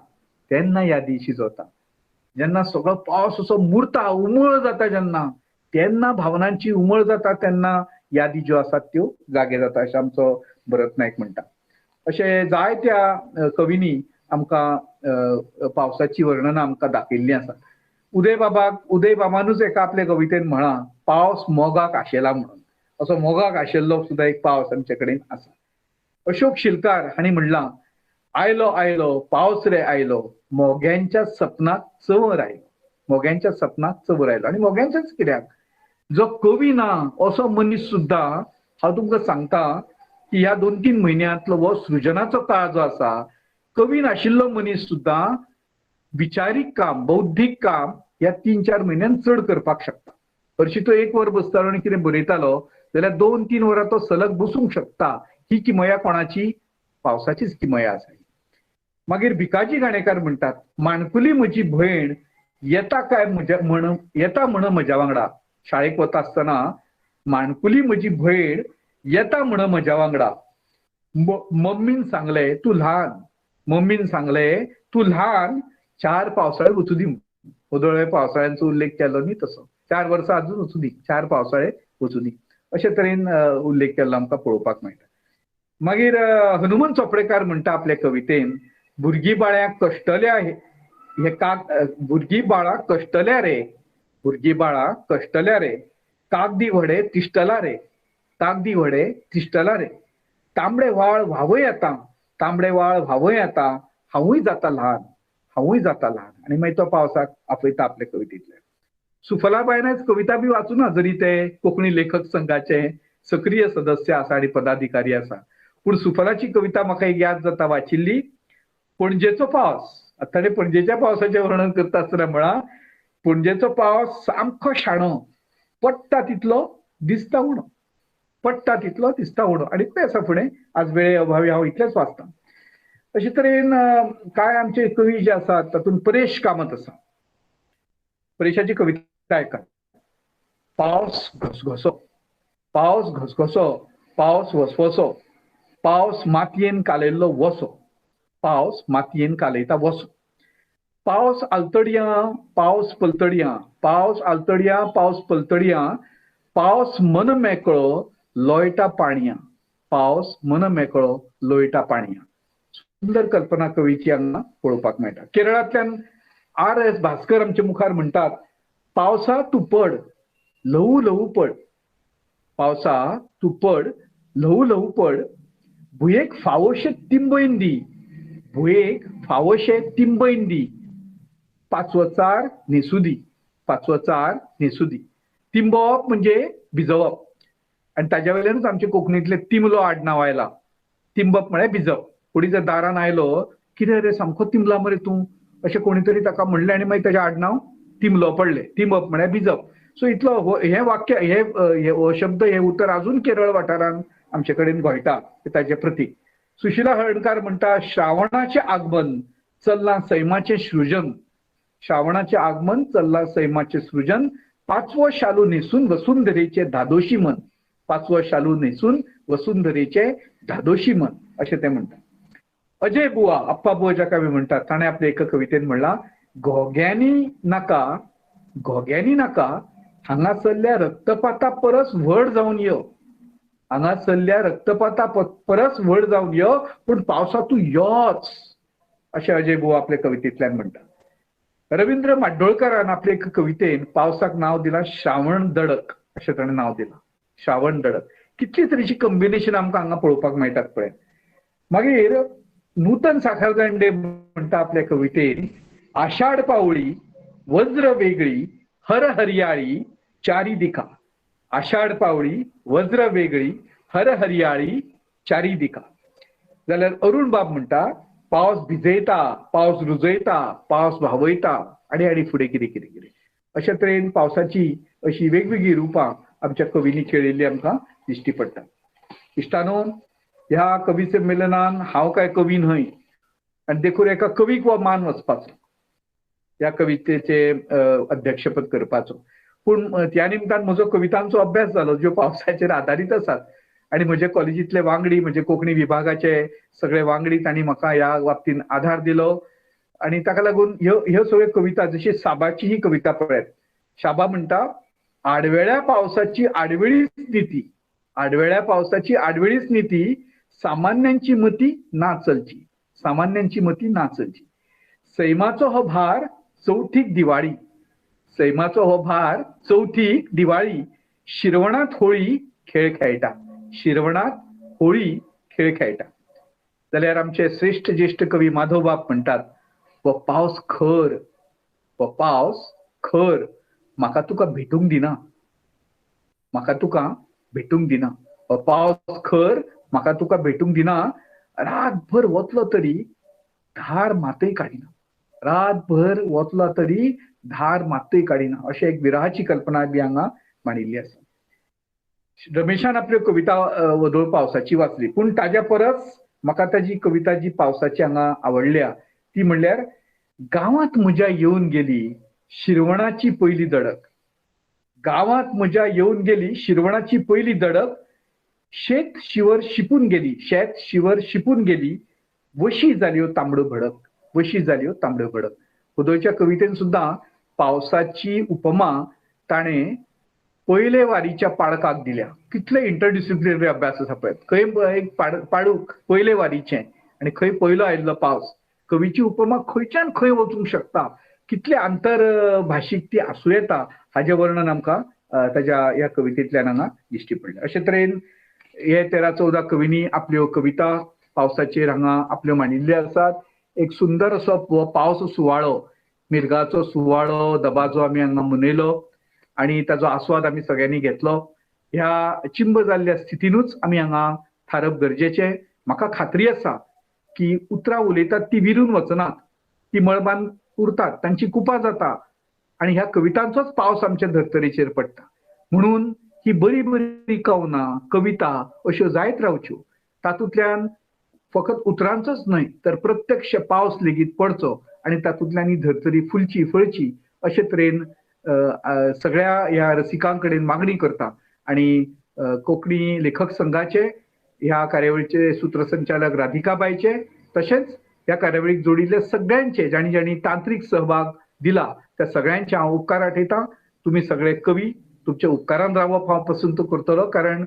तेन्ना यादी शिजोता. जेन्ना सगळो पावस असो मुरता, उमळ जाता जेन्ना, तेन्ना भावनांची उमळ जाता, तेन्ना यादी ज्यो आसात त्यो जागे जाता अशें आमचो भरत नायक म्हणटा. अशें जायत्या कवींनी आमकां पावसाची वर्णनां आमकां दाखयल्लीं आसात. उदय बाबानूच एका आपल्या कवितेन म्हणा पावस मोगाक आशेला म्हणून. असो मोगाक आशिल्लो सुद्धा एक पावस आमचे कडेन आसा. अशोक शिलकार हांणी म्हणलां, आयलो आयलो पावस रे आयलो, मोग्यांच्या सपनात चवर आयलो. मोग्यांच्या सपनात चवर आयलो. आनी मोग्यांच्याच कित्याक, जो कवी ना असो मनीस सुद्धा हांव तुमकां सांगता की ह्या 2-3 म्हयन्यांतलो हो सृजनाचो काळ जो आसा, कवी नाशिल्लो मनीस सुद्धा विचारीक काम, बौद्धीक काम ह्या 3-4 म्हयन्यांत चड करपाक शकता. हरशी तो 1 वर बसतालो आनी कितें बरयतालो जाल्यार 2-3 वरां तो सलग बसूंक शकता. ही किमया कोणाची? पावसाचीच किमया आसा. मागीर भिकाजी घाणेकार म्हणटात, माणकुली म्हजी भयण येता काय येता म्हण म्हज्या वांगडा. शाळेक वता आसतना माणकुली म्हजी भयण येता म्हण म्हज्या वांगडा. मम्मीन सांगलें तूं ल्हान, मम्मीन सांगलें तूं ल्हान, 4 पावसाळे वचूं दी. ओदोळे पावसाळ्यांचो उल्लेख केलो न्ही तसो. 4 वर्सां अजून वचूं दी, 4 पावसाळे वचूं दी, अशे तरेन उल्लेख केल्लो आमकां पळोवपाक मेळटा. मागीर हनुमंत चोपडेकार म्हणटा आपल्या कवितेन, भुरगीं बाळ्यांक कश्टल्या भुरगीं बाळां कश्टल्या रे, भुरगीं बाळां कश्टल्या रे, कागदी व्हडे तिश्टला रे, कागदी व्हडे तिश्टला रे, तांबडे वाळ व्हावय येता, तांबडे वाळ व्हावय येता, हांवूय जाता ल्हान, हांवूय जाता ल्हान. आनी मागीर तो पावसाक आपयता आपल्या कवितेंतल्यान. सुफलाबायनाच कविता बी वाचूना, जरी ते कोंकणी लेखक संघाचे सक्रिय सदस्य आसा आनी पदाधिकारी आसा. पूण सुफलाची कविता म्हाका एक याद जाता वाचिल्ली, पणजेचो पावस. आतां ताणें पणजेच्या पावसाचें वर्णन करता आसतना म्हणा, पणजेचो पावस सामको शाणो, पडटा तितलो दिसता उणो, पडटा तितलो दिसता उणो. आनी खंय आसा फुडें, आज वेळे अभावी हांव इतलेंच वाचतां. अशे तरेन कांय आमचे कवी जे आसात तातूंत परेश कामत आसा. परेशाची कविता आयकात. पावस घसघसो, पावस घसघसो, पावस वसवसो, पावस मातयेन कालयल्लो वसो, पावस मातयेन कालयता वसो, पावस आलतडयां पावस पलतडयां, पावस आलतडयां पावस पलतडयां, पावस मन मेकळो लोयटा पाणयां, पावस मन मेकळो लोयटा पाणयां. सुंदर कल्पना कवीची हांगा पळोवपाक मेळटा. केरळांतल्यान R.S. भास्कर आमचे मुखार म्हणटात, पावसा तूं पड ल्हवू ल्हवू पड, पावसा तूं पड ल्हवू ल्हवू पड, भुंयेक फावोशे तिंबयन दी, भुंयेक फावोशे तिंबयन दी, पाचवो चार न्हेसू दी, पाचवो चार न्हेसू दी. तिंबवप म्हणजे भिजवप, आनी ताज्या वयल्यानूच आमचे कोंकणींतले तिंबलो आडनांव आयला. तिंबप म्हळ्यार भिजप. कोणी जर दारान आयलो, कितें रे सामको तिंबला मरे तूं, अशें कोणी तरी ताका म्हणलें आनी मागीर ताचें आडनांव तिंबलो पडलें. तिंबप म्हळ्यार भिजप. सो इतलो हे वाक्य हे शब्द हे उतर अजून केरळ वाठारांत आमचे कडेन घोळटा ताचे प्रतीक. सुशिला हळदणकार म्हणटा, श्रावणाचें आगमन चल्लां सैमाचें सृजन, श्रावणाचें आगमन चल्लां सैमाचें सृजन, पाचवो शालू न्हेसून वसुंधरेचे धादोशी मन, पाचवो शालू न्हेसून वसुंधरेचे धादोशी मन, अशें ते म्हणटात. अजय बुवा, अप्पा बुवा जाका आमी म्हणटात, ताणें आपल्या एका कवितेन म्हणलां, घोग्यांनी नाका हांगासरल्या रक्तपाता परस व्हड जावन यो, हांगासरल्या रक्तपाता परस व्हड जावन यो, पूण पावसा तूं योच, अशें अजय बुवा आपल्या कवितेंतल्यान म्हणटा. रवींद्र माडोळकरान आपल्या एका कवितेन पावसाक नांव दिलां श्रावण दडक, अशें ताणें नांव दिलां. श्रावण दडक. कितली तरेची कॉम्बिनेशन आमकां हांगा पळोवपाक मेळटात पळय. मागीर नूतन साखरगंडे म्हणटा आपल्या कवितेन, आषाढ पावळी वज्र वेगळी हर हरियाळी चारी दिका, आषाढ पावळी वज्र वेगळी हर हरियाळी चारी दिका. जाल्यार अरुण बाब म्हणटा, पावस भिजयता, पावस रुजयता, पावस व्हावयता, आनी फुडें कितें कितें कितें. अशे तरेन पावसाची अशी वेगवेगळी रुपां आमच्या कवींनी खेळिल्ली आमकां दिश्टी पडटा. इश्टानो, ह्या कवी संमेलनान हांव काय कवी न्हय, आनी देखून एका कवीक हो मान वचपाचो, ह्या कवितेचे अध्यक्षपद करपाचो. पूण त्या निमतान म्हजो कवितांचो अभ्यास जालो, ज्यो पावसाचेर आदारीत आसात, आनी म्हजे कॉलेजींतले वांगडी, म्हणजे कोंकणी विभागाचे सगळे वांगडी तांणी म्हाका ह्या बाबतींत आधार दिलो. आनी ताका लागून ह्यो सगळ्यो कविता, जशी साबाची ही कविता पळयात. शाबा म्हणटा, आडवेळ्या पावसाची आडवेळीच नीती, आडवेळ्या पावसाची आडवेळीच नीती, सामान्यांची मती ना चलची, सामान्यांची मती ना चलची. सैमाचो हो भार चौथीक दिवाळी, सैमाचो हो भार चवथीक दिवाळी शिरवणात होळी खेळ खेळटा. शिरवणात होळी खेळ खेळटा. जाल्यार आमचे श्रेष्ठ ज्येष्ठ कवी माधव बाब म्हणटात, हो पावस खर, हो पावस खर म्हाका तुका भेटूंक दिना, म्हाका तुका भेटूंक दिना. हो पावस खर म्हाका तुका भेटूंक दिना. रातभर वतलो तरी धार मातय काडिना. रातभर वतलो तरी धार मातय काडिना. अशें एक विरहाची कल्पना बी हांगा मांडिल्ली आसा. रमेशान आपल्यो कविता वदळ पावसाची वाचली, पूण ताज्या परस म्हाका ताजी कविता जी पावसाची हांगा आवडल्या ती म्हणल्यार, गांवांत म्हज्या येवन गेली शिरवणाची पयली दडक. गांवांत म्हज्या येवन गेली शिरवणाची पयली दडक. शेत शिवर शिपून गेली, शेत शिवर शिपून गेली. वशी जाल्यो तांबड्यो भडक, वशी जाल्यो तांबड्यो भडक. वदळच्या कवितेन सुद्दां पावसाची उपमा ताणें पयले वारीच्या पाडकाक दिल्या. कितले इंटरडिसिप्लिनरी अभ्यास आसा पळय. खंय एक पाडूक पयले वारीचें आनी खंय पयलो आयिल्लो पावस. कवीची उपमा खंयच्यान खंय वचूंक शकता, कितले आंतर भाशीक ती आसूं येता हाचें वर्णन आमकां ताच्या ह्या कवितेंतल्यान हांगा दिश्टी पडलें. अशे तरेन हे 13-14 कवींनी आपल्यो कविता पावसाचेर हांगा आपल्यो मांडिल्ल्यो आसात. एक सुंदर असो पावस सुवाळो, मिरगाचो सुवाळो दबाजो आमी हांगा मनयलो आणि ताचो आस्वाद आमी सगळ्यांनी घेतलो. ह्या चिंब जाल्ल्या स्थितीनूच आमी हांगा थारप गरजेचें. म्हाका खात्री आसा की उतरां उलयतात ती विरून वचनात, ती मळबान उरतात, तांची कुपां जाता आणि ह्या कवितांचोच पावस आमच्या धर्तरेचेर पडटा. म्हणून ही बरी बरी कवनां कविता अश्यो जायत रावच्यो. तातूंतल्यान फकत उतरांचोच न्हय तर प्रत्यक्ष पावस लेगीत पडचो आणि तातूंतल्यान ही धर्तरी फुलची फळची अशे तरेन सगळ्या ह्या रसिकां कडेन मागणी करता. आणि कोंकणी लेखक संघाचे ह्या कार्यावळीचे सूत्रसंचालक राधिकाबाईचे तशेंच ह्या कार्यावळीक जोडिल्ले सगळ्यांचे जाणी जाणी तांत्रिक सहभाग दिला त्या सगळ्यांचे हांव उपकार आठयतां. तुमी सगळे कवी, तुमच्या उपकारान रावप हांव पसंत करतलो, कारण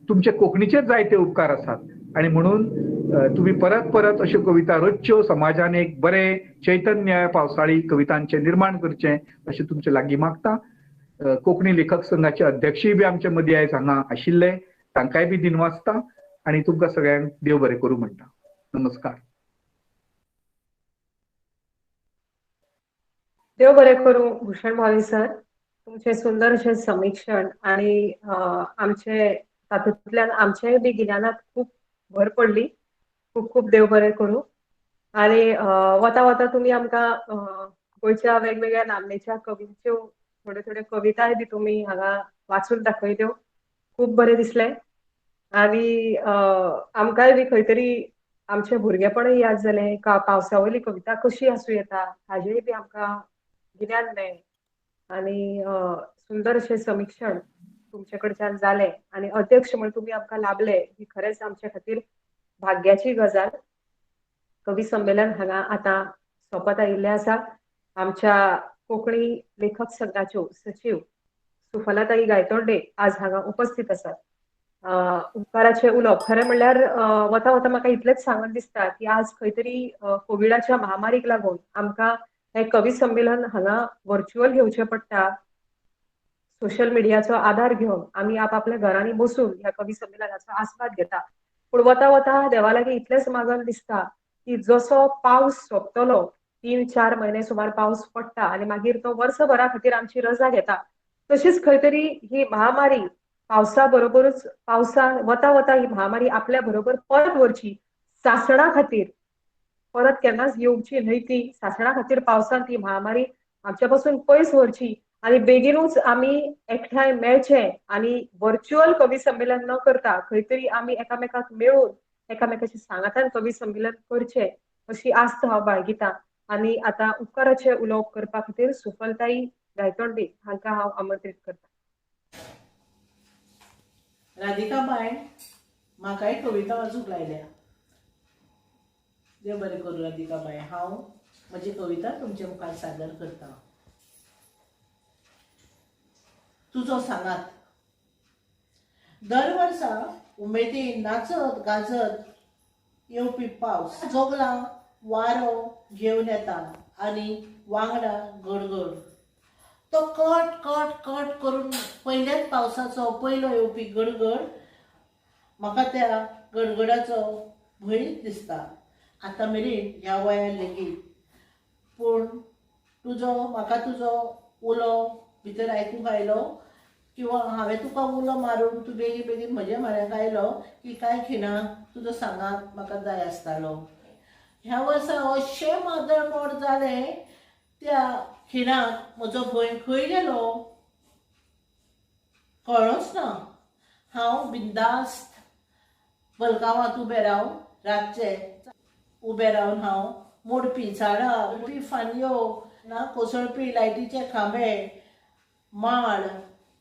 तुमचे कोंकणीचेच जायते उपकार आसात आणि म्हणून तुम्ही परत परत अश्यो कविता रच्च्यो, समाजान एक बरें चैतन्य पावसाळी कवितांचे निर्माण करचें अशें तुमचे लागीं मागता. कोंकणी लेखक संघाचे अध्यक्षय बी आमचे मदीं आयज हांगा आशिल्ले, तांकांय बी दिनवासता आणि तुमकां सगळ्यांक देव बरें करूं म्हणटा. नमस्कार. देव बरें करूं भूषण भावे सर. तुमचे सुंदर अशें समीक्षण आणि आमचे तातूंतल्यान आमचे बी गिन्यानात खूप भर पडली. खूप खूप देव बरें करूं. आणि वता वता तुम्ही आमकां गोंयच्या वेगवेगळ्या नामनेच्या कवींच्यो थोड्यो थोड्यो कविताय बी तुम्ही हांगा वाचून दाखयल्यो. खूप बरें दिसलें. आणि आमकांय बी खंय तरी आमचें भुरगेपणय याद जालें. पावसा वयली कविता कशी आसूं येता हाजेंय बी आमकां गिन्यान मेळ्ळें. आणि सुंदर अशें समीक्षण तुमचे कडच्यान जालें आणि अध्यक्ष म्हणून तुम्ही आमकां लाभले ही खरेंच आमचे खातीर भाग्याची गजाल. कवी संमेलन हांगा आतां सोंपत आयिल्लें आसा. आमच्या कोंकणी लेखक संघाच्यो सचिव सुफलाताई गायतोंडे आज हांगा उपस्थित आसात. उपकाराचे उलोवप खरें म्हणल्यार वता वता म्हाका इतलेंच सांगन दिसता की आज खंय तरी कोविडाच्या महामारीक लागून आमकां हे कवी संमेलन हांगा व्हर्च्युअल घेवचें पडटा. सोशल मिडियाचो आधार घेवन आमी आपआपल्या घरांनी बसून ह्या कवी संमेलनाचो आस्वाद घेता. पूण वता वता देवा लागीं इतलेंच मागन दिसता की जसो पावस सोंपतलो, 3-4 म्हयने सुमार पावस पडटा आनी मागीर तो वर्सभरा खातीर आमची रजा घेता, तशीच खंय तरी ही महामारी पावसा बरोबरूच वता वता ही महामारी आपल्या बरोबर परत व्हरची. सासणा खातीर परत केन्नाच येवची न्हय ती. सासणा खातीर पावसान ती महामारी आमच्या पासून पयस व्हरची आणि बेगीनूच आमी एकठांय मेळचे आणि व्हर्च्युअल कवी संमेलन न करता खंय तरी आमी एकामेकाक मेळून एकामेकाच्या सांगातान कवी संमेलन करचें अशी आस्त हांव बाळगितां. आणि आता उपकाराचे उलोवप करपा खातीर सुफलताई गायतोंडे हांकां हांव आमंत्रीत करतां. राधिका बाय म्हाकाय कविता वाचूंक लायल्या. देव बरें करूं राधिका बाय. हांव म्हजी कविता तुमच्या मुखार सादर करतां. तुजो सांगात. दर वर्सा उमेदीन नाचत गाजत येवपी पावस जोगलां वारो घेवन येता आनी वांगडा गडगड. तो कट कट कट करून पहिल्याच पावसाचो पयलो येवपी गडगड म्हाका त्या गडगडाचो भंयच दिसता आतां मेरेन ह्या वयार लेगीत. पूण म्हाका तुजो उलो भितर आयकूंक आयलो किंवा हांवें तुका उलो मारून तूं बेगीन बेगीन म्हज्या म्हऱ्यांत आयलो की कांय खिणा तुजो सांगात म्हाका जाय आसतालो. ह्या वर्सा अशें मादळ मोड जालें त्या खिणाक म्हजो भंय खंय गेलो कळ्ळोच ना. हांव बिंदास्त बलकावांत उबें रावन रातचें उबें रावन हांव मोडपी झाडां मोडपी फांदयो ना कोसळपी लायटीचे खांबे माड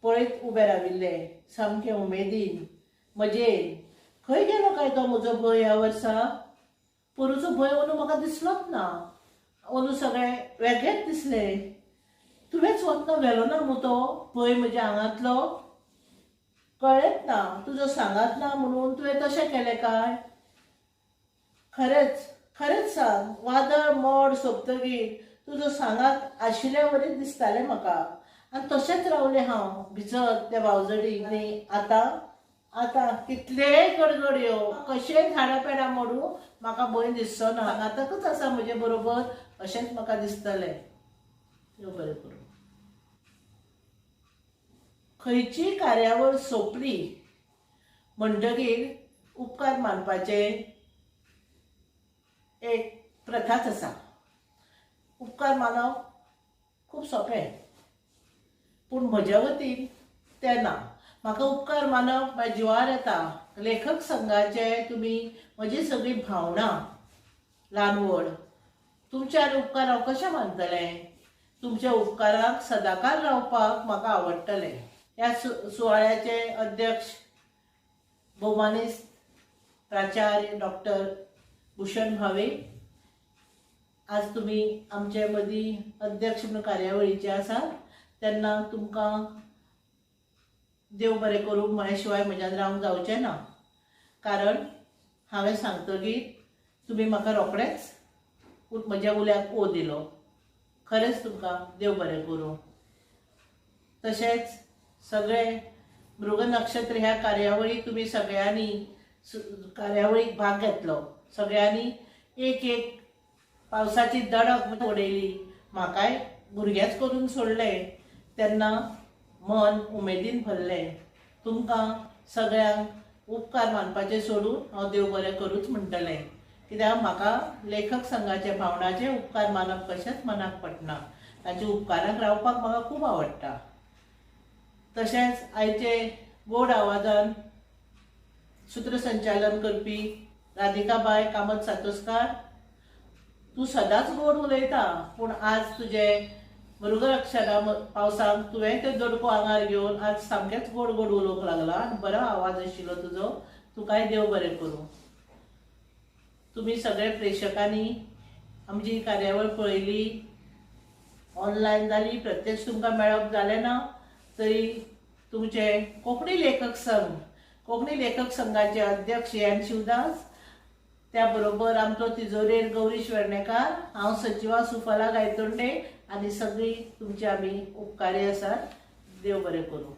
पळयत उबें राविल्ले सामकें उमेदीन मजेन. खंय गेलो काय तो म्हजो भंय ह्या वर्सा. पोरूचो भंय अंदू म्हाका दिसलोच ना. अंदू सगळें वेगळेंच दिसलें. तुवेंच वतना व्हेलो ना मू तो भंय म्हज्या आंगांतलो. कळ्ळेंच ना तुजो सांगात ना म्हणून तुवें तशें केलें काय. खरेंच खरेंच सांग वादळ मोड सोंपतकीर तुजो सांगात आशिल्ले वरीच दिसतालें म्हाका आनी तशेंच रावलें हांव भिजत त्या वावजडीक. न्ही आतां कितलेय गडगड येवं कशेंय झाडां पेडां मोडूं म्हाका भंय दिसचो ना. आतांकच आसा म्हजे बरोबर अशेंच म्हाका दिसतलें. देव बरें करूं. खंयची कार्यावळ सोंपली म्हणटकीर उपकार मानपाचे एक प्रथाच आसा. उपकार मानप खूब सोंपें पूण म्हज्या वतीन तें ना. म्हाका उपकार मानप म्हाज्या जिवार येता. लेखक संघाचे तुमी म्हजी सगळी भावना ल्हान व्हड तुमच्या उपकार हांव कशें मानतलें. तुमच्या उपकाराक सदांकाळ रावपाक म्हाका आवडटलें. ह्या सुवाळ्याचे अध्यक्ष भौमानीस्त प्राचार्य डॉक्टर भूषण भावे आज तुमी आमचे मदीं अध्यक्ष म्हणून कार्यावळीचे आसात तेन्ना तुमकां देव बरें करूं म्हळ्या शिवाय म्हज्यान रावंक जावचें ना. कारण हांवें सांगतकीर तुमी म्हाका रोखडेच म्हज्या उल्याक ओ दिलो. खरेंच तुमकां देव बरें करूं. तशेंच सगळे मृग नक्षत्र ह्या कार्यावळीक तुमी सगळ्यांनी कार्यावळीक भाग घेतलो. सगळ्यांनी एक एक पावसाची दडक उडयली. म्हाकाय भुरगेंच करून सोडलें तेन्ना मन उमेदीन भरलें. तुमकां सगळ्यांक उपकार मानपाचें सोडून हांव देव बरें करूच म्हणटलें. कित्याक म्हाका लेखक संघाचे भावनाचे उपकार मानप कशेंच मनाक पडना. ताच्या उपकाराक रावपाक म्हाका खूब आवडटा. तशेंच आयचे गोड आवाजान सूत्रसंचालन करपी राधिकाबाई कामत सातोसकार तूं सदांच गोड उलयता पूण आज तुजे मृगरक्षरा पावसाक तुवें त्यो दडको आंगार घेवन आज सामकेंच गोड गोड उलोवंक लागला आनी बरो आवाज आशिल्लो तुजो. तुकाय देव बरें करूं. तुमी सगळे प्रेक्षकांनी आमची कार्यावळ पळयली ऑनलायन जाली प्रत्यक्ष तुमकां मेळप जालें ना तरी तुमचे कोंकणी लेखक संघाचे अध्यक्ष एन शिवदास त्या बरोबर आमचो तिजोरेर गौरीश वेर्णेकार हांव सचिवा सुफला गायतोंडे आनी सगळीं तुमची आमी उपकारी आसात. देव बरें करूं.